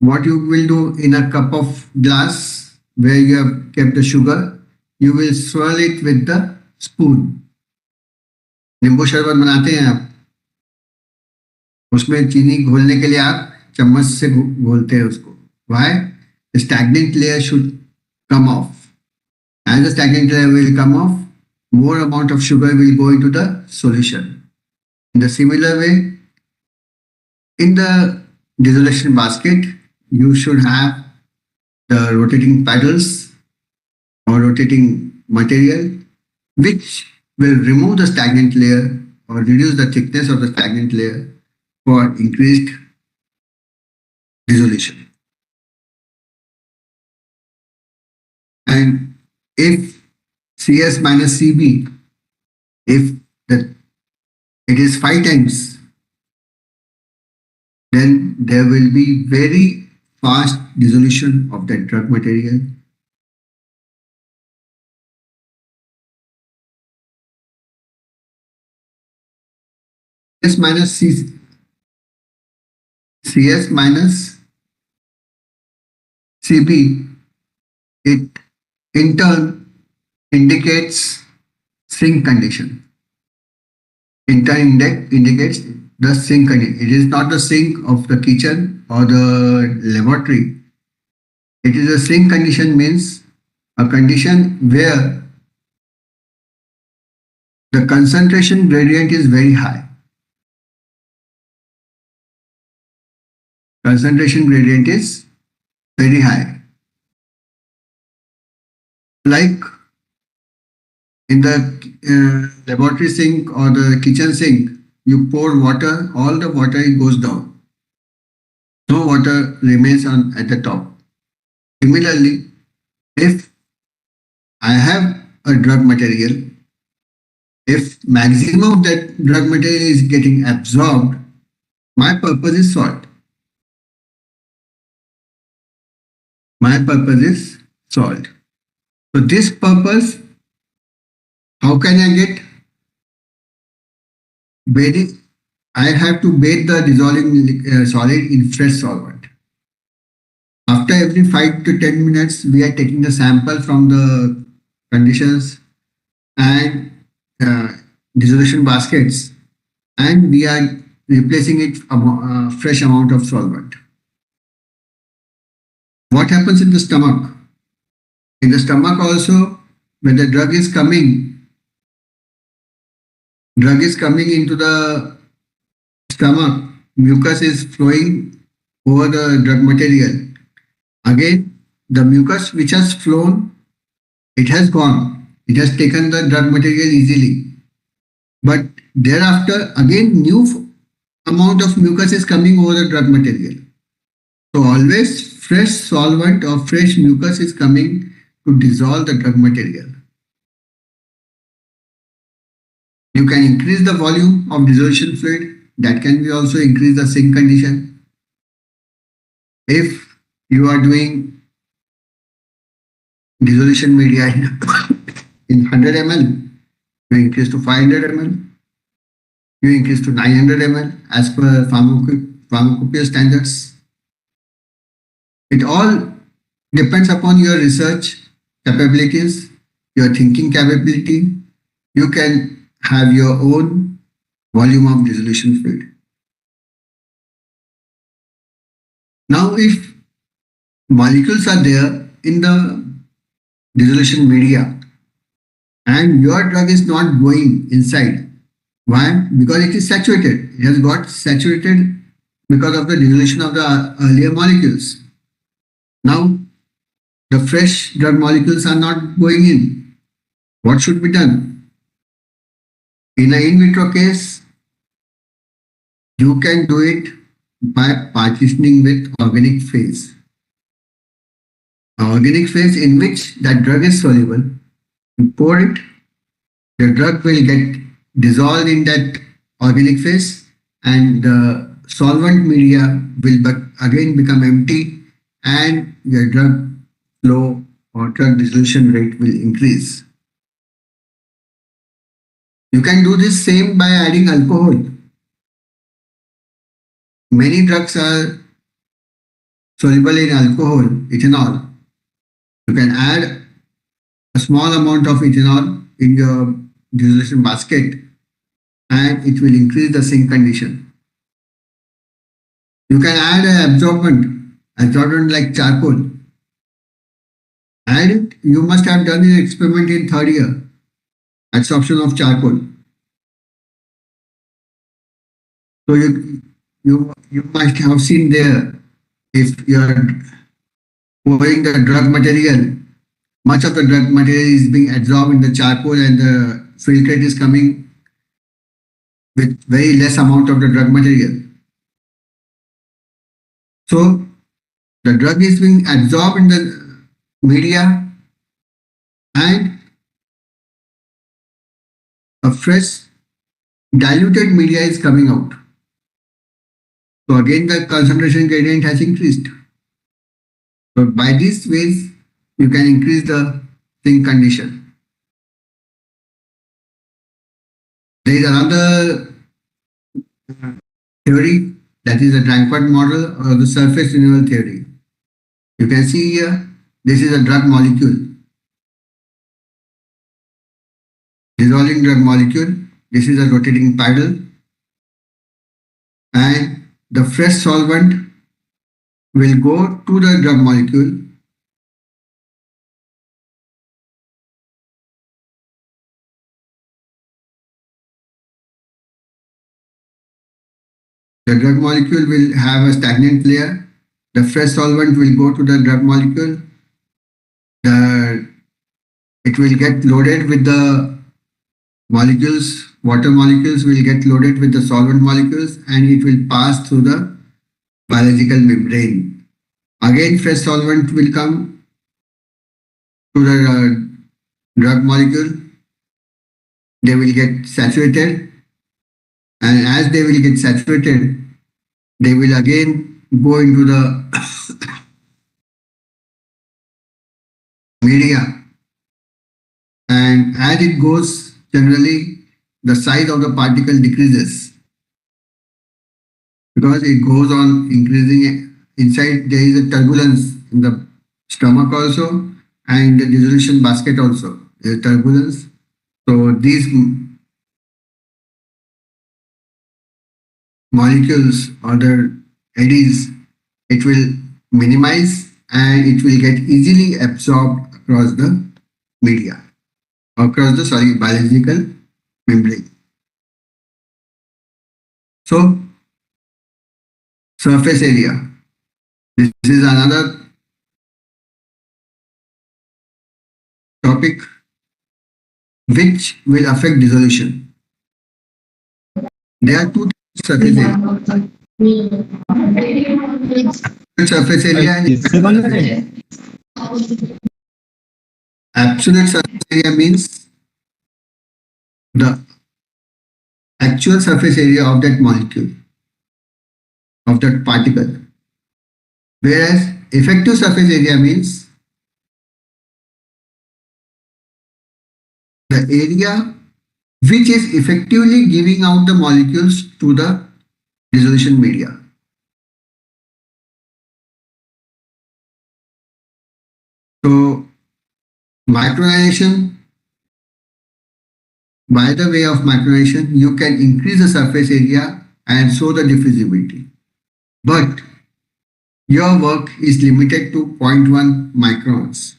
what you will do, in a cup of glass where you have kept the sugar, you will swirl it with the spoon. नींबू शरबत बनाते हैं आप, उसमें चीनी घोलने के लिए आप चम्मच से घोलते हैं उसको. Why? The stagnant layer should come off. As the stagnant layer will come off, more amount of sugar will go into the solution. In the similar way, in the dissolution basket, you should have the rotating paddles or rotating material which will remove the stagnant layer or reduce the thickness of the stagnant layer for increased dissolution. And if CS minus CB, if it is 5 times, then there will be very fast dissolution of that drug material. CS minus CB, it in turn indicates sink condition. In turn indicates the sink condition. It is not the sink of the kitchen or the laboratory. It is a sink condition, means a condition where the concentration gradient is very high. Concentration gradient is very high. Like in the laboratory sink or the kitchen sink, you pour water, all the water goes down. No water remains at the top. Similarly, if I have a drug material, if maximum of that drug material is getting absorbed, my purpose is solved. My purpose is solved. So this purpose, how can I get bathing? I have to bathe the dissolving solid in fresh solvent. After every 5 to 10 minutes, we are taking the sample from the conditions and dissolution baskets, and we are replacing it fresh amount of solvent. What happens in the stomach? In the stomach also, when the drug is coming into the stomach, mucus is flowing over the drug material. Again, the mucus which has flown, it has gone. It has taken the drug material easily. But thereafter, again, new amount of mucus is coming over the drug material. So always fresh solvent or fresh mucus is coming to dissolve the drug material. You can increase the volume of dissolution fluid. That can be also increase the sink condition. If you are doing dissolution media in 100 ml, you increase to 500 ml, you increase to 900 ml as per pharmacopoeia standards. It all depends upon your research capabilities, your thinking capability. You can have your own volume of dissolution fluid. Now, if molecules are there in the dissolution media and your drug is not going inside, why? Because it is saturated. It has got saturated because of the dissolution of the earlier molecules. Now, the fresh drug molecules are not going in. What should be done? In an in vitro case, you can do it by partitioning with organic phase. An organic phase in which that drug is soluble. You pour it, the drug will get dissolved in that organic phase, and the solvent media will again become empty, and your drug flow or drug dissolution rate will increase. You can do this same by adding alcohol. Many drugs are soluble in alcohol, ethanol. You can add a small amount of ethanol in your dissolution basket and it will increase the sink condition. You can add an absorbent like charcoal. Add it. You must have done an experiment in third year. Absorption of charcoal. So you might have seen there, if you are pouring the drug material, much of the drug material is being absorbed in the charcoal and the filtrate is coming with very less amount of the drug material. So the drug is being absorbed in the media and a fresh diluted media is coming out. So again the concentration gradient has increased. So by these ways you can increase the sink condition. There is another theory, that is the Frankfurt model or the surface renewal theory. You can see here, this is a drug molecule. Dissolving drug molecule. This is a rotating paddle. And the fresh solvent will go to the drug molecule. The drug molecule will have a stagnant layer. The fresh solvent will go to the drug molecule. It will get loaded with the molecules. Water molecules will get loaded with the solvent molecules and it will pass through the biological membrane. Again, fresh solvent will come to the drug molecule. They will get saturated, and as they will get saturated, they will again go into the media, and as it goes, generally the size of the particle decreases because it goes on increasing. Inside there is a turbulence in the stomach also, and the dissolution basket also there is turbulence. So these molecules or the eddies, it will minimize and it will get easily absorbed across the media, across the biological membrane. So surface area, this is another topic which will affect dissolution. There are two surface area. Surface area and absolute surface area means the actual surface area of that molecule, of that particle. Whereas effective surface area means the area which is effectively giving out the molecules to the dissolution media. So micronization, by the way of micronization, you can increase the surface area and so the diffusibility. But your work is limited to 0.1 microns.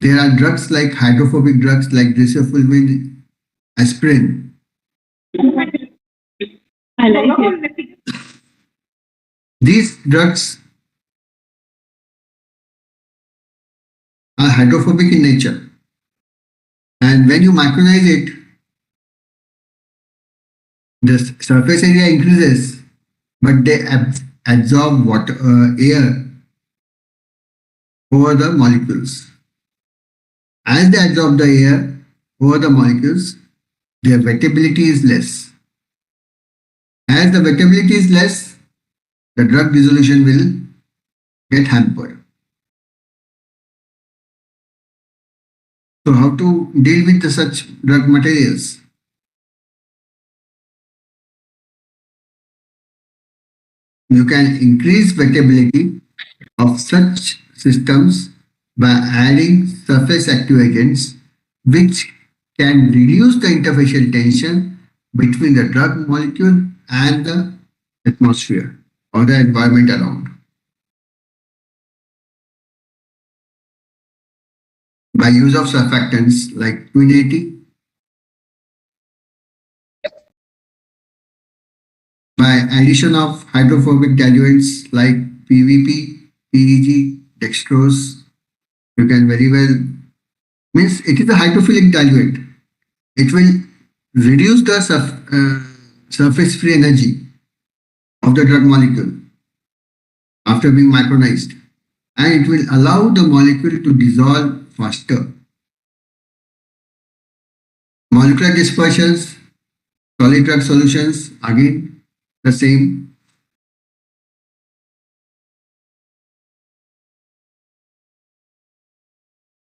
There are drugs like hydrophobic drugs like disulfiram, aspirin. These drugs are hydrophobic in nature. And when you micronize it, the surface area increases, but they absorb water, air over the molecules. As they absorb the air over the molecules, their wettability is less. As the wettability is less, the drug dissolution will get hampered. So how to deal with such drug materials? You can increase wettability of such systems by adding surface active agents which can reduce the interfacial tension between the drug molecule and the atmosphere or the environment around. By use of surfactants like Quinate, by addition of hydrophobic diluents like PVP, PEG, dextrose, you can very well, means it is a hydrophilic diluent. it will reduce the surface free energy of the drug molecule after being micronized, and it will allow the molecule to dissolve faster. Molecular dispersions, solid drug solutions, again the same.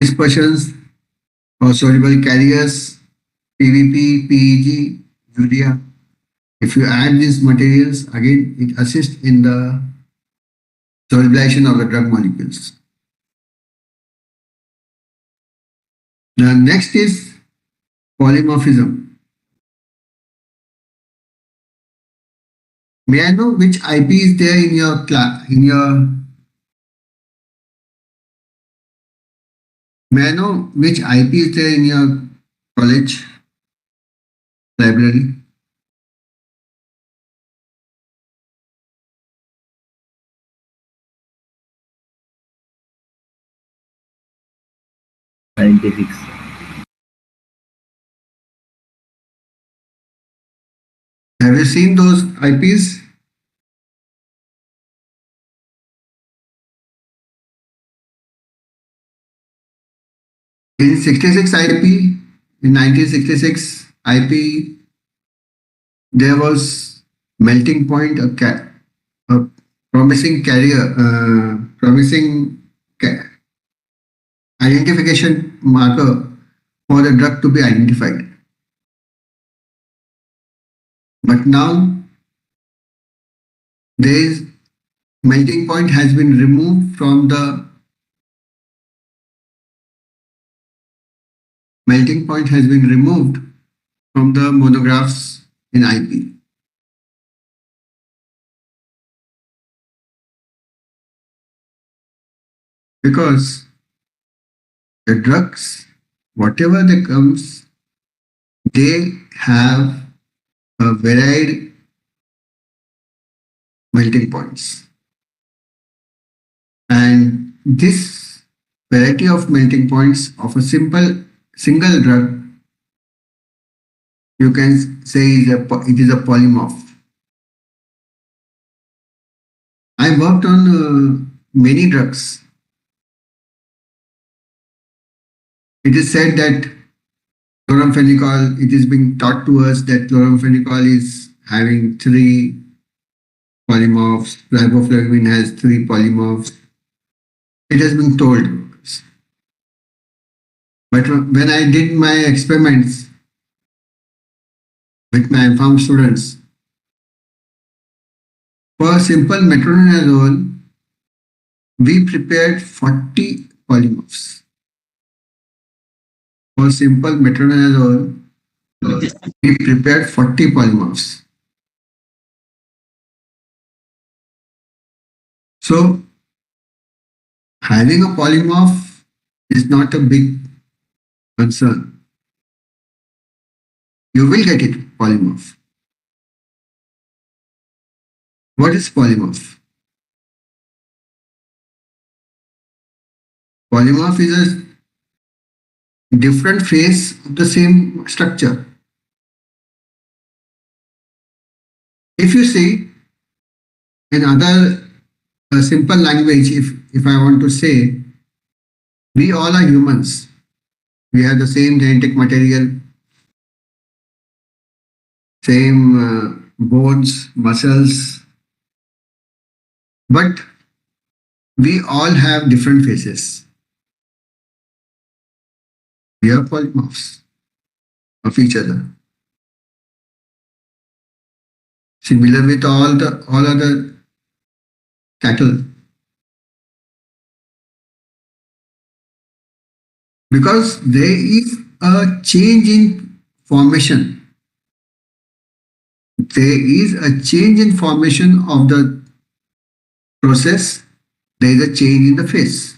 Dispersions for soluble carriers, PVP, PEG, urea. If you add these materials, again it assists in the solubilization of the drug molecules. The next is polymorphism. May I know which IP is there in your class? May I know which IP is there in your college library? Scientifics. Have you seen those IPs? In 66 IP, in 1966 IP, there was melting point, a promising identification marker for the drug to be identified. But now, melting point has been removed from the monographs in IP. Because the drugs, whatever they comes, they have a varied melting points. And this variety of melting points of a single drug, you can say it is a polymorph. I worked on many drugs. It is said that chloramphenicol, it is being taught to us that chloramphenicol is having 3 polymorphs, riboflavin has 3 polymorphs. It has been told. But when I did my experiments with my farm students, for simple metronidazole, we prepared 40 polymorphs. For simple metronidazole, we prepared 40 polymorphs. So, having a polymorph is not a big concern. You will get it, polymorph. What is polymorph? Polymorph is a different phase of the same structure. If you see in other simple language, if I want to say, we all are humans. We have the same genetic material, same bones, muscles, but we all have different faces. We are polymorphs of each other. Similar with all other cattle. Because there is a change in formation. There is a change in formation of the process. There is a change in the phase.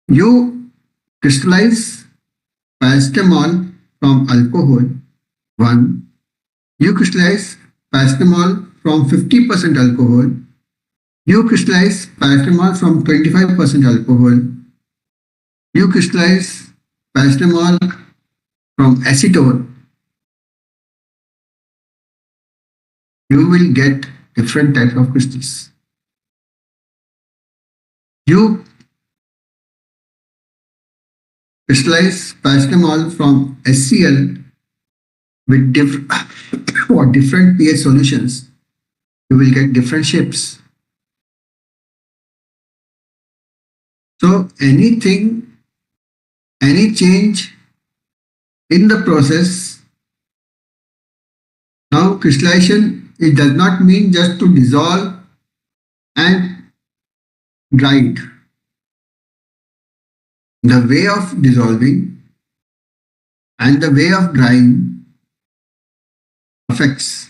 You crystallize paracetamol from alcohol, 1. You crystallize paracetamol from 50% alcohol. You crystallize paracetamol from 25% alcohol. You crystallize paracetamol from acetone, you will get different types of crystals. You crystallize paracetamol from HCl with different pH solutions, you will get different shapes. So any change in the process, now crystallization, it does not mean just to dissolve and dry it. The way of dissolving and the way of drying affects.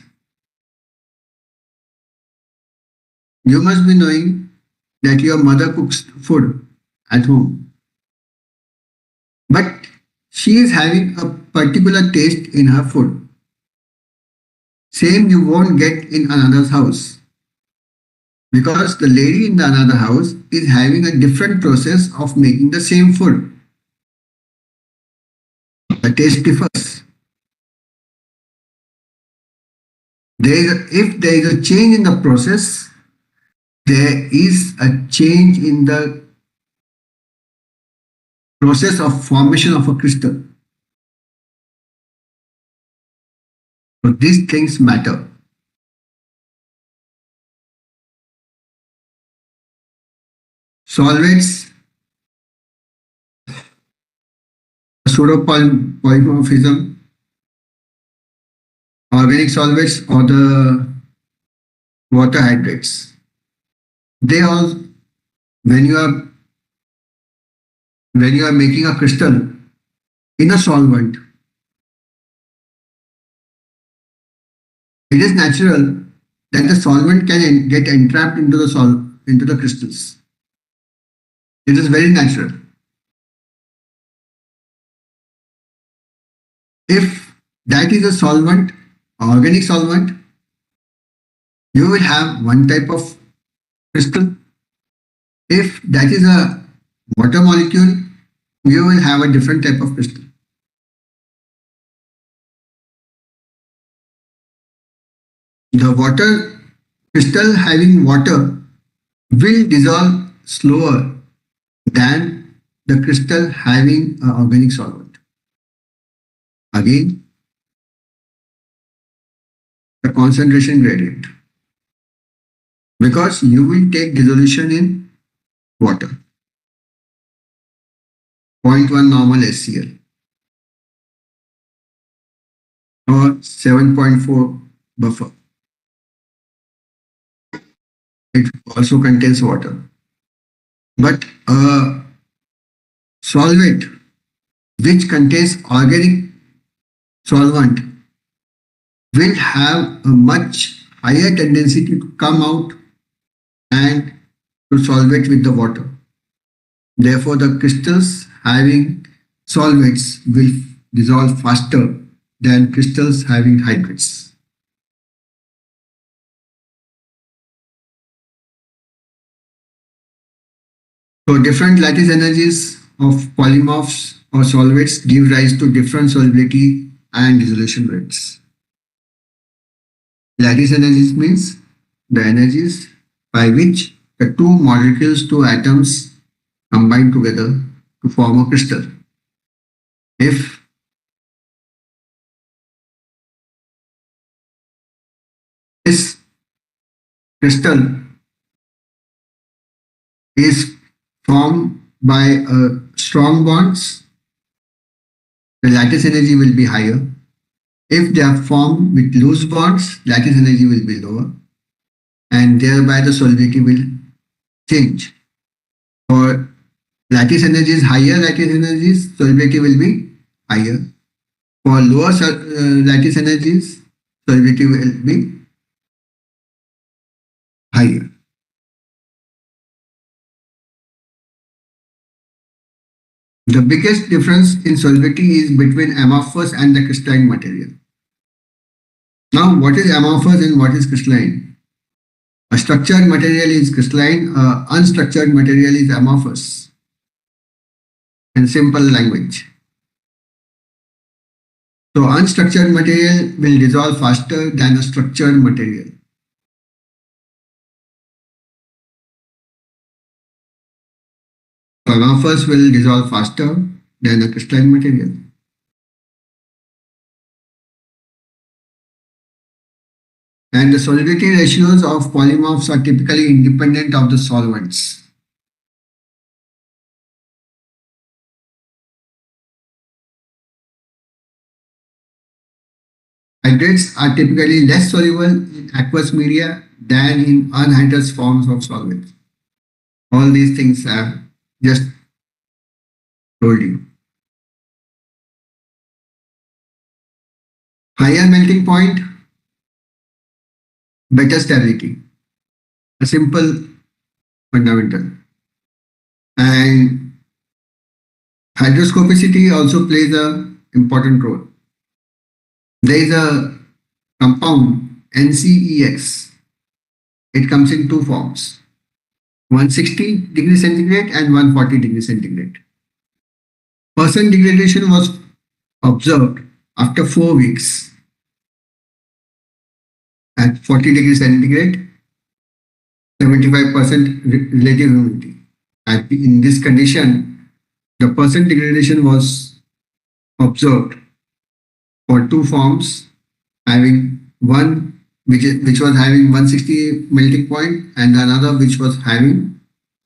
You must be knowing that your mother cooks food at home, but she is having a particular taste in her food. Same you won't get in another's house, because the lady in the another house is having a different process of making the same food. The taste differs. If there is a change in the process, there is a change in the process of formation of a crystal. So these things matter. Solvates, pseudo-polymorphism, organic solvates, or the water hydrates. They all, when you are making a crystal in a solvent, it is natural that the solvent can get entrapped into the crystals. It is very natural. If that is a solvent, organic solvent, you will have one type of crystal. If that is a water molecule, you will have a different type of crystal. The water crystal having water will dissolve slower than the crystal having an organic solvent. Again, the concentration gradient. Because you will take dissolution in water. 0.1 normal HCl or 7.4 buffer. It also contains water. But a solvent which contains organic solvent will have a much higher tendency to come out and to solvate with the water. Therefore, the crystals having solvates will dissolve faster than crystals having hydrates. So different lattice energies of polymorphs or solvates give rise to different solubility and dissolution rates. Lattice energies means the energies by which the two molecules, two atoms combine together to form a crystal. If this crystal is formed by strong bonds, the lattice energy will be higher. If they are formed with loose bonds, lattice energy will be lower, and thereby the solubility will change. For lattice energies, higher lattice energies, solubility will be higher. For lower lattice energies, solubility will be higher. The biggest difference in solubility is between amorphous and the crystalline material. Now, what is amorphous and what is crystalline? A structured material is crystalline, unstructured material is amorphous. In simple language. So unstructured material will dissolve faster than a structured material. So amorphous will dissolve faster than a crystalline material. And the solidity ratios of polymorphs are typically independent of the solvents. Hydrates are typically less soluble in aqueous media than in anhydrous forms of solvents. All these things I have just told you. Higher melting point, better stability. A simple fundamental. And hydroscopicity also plays an important role. There is a compound NCEX. It comes in two forms, 160 degrees centigrade and 140 degrees centigrade. Percent degradation was observed after 4 weeks at 40 degrees centigrade, 75% relative humidity. In this condition, the percent degradation was observed for two forms, having one which was having 160 melting point and another which was having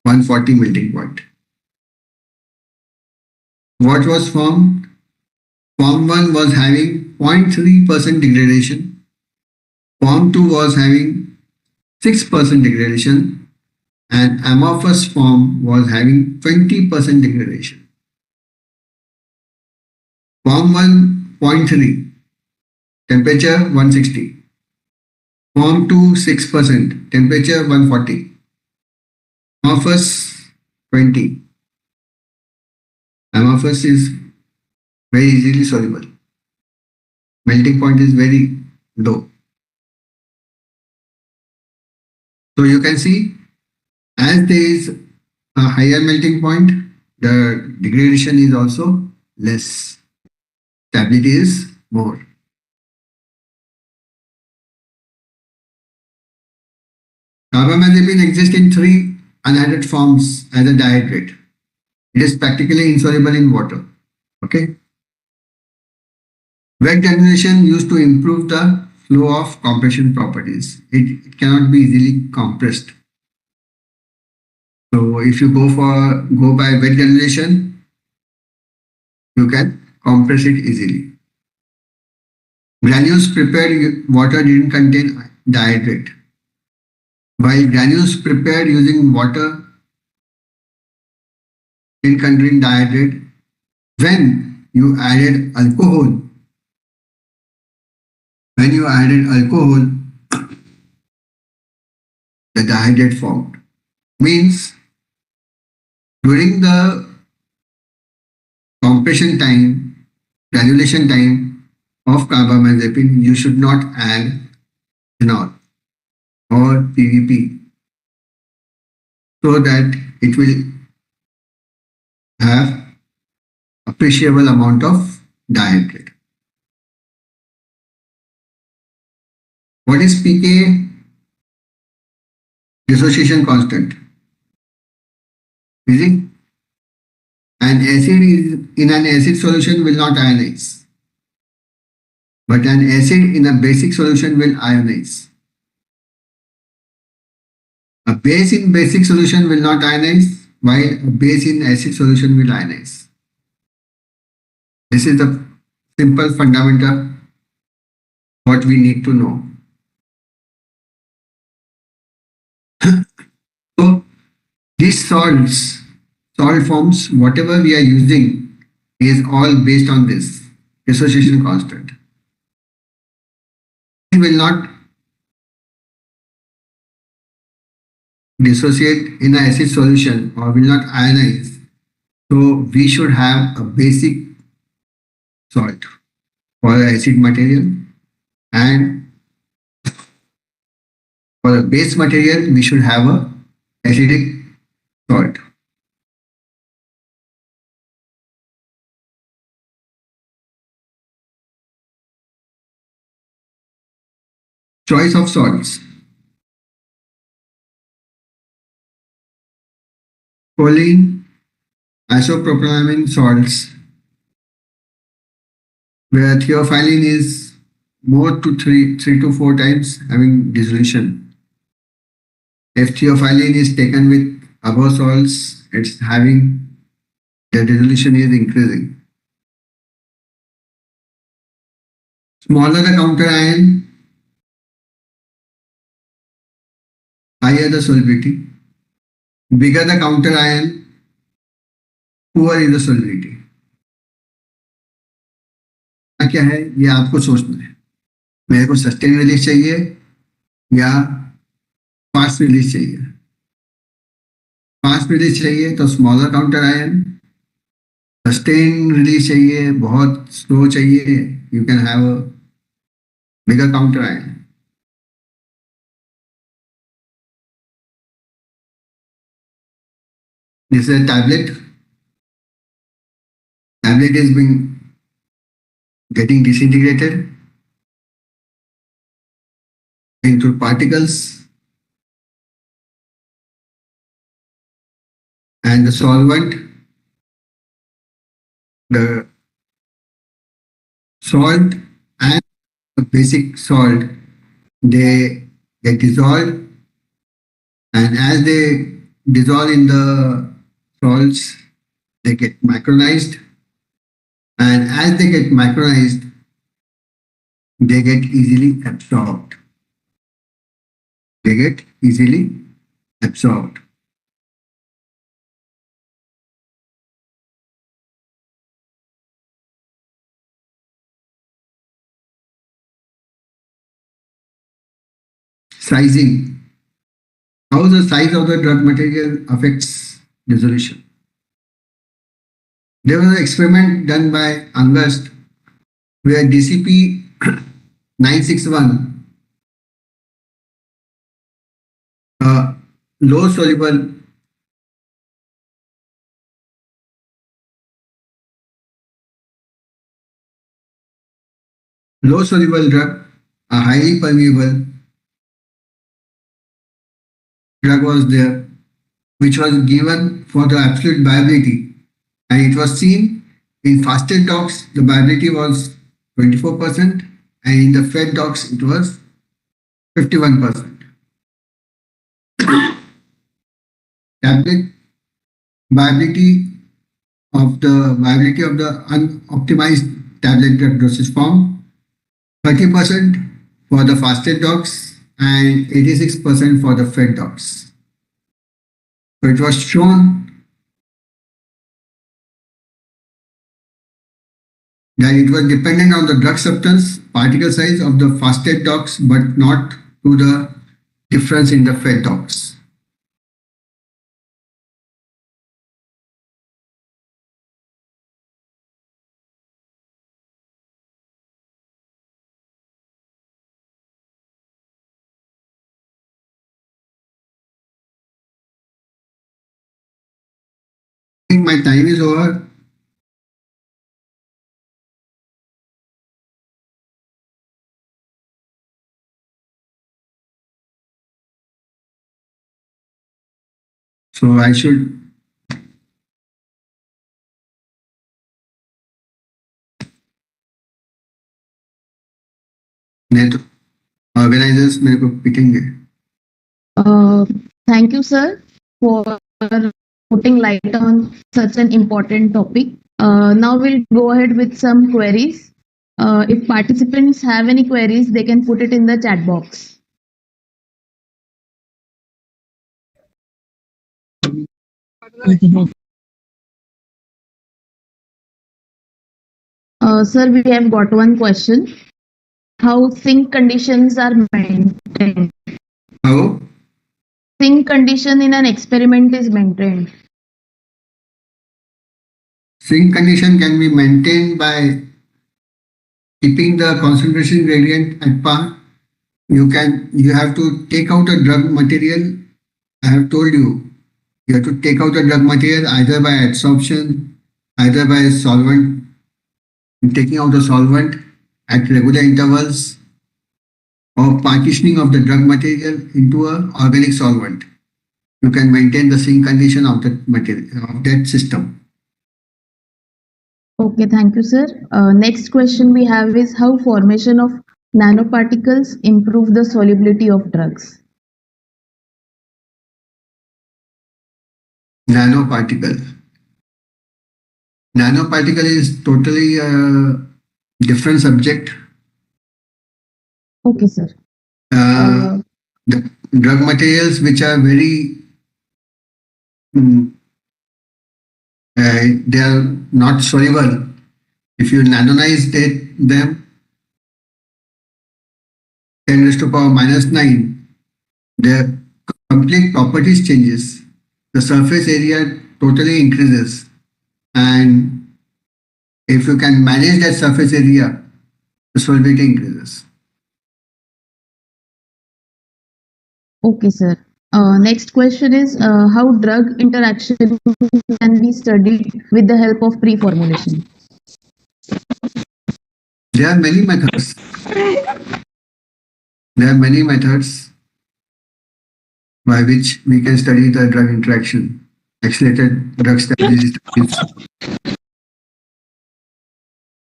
140 melting point. What was formed? Form 1 was having 0.3% degradation. Form 2 was having 6% degradation, and amorphous form was having 20% degradation. Form 1 0.3, temperature 160. Form 2 6%, temperature 140. Amorphous 20. Amorphous is very easily soluble. Melting point is very low. So you can see, as there is a higher melting point, the degradation is also less. Stability is more. Carbamazepine exists in 3 anhydride forms as a dihydrate. It is practically insoluble in water. Okay. Wet granulation used to improve the flow of compression properties. It cannot be easily compressed. So if you go by wet granulation, you can compress it easily. Granules prepared water didn't contain dihydrate. While granules prepared using water didn't contain dihydrate, when you added alcohol, the dihydrate formed. Means during the compression time, granulation time of carbamazepine, you should not add ethanol or PVP so that it will have appreciable amount of dihydrate. What is pK? Dissociation constant. Easy? An acid in an acid solution will not ionize, but an acid in a basic solution will ionize. A base in basic solution will not ionize, while a base in acid solution will ionize. This is the simple fundamental what we need to know. So these salt forms, whatever we are using, is all based on this dissociation constant. It will not dissociate in an acid solution or will not ionize. So we should have a basic salt for the acid material, and for the base material we should have a acidic salt. Choice of salts. Choline, isopropylamine salts, where theophylline is more to three to four times having dissolution. If theophylline is taken with above salts, it's having the dissolution is increasing. Smaller the counter ion, higher the solubility. Bigger the counter ion, poor is the solubility. क्या है ये आपको सोचना है, मेरे को sustain release चाहिए या फास्ट रिलीज चाहिए. फास्ट रिलीज चाहिए तो smaller counter ion, sustain release चाहिए बहुत स्लो चाहिए, you can have a bigger counter ion. This is a tablet. Tablet is being getting disintegrated into particles, and the solvent, the salt and the basic salt, they get dissolved, and as they dissolve in the salts, they get micronized, and as they get micronized, they get easily absorbed. They get easily absorbed. Sizing. How the size of the drug material affects dissolution. There was an experiment done by Angust where DCP 961, low soluble drug, a highly permeable drug was there, which was given for the absolute viability, and it was seen in fasted dogs the viability was 24%, and in the fed dogs it was 51%. Tablet viability of the unoptimized tablet drug dosage form, 30% for the fasted dogs and 86% for the fed dogs. So it was shown that it was dependent on the drug substance, particle size of the fasted dogs, but not to the difference in the fed dogs. I think my time is over. So I should नहीं तो organizers मेरे को पिटेंगे. Thank you, sir, for putting light on such an important topic. Now we'll go ahead with some queries. If participants have any queries, they can put it in the chat box. Sir, we have got one question. How sink conditions are maintained? How? Sink condition in an experiment is maintained. Sink condition can be maintained by keeping the concentration gradient at par. You have to take out a drug material. I have told you have to take out the drug material either by adsorption, either by solvent, taking out the solvent at regular intervals, or partitioning of the drug material into an organic solvent. You can maintain the sink condition of that material, of that system. Okay, thank you, sir. Next question we have is how formation of nanoparticles improve the solubility of drugs. Nanoparticle. Nanoparticle is totally a different subject. Okay, sir. The drug materials which are very they are not soluble. If you nanonize them 10 raised to power -9, their complete properties changes. The surface area totally increases, and if you can manage that surface area, the solubility increases. Okay, sir. Next question is how drug interaction can be studied with the help of pre-formulation. There are many methods. There are many methods by which we can study the drug interaction, accelerated drug stability studies,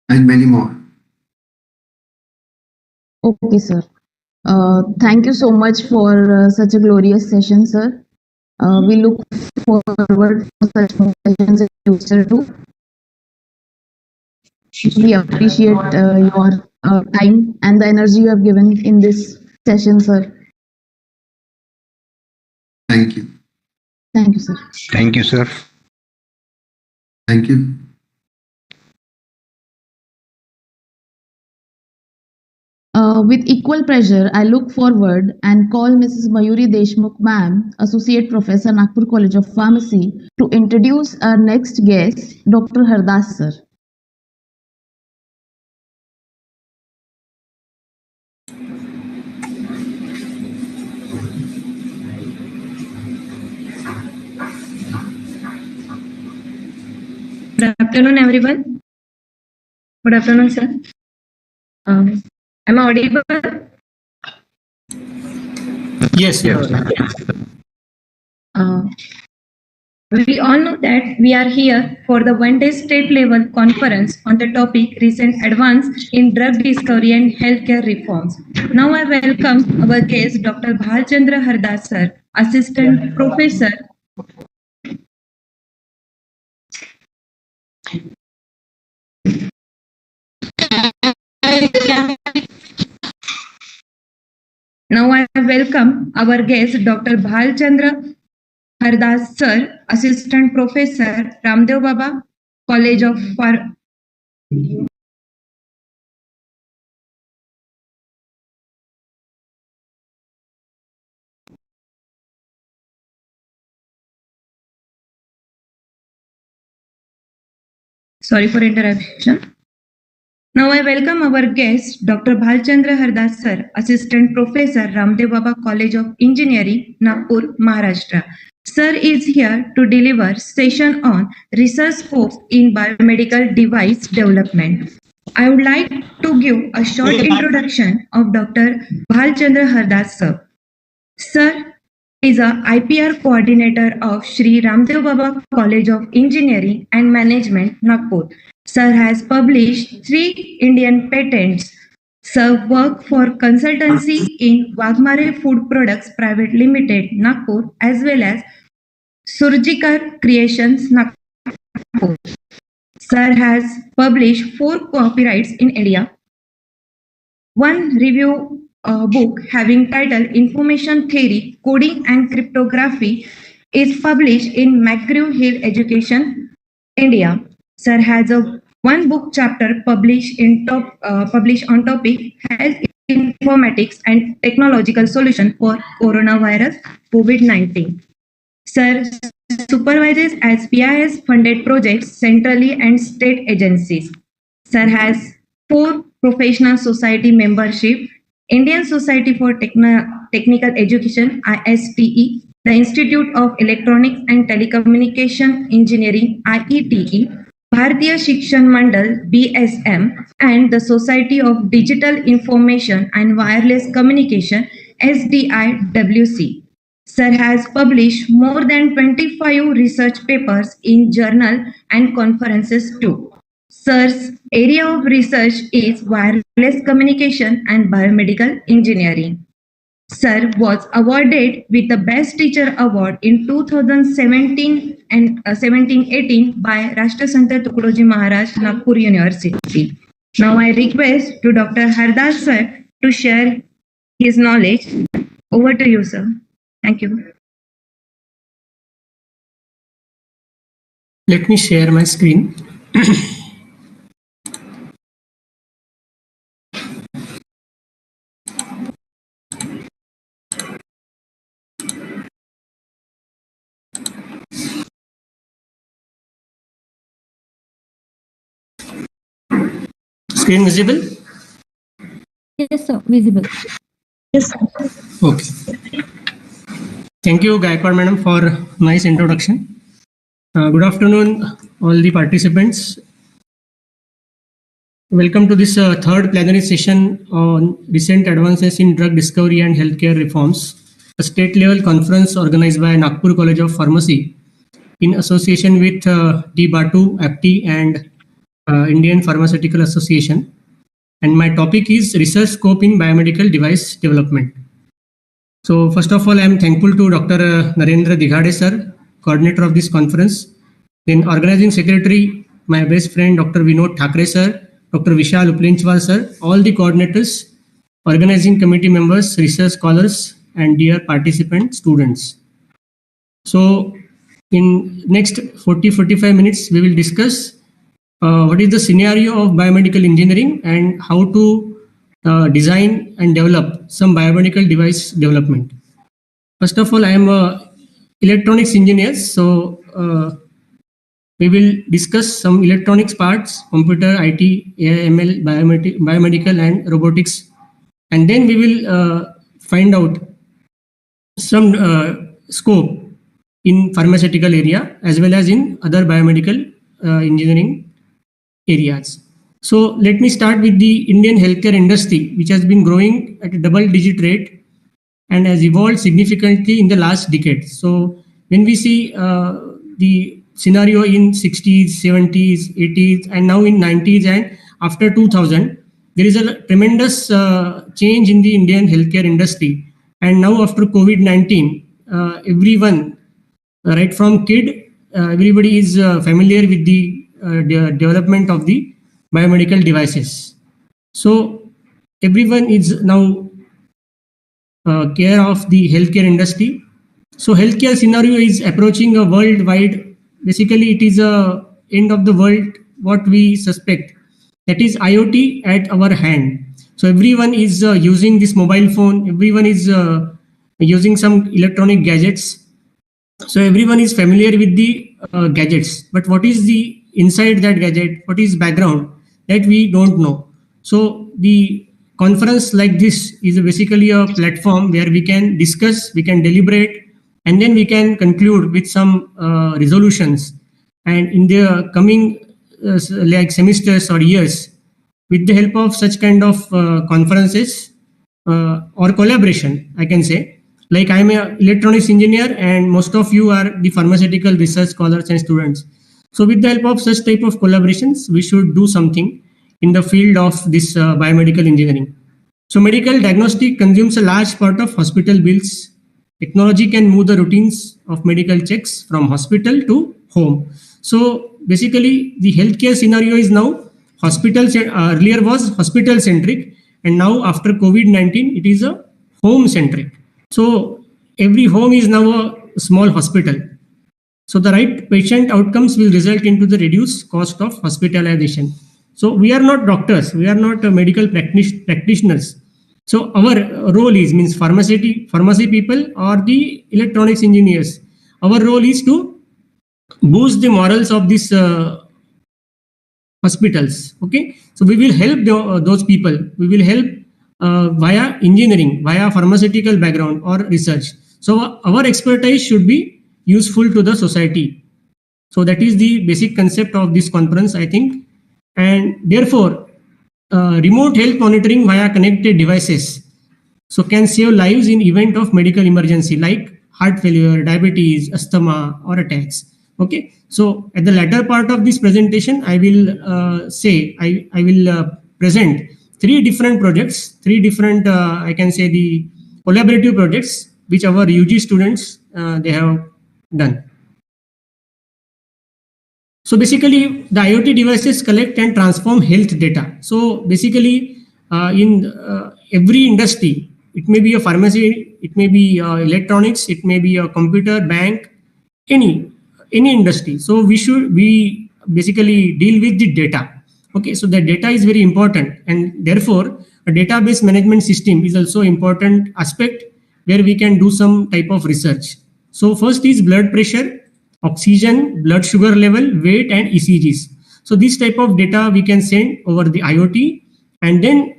and many more. Okay, sir. Thank you so much for such a glorious session, sir. We look forward to such sessions in future too. We appreciate your time and the energy you have given in this session, sir. Thank you. Thank you, sir. Thank you, sir. Thank you. With equal pleasure, I look forward and call Mrs. Mayuri Deshmukh, ma'am, Associate Professor, Nagpur College of Pharmacy, to introduce our next guest, Dr. Hardas, sir. Good afternoon, everyone. Good afternoon, sir. Am I audible? Yes, yes. We all know that we are here for the one-day state-level conference on the topic recent advance in drug discovery and healthcare reforms. Now I welcome our guest, Dr. Bhalchandra Hardas, sir, Assistant Professor. Now I welcome our guest, Dr. Bhalchandra Hardas, sir, Assistant Professor, Ramdev Baba, College of Sorry for interruption. Now I welcome our guest, Dr. Bhalchandra Hardas, sir, Assistant Professor, Ramdev Baba College of Engineering, Nagpur, Maharashtra. Sir is here to deliver session on research scope in biomedical device development. I would like to give a short introduction of Dr. Bhalchandra Hardas, sir. Sir is a IPR coordinator of Sri Ramdev Baba College of Engineering and Management, Nagpur. Sir has published 3 Indian patents. Sir worked for consultancy in Wagmare Food Products Private Limited, Nagpur, as well as Surgikar Creations, Nagpur. Sir has published 4 copyrights in India. 1 review book having title Information Theory, Coding and Cryptography is published in McGraw-Hill Education, India. Sir has a 1 book chapter published on topic Health Informatics and Technological Solution for Coronavirus COVID-19. Sir supervises as PIS funded projects centrally and state agencies. Sir has 4 professional society membership: Indian Society for Technical Education (ISTE), the Institute of Electronics and Telecommunication Engineering (IETE), Bharatiya Shikshan Mandal BSM and the Society of Digital Information and Wireless Communication SDIWC. Sir has published more than 25 research papers in journal and conferences too. Sir's area of research is wireless communication and biomedical engineering. Sir was awarded with the Best Teacher Award in 2017 and 17-18 by Rashtrasanta Tukadoji Maharaj, Nagpur University. Now I request to Dr. Hardas sir to share his knowledge. Over to you, sir. Thank you. Let me share my screen. Screen visible? Yes, sir. Visible. Yes, sir. Okay. Thank you, Gaikwad Madam, for nice introduction. Good afternoon, all the participants. Welcome to this third plenary session on recent advances in drug discovery and healthcare reforms, a state-level conference organized by Nagpur College of Pharmacy in association with D. Batu, APTI, and Indian Pharmaceutical Association. And my topic is research scope in biomedical device development. So first of all, I am thankful to Dr. Narendra Dighade sir, coordinator of this conference. Then organizing secretary, my best friend, Dr. Vinod Thakre sir, Dr. Vishal Uplinchwal sir, all the coordinators, organizing committee members, research scholars, and dear participant students. So in next 40-45 minutes, we will discuss what is the scenario of biomedical engineering and how to design and develop some biomedical device development. First of all, I am a electronics engineer, so we will discuss some electronics parts, computer, IT, AI, ML, biomedical and robotics, and then we will find out some scope in pharmaceutical area as well as in other biomedical engineering areas. So let me start with the Indian healthcare industry, which has been growing at a double-digit rate and has evolved significantly in the last decade. So when we see the scenario in 60s, 70s, 80s, and now in 90s and after 2000, there is a tremendous change in the Indian healthcare industry. And now after COVID-19, everyone, right from kid, everybody is familiar with the development of the biomedical devices. So everyone is now care of the healthcare industry. So healthcare scenario is approaching a worldwide. Basically, it is a end of the world, what we suspect. That is IoT at our hand. So everyone is using this mobile phone. Everyone is using some electronic gadgets. So everyone is familiar with the gadgets. But what is the inside that gadget? What is background? That we don't know. So the conference like this is basically a platform where we can discuss, we can deliberate, and then we can conclude with some resolutions. And in the coming like semesters or years, with the help of such kind of conferences or collaboration, I can say, like I'm an electronics engineer and most of you are the pharmaceutical research scholars and students. So with the help of such type of collaborations, we should do something in the field of this biomedical engineering. So medical diagnostic consumes a large part of hospital bills. Technology can move the routines of medical checks from hospital to home. So basically the healthcare scenario is now hospital, earlier was hospital centric, and now after COVID-19, it is a home centric. So every home is now a small hospital. So the right patient outcomes will result into the reduced cost of hospitalization. So we are not doctors, we are not medical practitioners. So our role is, means pharmacy people or the electronics engineers. Our role is to boost the morals of these hospitals. Okay, so we will help those people. We will help via engineering, via pharmaceutical background or research. So our expertise should be useful to the society. So that is the basic concept of this conference, I think. And therefore, remote health monitoring via connected devices so can save lives in event of medical emergency like heart failure, diabetes, asthma, or attacks. Okay, so at the latter part of this presentation, I will I will present three different projects, three different I can say the collaborative projects which our UG students they have done. So basically, the IoT devices collect and transform health data. So basically, in every industry, it may be a pharmacy, it may be electronics, it may be a computer, bank, any industry. So we basically deal with the data. Okay, so the data is very important, and therefore a database management system is also important aspect where we can do some type of research. So first is blood pressure, oxygen, blood sugar level, weight, and ECGs. So this type of data we can send over the IoT, and then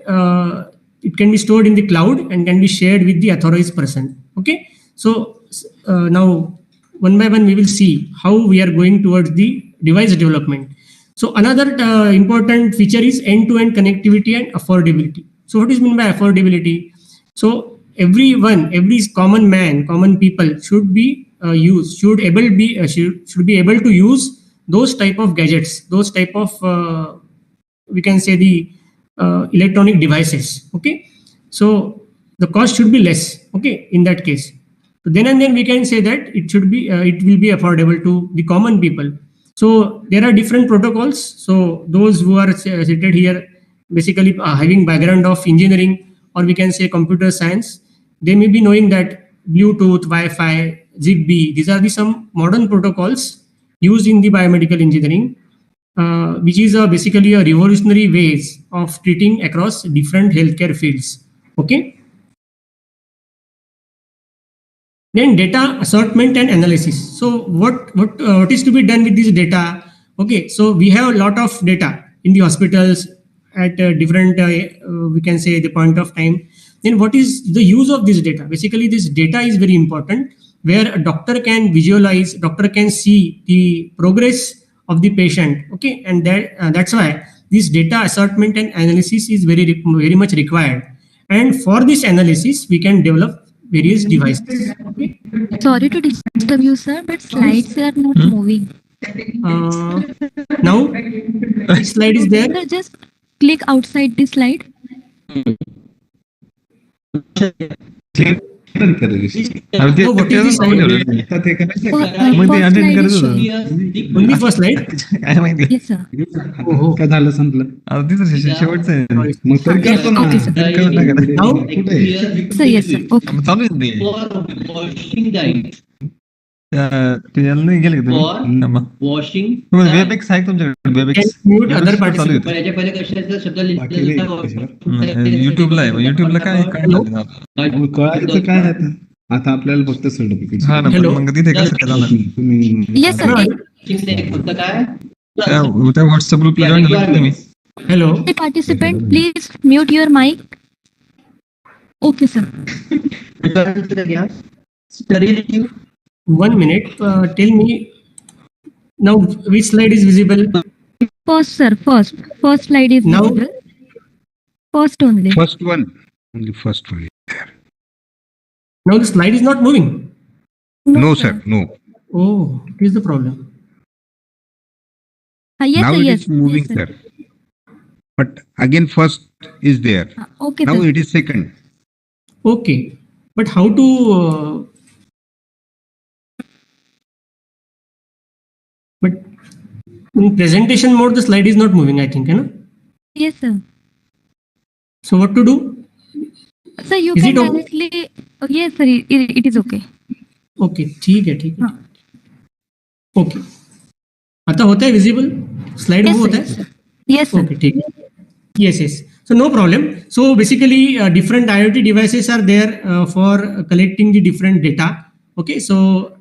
it can be stored in the cloud and can be shared with the authorized person. Okay, so now one by one we will see how we are going towards the device development. So another important feature is end-to-end connectivity and affordability. So what is meant by affordability? So everyone, every common man, common people should be should be able to use those type of gadgets, those type of we can say the electronic devices. Okay, so the cost should be less. Okay, in that case, so then and then we can say that it should be it will be affordable to the common people. So there are different protocols. So those who are seated here basically having background of engineering or we can say computer science, they may be knowing that Bluetooth, Wi-Fi, Zigbee, these are the some modern protocols used in the biomedical engineering, which is basically a revolutionary ways of treating across different healthcare fields. Okay. Then data assortment and analysis. So what is to be done with this data? Okay, so we have a lot of data in the hospitals at different we can say the point of time. Then what is the use of this data? Basically, this data is very important, where a doctor can visualize, doctor can see the progress of the patient. Okay, and that's why this data assortment and analysis is very much required. And for this analysis, we can develop various devices. Okay. Sorry to disturb you, sir, but slides are not moving. Now, which slide is there? Sir, just click outside the slide. What is this slide? Only first slide? Yes, sir. काय झालं संपलं शेवटचं आहे मग तरी करतो ना Sir, yes, sir. Okay. चालू आहे गेले वॉशिंग वेबएक्स आहे तुमच्याकडे वेबएक्स चालू आहे युट्यूबला आहे युट्यूबला काय कळायचं काय आता आपल्याला फक्त सर्टिफिकेट हा ना मग तिथे कसं जाणार Yes, sir. फक्त काय त्या व्हॉट्सअप ग्रुपला जॉईन झाला तुम्ही Hello. Hey, participant, please mute your mic. Okay, sir. One minute. Tell me now which slide is visible? First, sir. First slide is Now? visible. First only. First one only first one Now the slide is not moving. No sir no Oh, what is the problem? Yes, now sir. it Yes. is moving Yes, sir but again first is there Okay, now sir. it is second Okay, but how to? But in presentation mode, the slide is not moving. I think, you know. Yes, sir. So what to do? Sir, you Is can it okay? directly. Yes, sir. It is okay. Okay, ठीक है. हाँ. Okay. आता होता है visible? Slide Yes, move होता sir. है? Yes, sir. Okay, ठीक है. Yes. So no problem. So basically, different IoT devices are there for collecting the different data. Okay. So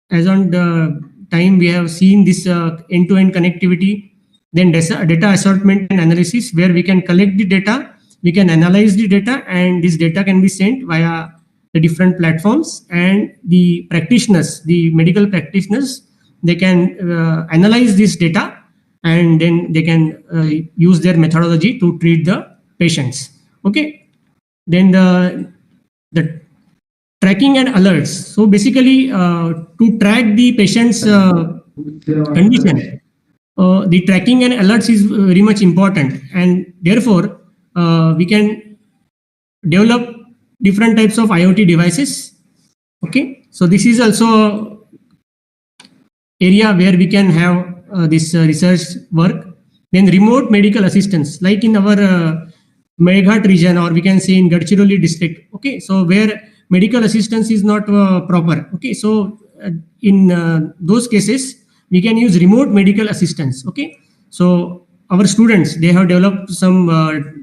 as on the time we have seen this end-to-end connectivity, then data assortment and analysis, where we can collect the data, we can analyze the data, and this data can be sent via the different platforms, and the practitioners, the medical practitioners, they can analyze this data, and then they can use their methodology to treat the patients. Okay. Then the tracking and alerts. So basically, to track the patient's condition, the tracking and alerts is very much important, and therefore we can develop different types of IoT devices. Okay, so this is also area where we can have this research work. Then remote medical assistance, like in our Meghat region, or we can say in Gadchiroli district. Okay, so where medical assistance is not proper. Okay, so in those cases, we can use remote medical assistance. Okay, so our students, they have developed some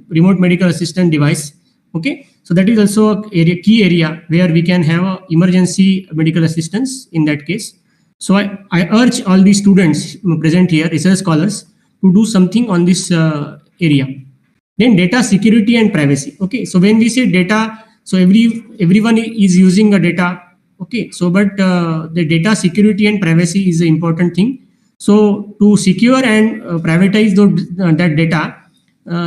remote medical assistant device. Okay, so that is also a key area where we can have emergency medical assistance in that case. So I urge all the students present here, research scholars, to do something on this area. Then data security and privacy. Okay, so when we say data, so everyone is using a data. Okay, so but the data security and privacy is an important thing. So to secure and privatize that data,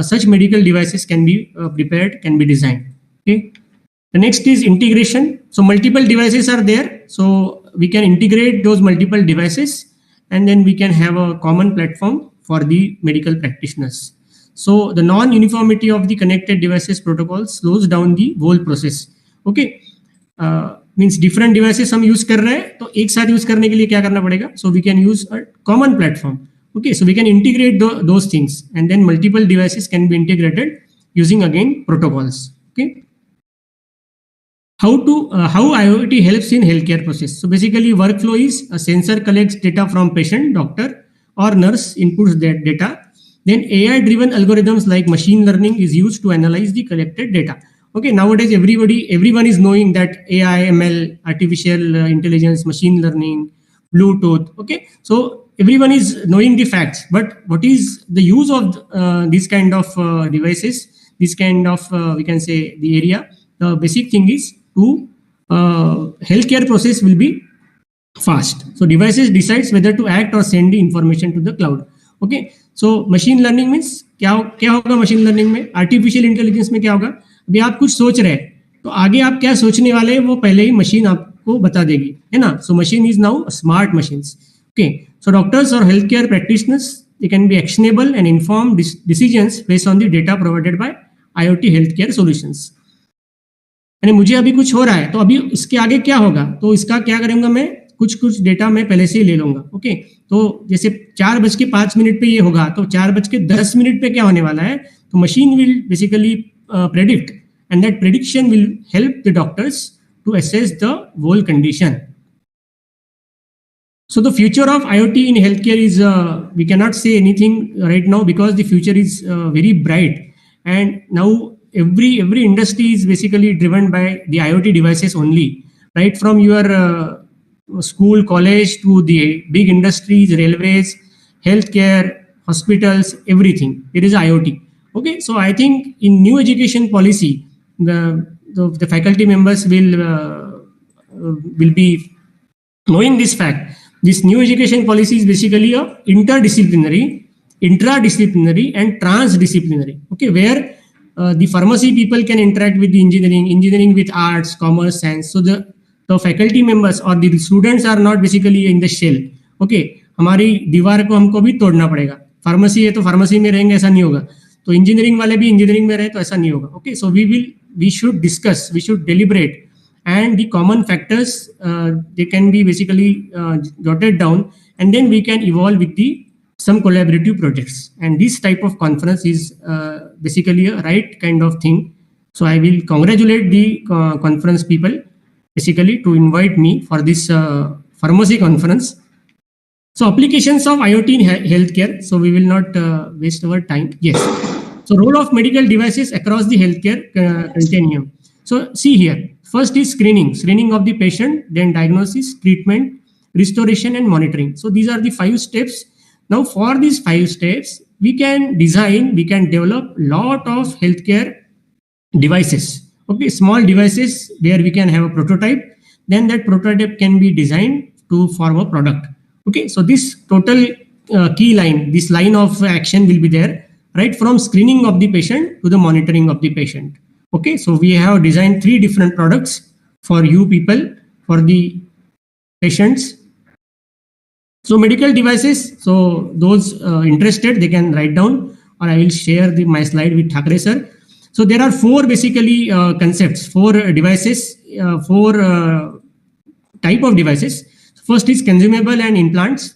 such medical devices can be prepared, can be designed. Okay. The next is integration. So multiple devices are there. So we can integrate those multiple devices, and then we can have a common platform for the medical practitioners. So the non-uniformity of the connected devices protocol slows down the whole process. Okay. Means different devices हम use कर रहे हैं, तो एक साथ use करने के लिए क्या करना पड़ेगा? So we can use a common platform. Okay, so we can integrate those things, and then multiple devices can be integrated using again protocols. Okay. How IoT helps in healthcare process? So basically, workflow is a sensor collects data from patient, doctor, or nurse, inputs that data. Then AI-driven algorithms like machine learning is used to analyze the collected data. Okay, nowadays everyone is knowing that AI, ML, artificial intelligence, machine learning, Bluetooth. Okay, so everyone is knowing the facts, but what is the use of these kind of devices? This kind of we can say the area. The basic thing is to healthcare process will be fast. So devices decides whether to act or send the information to the cloud. Okay, so machine learning means क्या होगा machine learning में? Artificial intelligence में क्या होगा? अभी आप कुछ सोच रहे हैं, तो आगे आप क्या सोचने वाले हैं वो पहले ही मशीन आपको बता देगी, है ना? So machine is now smart machines. Okay, so doctors or healthcare practitioners, they can be actionable and informed decisions based on the data provided by IoT healthcare solutions. यानी मुझे अभी कुछ हो रहा है, तो अभी इसके आगे क्या होगा, तो इसका क्या करूंगा मैं, कुछ डेटा मैं पहले से ही ले लूंगा. ओके, तो जैसे 4:05 पे ये होगा, तो 4:10 पे क्या होने वाला है, तो machine will basically predict, and that prediction will help the doctors to assess the whole condition. So the future of IoT in healthcare is we cannot say anything right now because the future is very bright, and now every industry is basically driven by the IoT devices only, right from your school, college to the big industries, railways, healthcare, hospitals, everything. It is IoT. Okay, so I think in new education policy, the faculty members will be knowing this fact. This new education policy is basically a interdisciplinary, intradisciplinary, and transdisciplinary. Okay, where the pharmacy people can interact with the engineering with arts, commerce, science. So the faculty members or the students are not basically in the shell. Okay, हमारी दीवार को हमको भी तोड़ना पड़ेगा. Pharmacy है तो pharmacy में रहेंगे, ऐसा नहीं होगा. तो इंजीनियरिंग वाले भी इंजीनियरिंग में रहे तो ऐसा नहीं होगा. Okay, so we should discuss, we should deliberate, and the common factors they can be basically jotted down, and then we can evolve with some collaborative projects. And this type of conference is basically a right kind of thing. So I will congratulate the conference people basically to invite me for this pharmacy conference. So applications of IoT in healthcare. So we will not waste our time. Yes. So role of medical devices across the healthcare continuum. So see here, first is screening of the patient, then diagnosis, treatment, restoration, and monitoring. So these are the 5 steps. Now for these 5 steps, we can develop lot of healthcare devices. Okay, small devices where we can have a prototype. Then that prototype can be designed to form a product. Okay, so this total key line, this line of action will be there, right from screening of the patient to the monitoring of the patient. Okay, so we have designed 3 different products for you people, for the patients. So medical devices, so those interested, they can write down, or I will share my slide with Thakre sir. So there are 4 basically concepts, 4 devices, 4 type of devices. First is consumable and implants.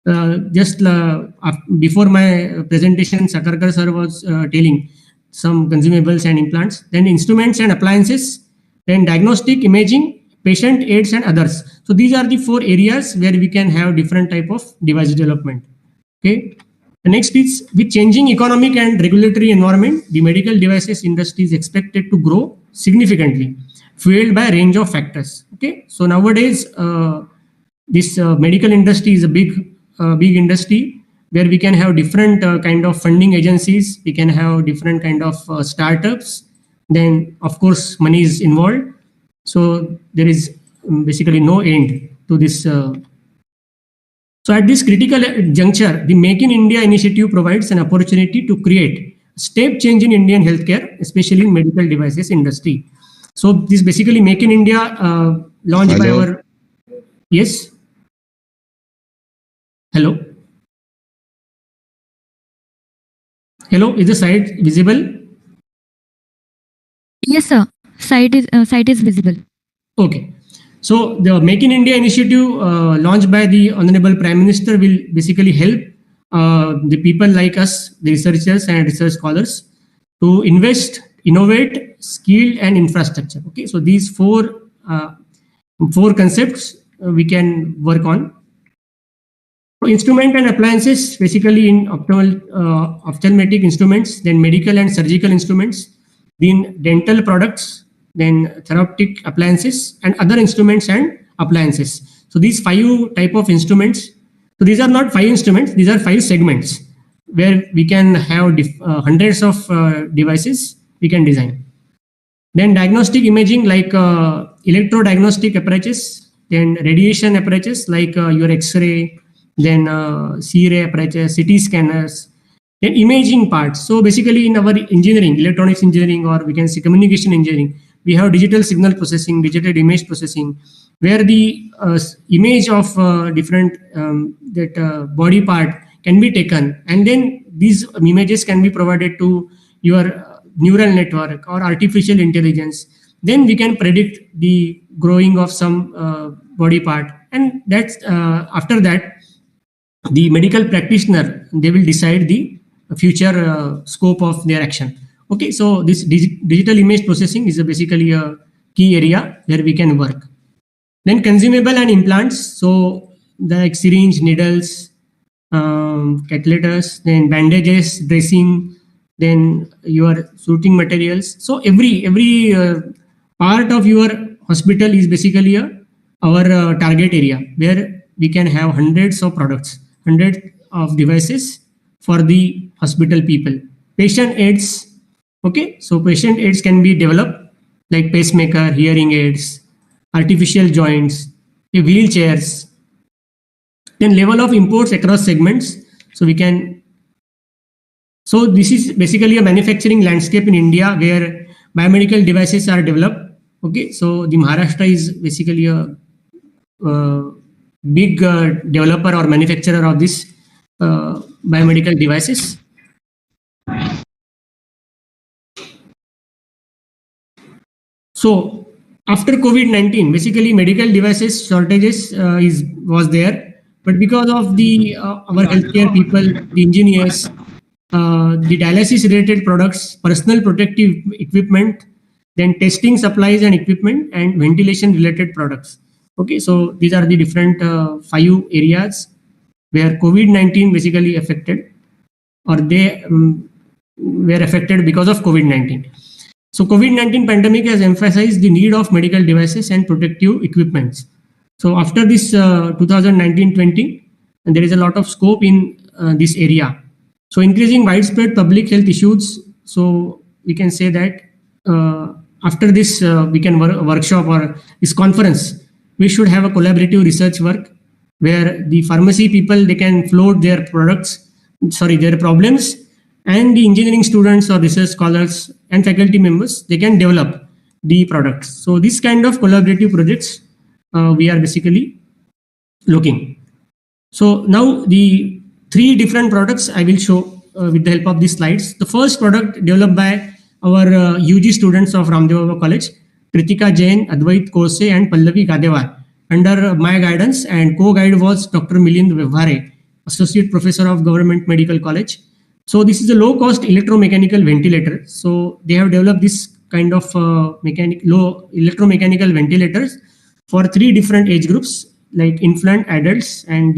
Before my presentation, Sakarkar sir was telling some consumables and implants. Then instruments and appliances. Then diagnostic, imaging, patient aids and others. So these are the 4 areas where we can have different type of device development. Okay. The next is, with changing economic and regulatory environment, the medical devices industry is expected to grow significantly, fueled by a range of factors. Okay, so nowadays this medical industry is a big industry where we can have different kind of funding agencies. We can have different kind of startups. Then of course money is involved. So there is basically no end to this. So at this critical juncture, the Make in India initiative provides an opportunity to create a step change in Indian healthcare, especially in medical devices industry. So this basically Make in India launched by our, yes. Hello. Hello, is the site visible? Yes, sir. Site is visible. Okay. So the Make in India initiative launched by the Honorable Prime Minister will basically help the people like us, the researchers and research scholars, to invest, innovate, skill and infrastructure. Okay, so these 4 concepts we can work on. So instrument and appliances, basically in ophthalmic instruments, then medical and surgical instruments, then dental products, then therapeutic appliances and other instruments and appliances. So these 5 type of instruments. So these are not 5 instruments, these are 5 segments where we can have hundreds of devices we can design. Then diagnostic imaging like electrodiagnostic apparatus, then radiation apparatus like your X-ray, then C-ray apparatus, CT scanners, then imaging parts. So basically in our engineering, electronics engineering, or we can say communication engineering, we have digital signal processing, digital image processing, where the image of different body part can be taken, and then these images can be provided to your neural network or artificial intelligence. Then we can predict the growing of some body part, and that's after that the medical practitioner, they will decide the future scope of their action. Okay, so this digital image processing is basically a key area where we can work. Then consumable and implants, so like syringe, needles, catheters, then bandages, dressing, then your suiting materials. So every part of your hospital is basically our target area where we can have hundreds of products, hundreds of devices for the hospital people. Patient aids. Okay, so patient aids can be developed like pacemaker, hearing aids, artificial joints, wheelchairs. Then level of imports across segments. So we can. So this is basically a manufacturing landscape in India where biomedical devices are developed. Okay, so the Maharashtra is basically a big developer or manufacturer of this biomedical devices. So after COVID-19, basically medical devices shortages was there, but because of the our healthcare people, the engineers, the dialysis related products, personal protective equipment, then testing supplies and equipment, and ventilation related products. Okay, so these are the different 5 areas where COVID-19 basically affected, or they were affected because of COVID-19. So COVID-19 pandemic has emphasized the need of medical devices and protective equipments. So after this 2019-20, and there is a lot of scope in this area. So increasing widespread public health issues. So we can say that after this we can workshop or this conference, we should have a collaborative research work where the pharmacy people, they can float their products, their problems, and the engineering students or research scholars and faculty members, they can develop the products. So this kind of collaborative projects we are basically looking. So now the 3 different products I will show with the help of these slides. The first product developed by our UG students of Ramdev Baba College, Kritika Jain, Advait Kose and Pallavi Gadewar. Under my guidance, and co-guide was Dr. Milind Vevhare, Associate Professor of Government Medical College. So this is a low-cost electromechanical ventilator. So they have developed this kind of low electromechanical ventilators for 3 different age groups, like infant, adults, and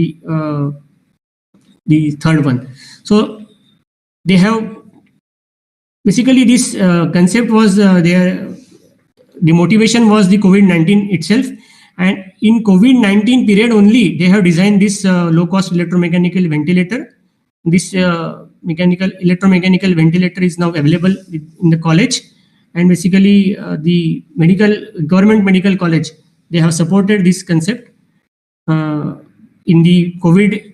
the third one. So they have basically this concept was the motivation was the COVID-19 itself, and in COVID-19 period only they have designed this low-cost electromechanical ventilator. This electromechanical ventilator is now available in the college, and basically the government medical college, they have supported this concept in the COVID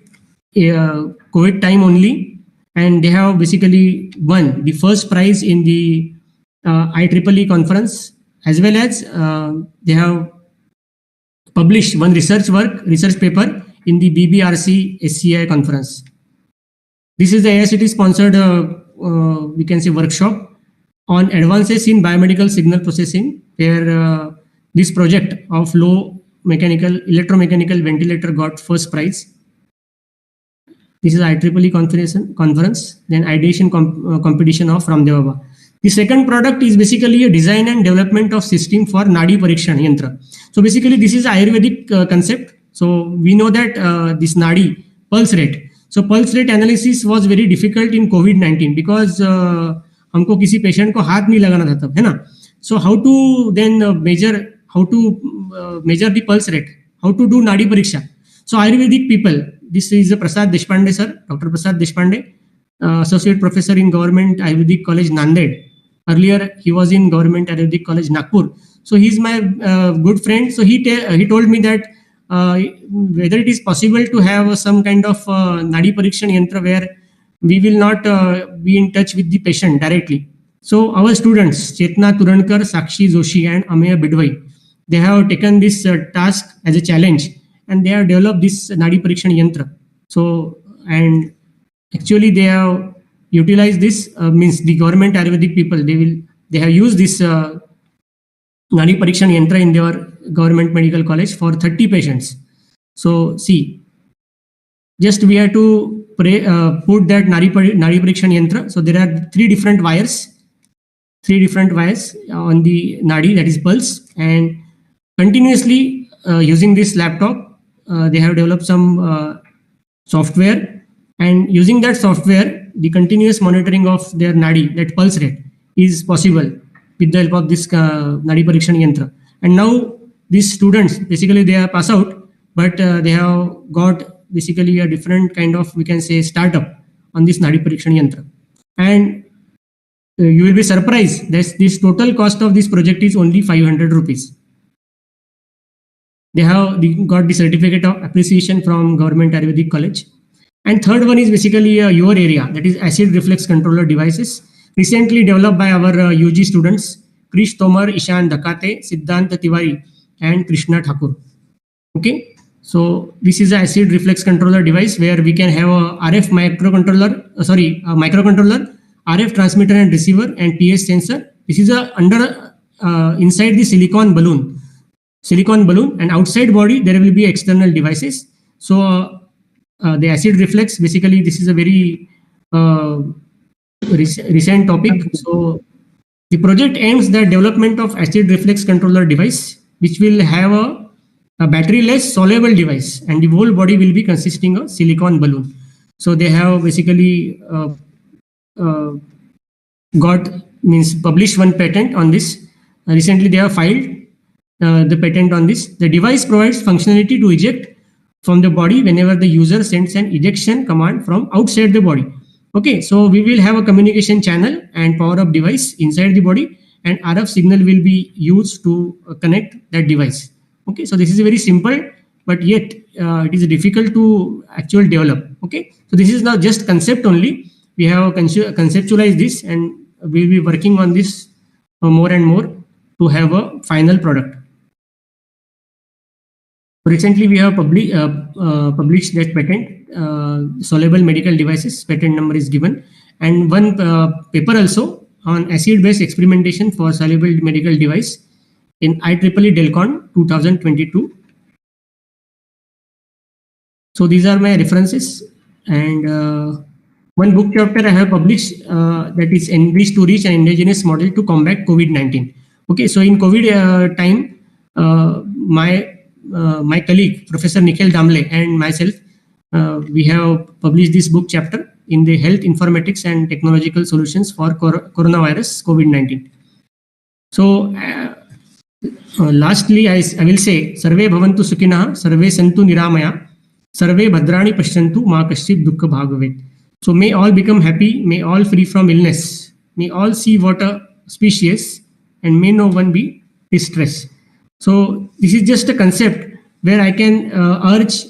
time only, and they have basically won the first prize in the IEEE conference, as well as they have published one research paper in the BBRC SCI conference. This is the AICTE sponsored, we can say, workshop on advances in biomedical signal processing, where this project of low electromechanical ventilator got first prize. This is IEEE conference, then ideation competition of Ramdev Baba. The second product is basically a design and development of system for Nadi Parikshan Yantra. So basically this is Ayurvedic concept. So we know that this Nadi pulse rate. So pulse rate analysis was very difficult in COVID-19 because हमको किसी patient को हाथ नहीं लगाना था तब, है ना. So how to then measure the pulse rate, how to do Nadi Pariksha. So Ayurvedic people, this is Prasad Deshpande sir, Dr. Prasad Deshpande, Associate Professor in Government Ayurvedic College Nanded. Earlier he was in Government Ayurvedic College Nagpur. So he's my good friend. So he told me that whether it is possible to have some kind of Nadi Parikshan Yantra where we will not be in touch with the patient directly. So our students, Chetna Turankar, Sakshi Joshi and Ameya Bidwai, they have taken this task as a challenge, and they have developed this Nadi Parikshan Yantra. So, and actually they have utilized this, means the government Ayurvedic people, they have used this Nadi Parikshan Yantra in their government medical college for 30 patients. So see, just we have to put that Nadi Parikshan Yantra. So there are 3 different wires on the Nadi, that is pulse, and continuously using this laptop, they have developed some software, and using that software, the continuous monitoring of their Nadi, that pulse rate, is possible with the help of this Nadi Parikshan Yantra. And now these students, basically they are pass out, but they have got basically a different kind of, we can say, startup on this Nadi Parikshan Yantra. And you will be surprised that this total cost of this project is only 500 rupees. They have got the certificate of appreciation from Government Ayurvedic College. And third one is basically your area, that is acid reflux controller devices, recently developed by our UG students, Krish Tomar, Ishan Dakate, Siddhant Tiwari, and Krishna Thakur. Okay, so this is an acid reflux controller device where we can have a RF microcontroller, RF transmitter and receiver, and pH sensor. This is inside the silicon balloon, and outside body there will be external devices. So the acid reflux, basically this is a very recent topic. So the project aims the development of acid reflux controller device, which will have a battery-less soluble device, and the whole body will be consisting of silicon balloon. So they have basically published one patent on this. Recently they have filed the patent on this. The device provides functionality to eject from the body whenever the user sends an ejection command from outside the body. Okay, so we will have a communication channel and power up device inside the body, and RF signal will be used to connect that device. Okay, so this is very simple, but yet it is difficult to actually develop. Okay, so this is now just concept only. We have conceptualized this, and we'll be working on this more and more to have a final product. Recently, we have published that patent, soluble medical devices, patent number is given, and one paper also on acid-based experimentation for soluble medical device in IEEE Delcon 2022. So these are my references, and one book chapter I have published that is Enrich to Reach an Indigenous Model to Combat COVID-19. Okay, so in COVID time, my colleague, Professor Nikhil Damle, and myself, we have published this book chapter in the Health Informatics and Technological Solutions for Coronavirus COVID-19. So lastly, I will say, Sarve Bhavantu Sukhinah, Sarve Santu Niramaya, Sarve Bhadrani Pashyantu, Ma Kaschit Dukkha Bhagavet. So may all become happy, may all free from illness, may all see water species, and may no one be distressed. So this is just a concept where I can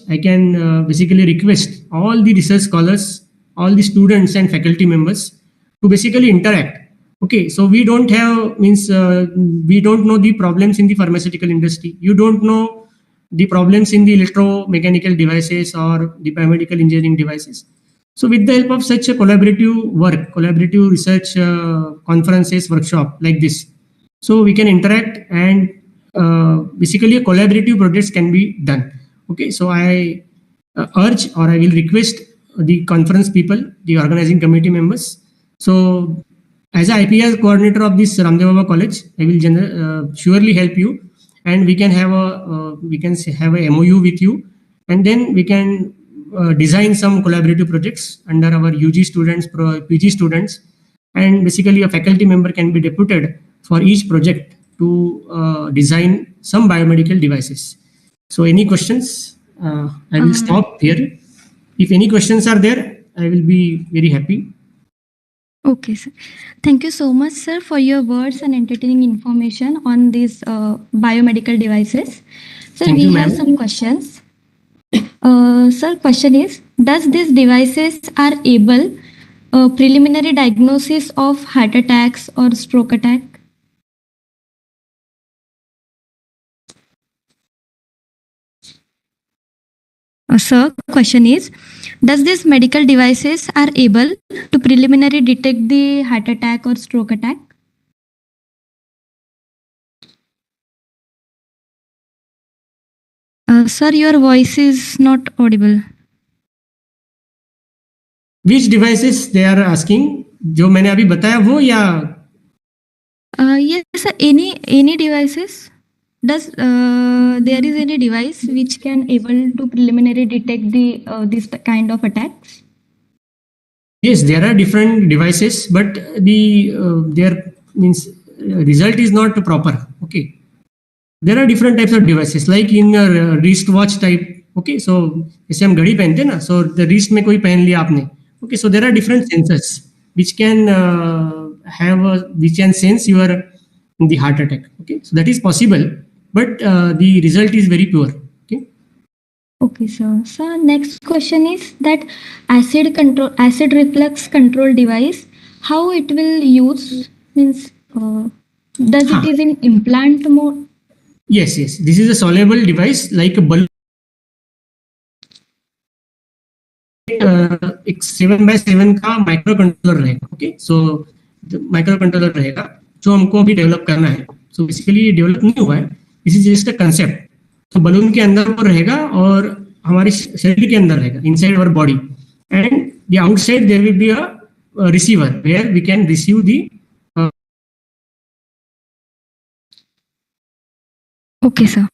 I can basically request all the research scholars, all the students and faculty members to basically interact. Okay, so we don't have, we don't know the problems in the pharmaceutical industry. You don't know the problems in the electromechanical devices or the biomedical engineering devices. So with the help of such a collaborative work, collaborative research conferences, workshop like this, so we can interact and basically a collaborative projects can be done. Okay, so I urge or I will request the conference people, the organizing committee members. So as an IPR coordinator of this Ramdev Baba College, I will surely help you, and we can have a MOU with you, and then we can design some collaborative projects under our UG students, PG students, and basically a faculty member can be deputed for each project to design some biomedical devices. So any questions? I will stop here. If any questions are there, I will be very happy. Okay, sir. Thank you so much, sir, for your words and entertaining information on these biomedical devices. So Thank we you, have ma'am. some questions. Sir, question is, does these devices are able preliminary diagnosis of heart attacks or stroke attack? Sir, question is, does these medical devices are able to preliminary detect the heart attack or stroke attack? Sir, your voice is not audible. Which devices they are asking? जो मैंने अभी बताया वो या? Yes, sir. Any devices? Does there is any device which can able to preliminary detect the this kind of attacks? Yes, there are different devices, but the their result is not proper. Okay, there are different types of devices, like in your wristwatch type. Okay, so जैसे हम घड़ी पहनते हैं ना, so the wrist में कोई पहन लिया आपने. Okay, so there are different sensors which can which can sense the heart attack. Okay, so that is possible, but the result is very poor. Okay. Okay, sir. So next question is that acid reflux control device, how it will use, means does it is in implant mode? Yes, yes. This is a soluble device like a balloon. एक 7x7 का micro controller रहेगा. Okay, so micro controller रहेगा जो हमको अभी develop करना है. So basically develop नहीं हुआ है, this is just a concept. तो बलून के अंदर वो रहेगा और हमारे शरीर के अंदर रहेगा, inside our body, and the outside there will be a receiver where we can receive the. Okay, sir.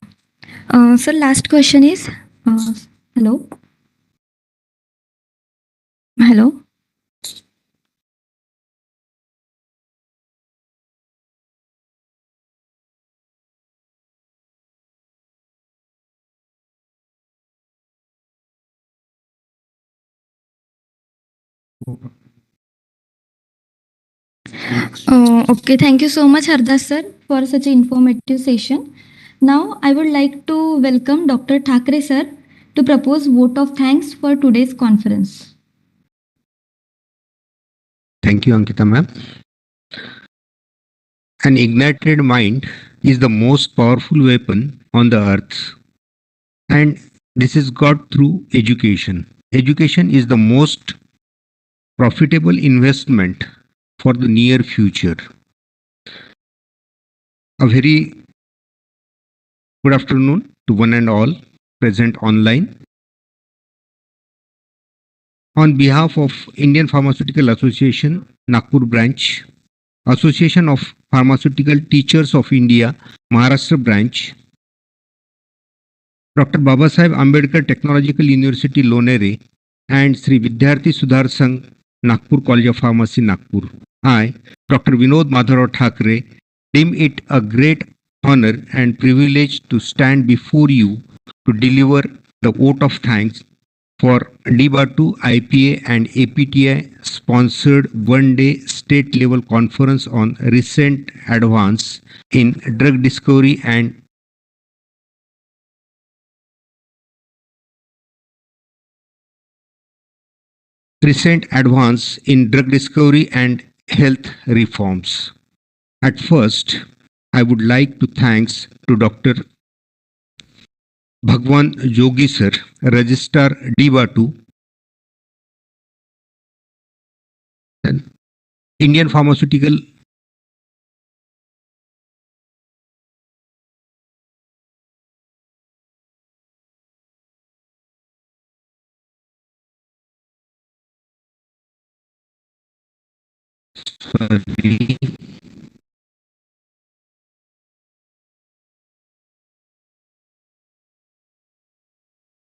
Sir, last question is, hello. Hello. Okay, thank you so much, Hardas sir, for such an informative session. Now, I would like to welcome Dr. Thakre sir, to propose vote of thanks for today's conference. Thank you, Ankita ma'am. An ignited mind is the most powerful weapon on the earth, and this is got through education. Education is the most profitable investment for the near future. A very good afternoon to one and all present online. On behalf of Indian Pharmaceutical Association, Nagpur branch, Association of Pharmaceutical Teachers of India, Maharashtra branch, Dr. Babasaheb Ambedkar Technological University, Lonere, and Sri Vidyarthi Sudhar Sangh, Nagpur College of Pharmacy, Nagpur. I, Dr. Vinod Madhavrao Thakre, deem it a great honor and privilege to stand before you to deliver the vote of thanks for DBA2 IPA and APTI sponsored one-day state-level conference on recent advance in drug discovery and health reforms. At first, I would like to thanks to Dr. Bhagwan Jogi sir, Registrar DBA2, Indian Pharmaceutical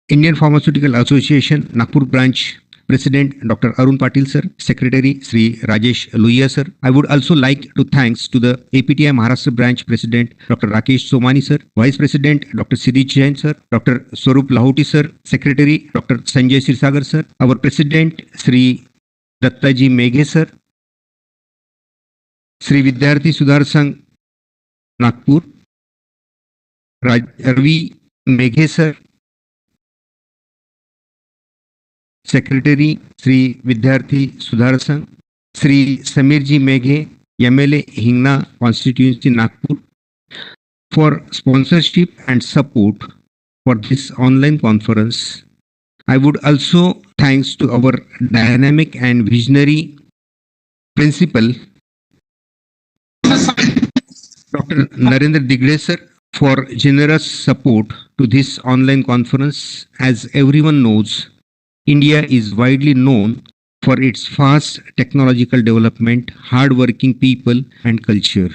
Indian Pharmaceutical Association, Nagpur branch President Dr. Arun Patil sir, Secretary Sri Rajesh Luia sir. I would also like to thanks to the APTI Maharashtra branch President Dr. Rakesh Somani sir, Vice President Dr. Siddhi Jain sir, Dr. Swarup Lahoti sir, Secretary Dr. Sanjay Sirsagar sir, our President Sri Dattaji Meghe sir, Sri Vidyarthi Sudhar Sangh, Nagpur, Ravi Meghe sir, Secretary Sri Vidyarthi Sudhar Sangh, Sri Samirji Meghe, MLA Hingna Constituency Nagpur, for sponsorship and support for this online conference. I would also thanks to our dynamic and visionary principal Dr. Narendra Digre sir for generous support to this online conference. As everyone knows, India is widely known for its fast technological development, hard-working people and culture.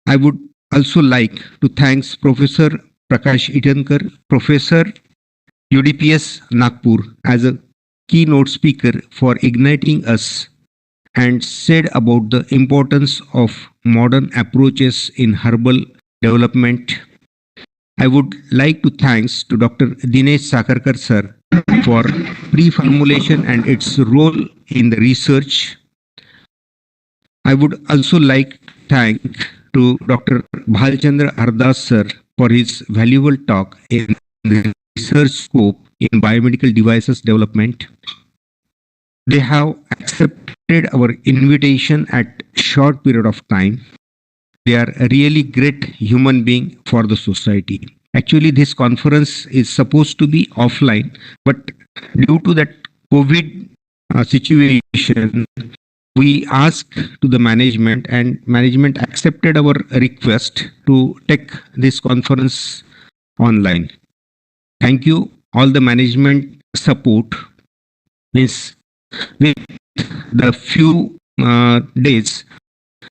I would also like to thanks Professor Prakash Itankar, Professor UDPS Nagpur as a keynote speaker for igniting us and said about the importance of modern approaches in herbal development. I would like to thanks to Dr. Dinesh Sakarkar sir for pre-formulation and its role in the research. I would also like to thank to Dr. Bhalchandra Hardas sir for his valuable talk in the research scope in biomedical devices development. They have accepted our invitation at short period of time. They are a really great human being for the society. Actually, this conference is supposed to be offline, but due to that COVID situation, we asked to the management and management accepted our request to take this conference online. Thank you all the management support. With the few days,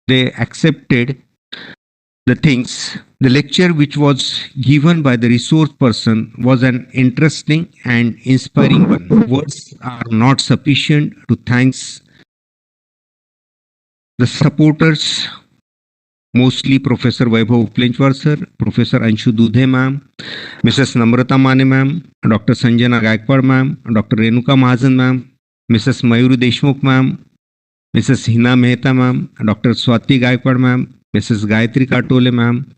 they accepted the things. The lecture which was given by the resource person was an interesting and inspiring one. Words are not sufficient to thanks the supporters, mostly Professor Vaibhav Uplenchwar sir, Professor Anshu Dudhe ma'am, Mrs. Namrata Mane ma'am, Dr. Sanjana Gaikwad ma'am, Dr. Renuka Mahajan ma'am, Mrs. Mayuri Deshmukh ma'am, Mrs. Hina Mehta ma'am, Dr. Swati Gaikwad ma'am, Mrs. Gayatri Katole ma'am,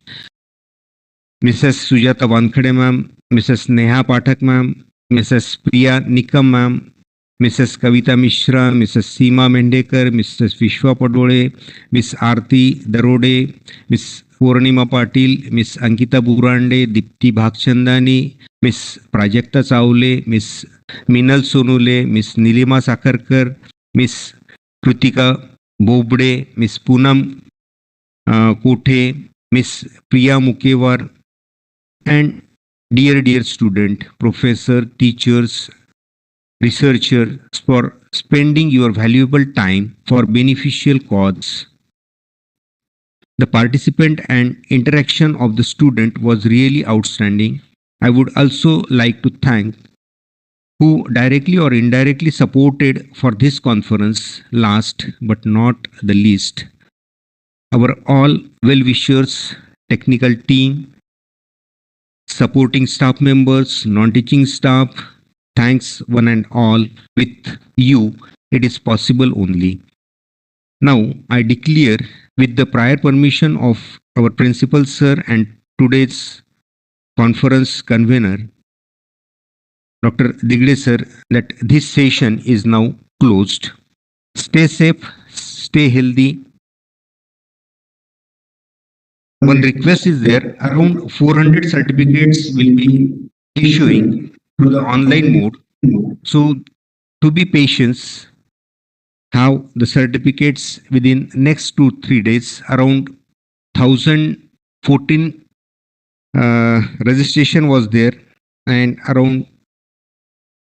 Mrs. Sujata Wankhede ma'am, Mrs. Neha Pathak ma'am, Mrs. Priya Nikam ma'am, Mrs. Kavita Mishra, Mrs. Seema Mendekar, Mrs. Vishwa Padole, Miss Aarti Darode, Miss Purnima Patil, Miss Ankita Burande, Dipti Bhagchandani, Miss Prajakta Chaule, Miss Minal Sonule, Miss Nilima Sakarkar, Miss Kritika Bobde, Miss Poonam Kothe, Miss Priya Mukewar, and dear student, professor, teachers, researchers for spending your valuable time for beneficial cause. The participant and interaction of the student was really outstanding. I would also like to thank who directly or indirectly supported for this conference, last but not the least. Our all well-wishers, technical team, supporting staff members, non-teaching staff, thanks one and all. With you, it is possible only. Now, I declare, with the prior permission of our principal sir and today's conference convener, Dr. Digde sir, that this session is now closed. Stay safe, stay healthy. One request is there, around 400 certificates will be issuing through the online mode. So, to be patient, have the certificates within next 2-3 days. Around 1014 registration was there, and around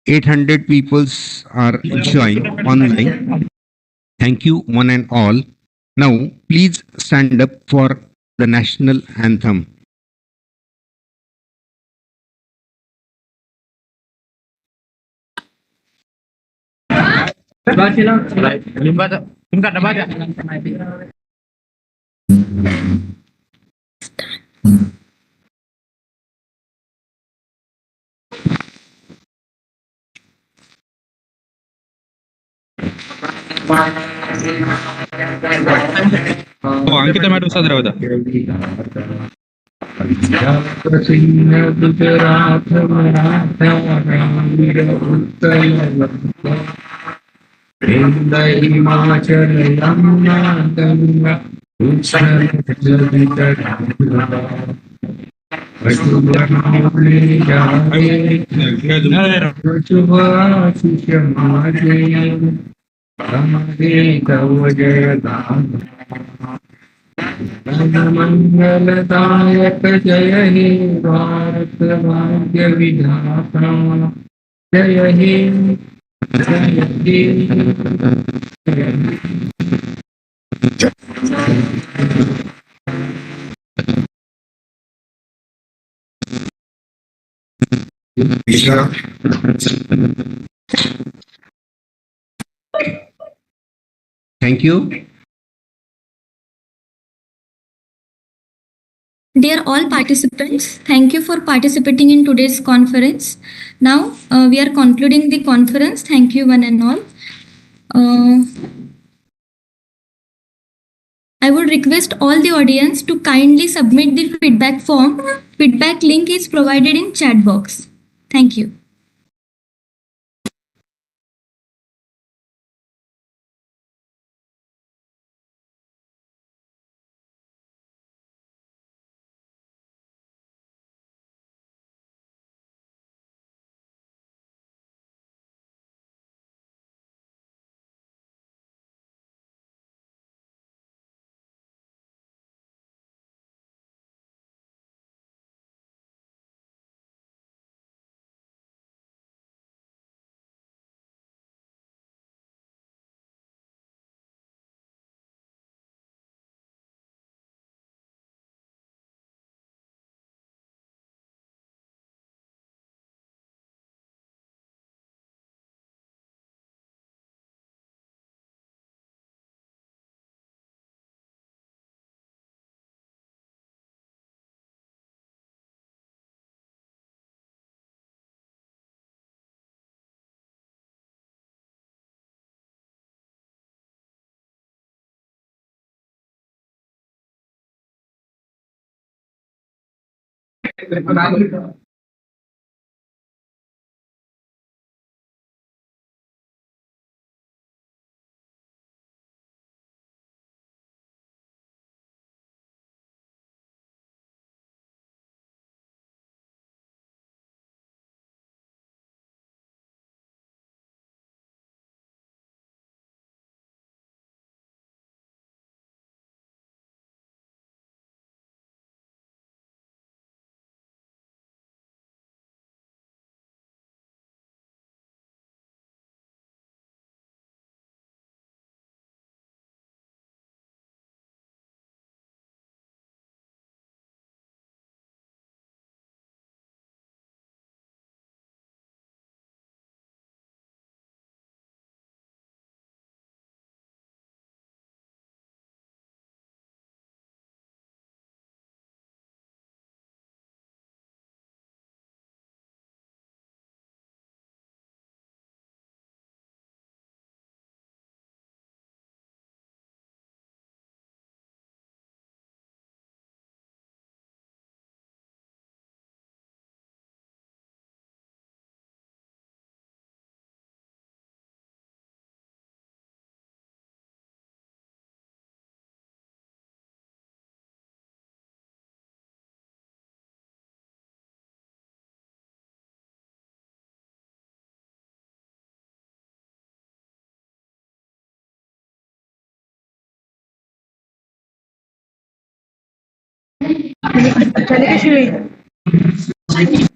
800 peoples are joined online. Thank you one and all. Now please stand up for the national anthem. Ankita madam साथ रहा मंगलदायक जय हे भारत भाग्य विधाता जय हे Thank you. Dear all participants, thank you for participating in today's conference. Now we are concluding the conference. Thank you one and all. I would request all the audience to kindly submit the feedback form. Feedback link is provided in chat box. Thank you. चले कशी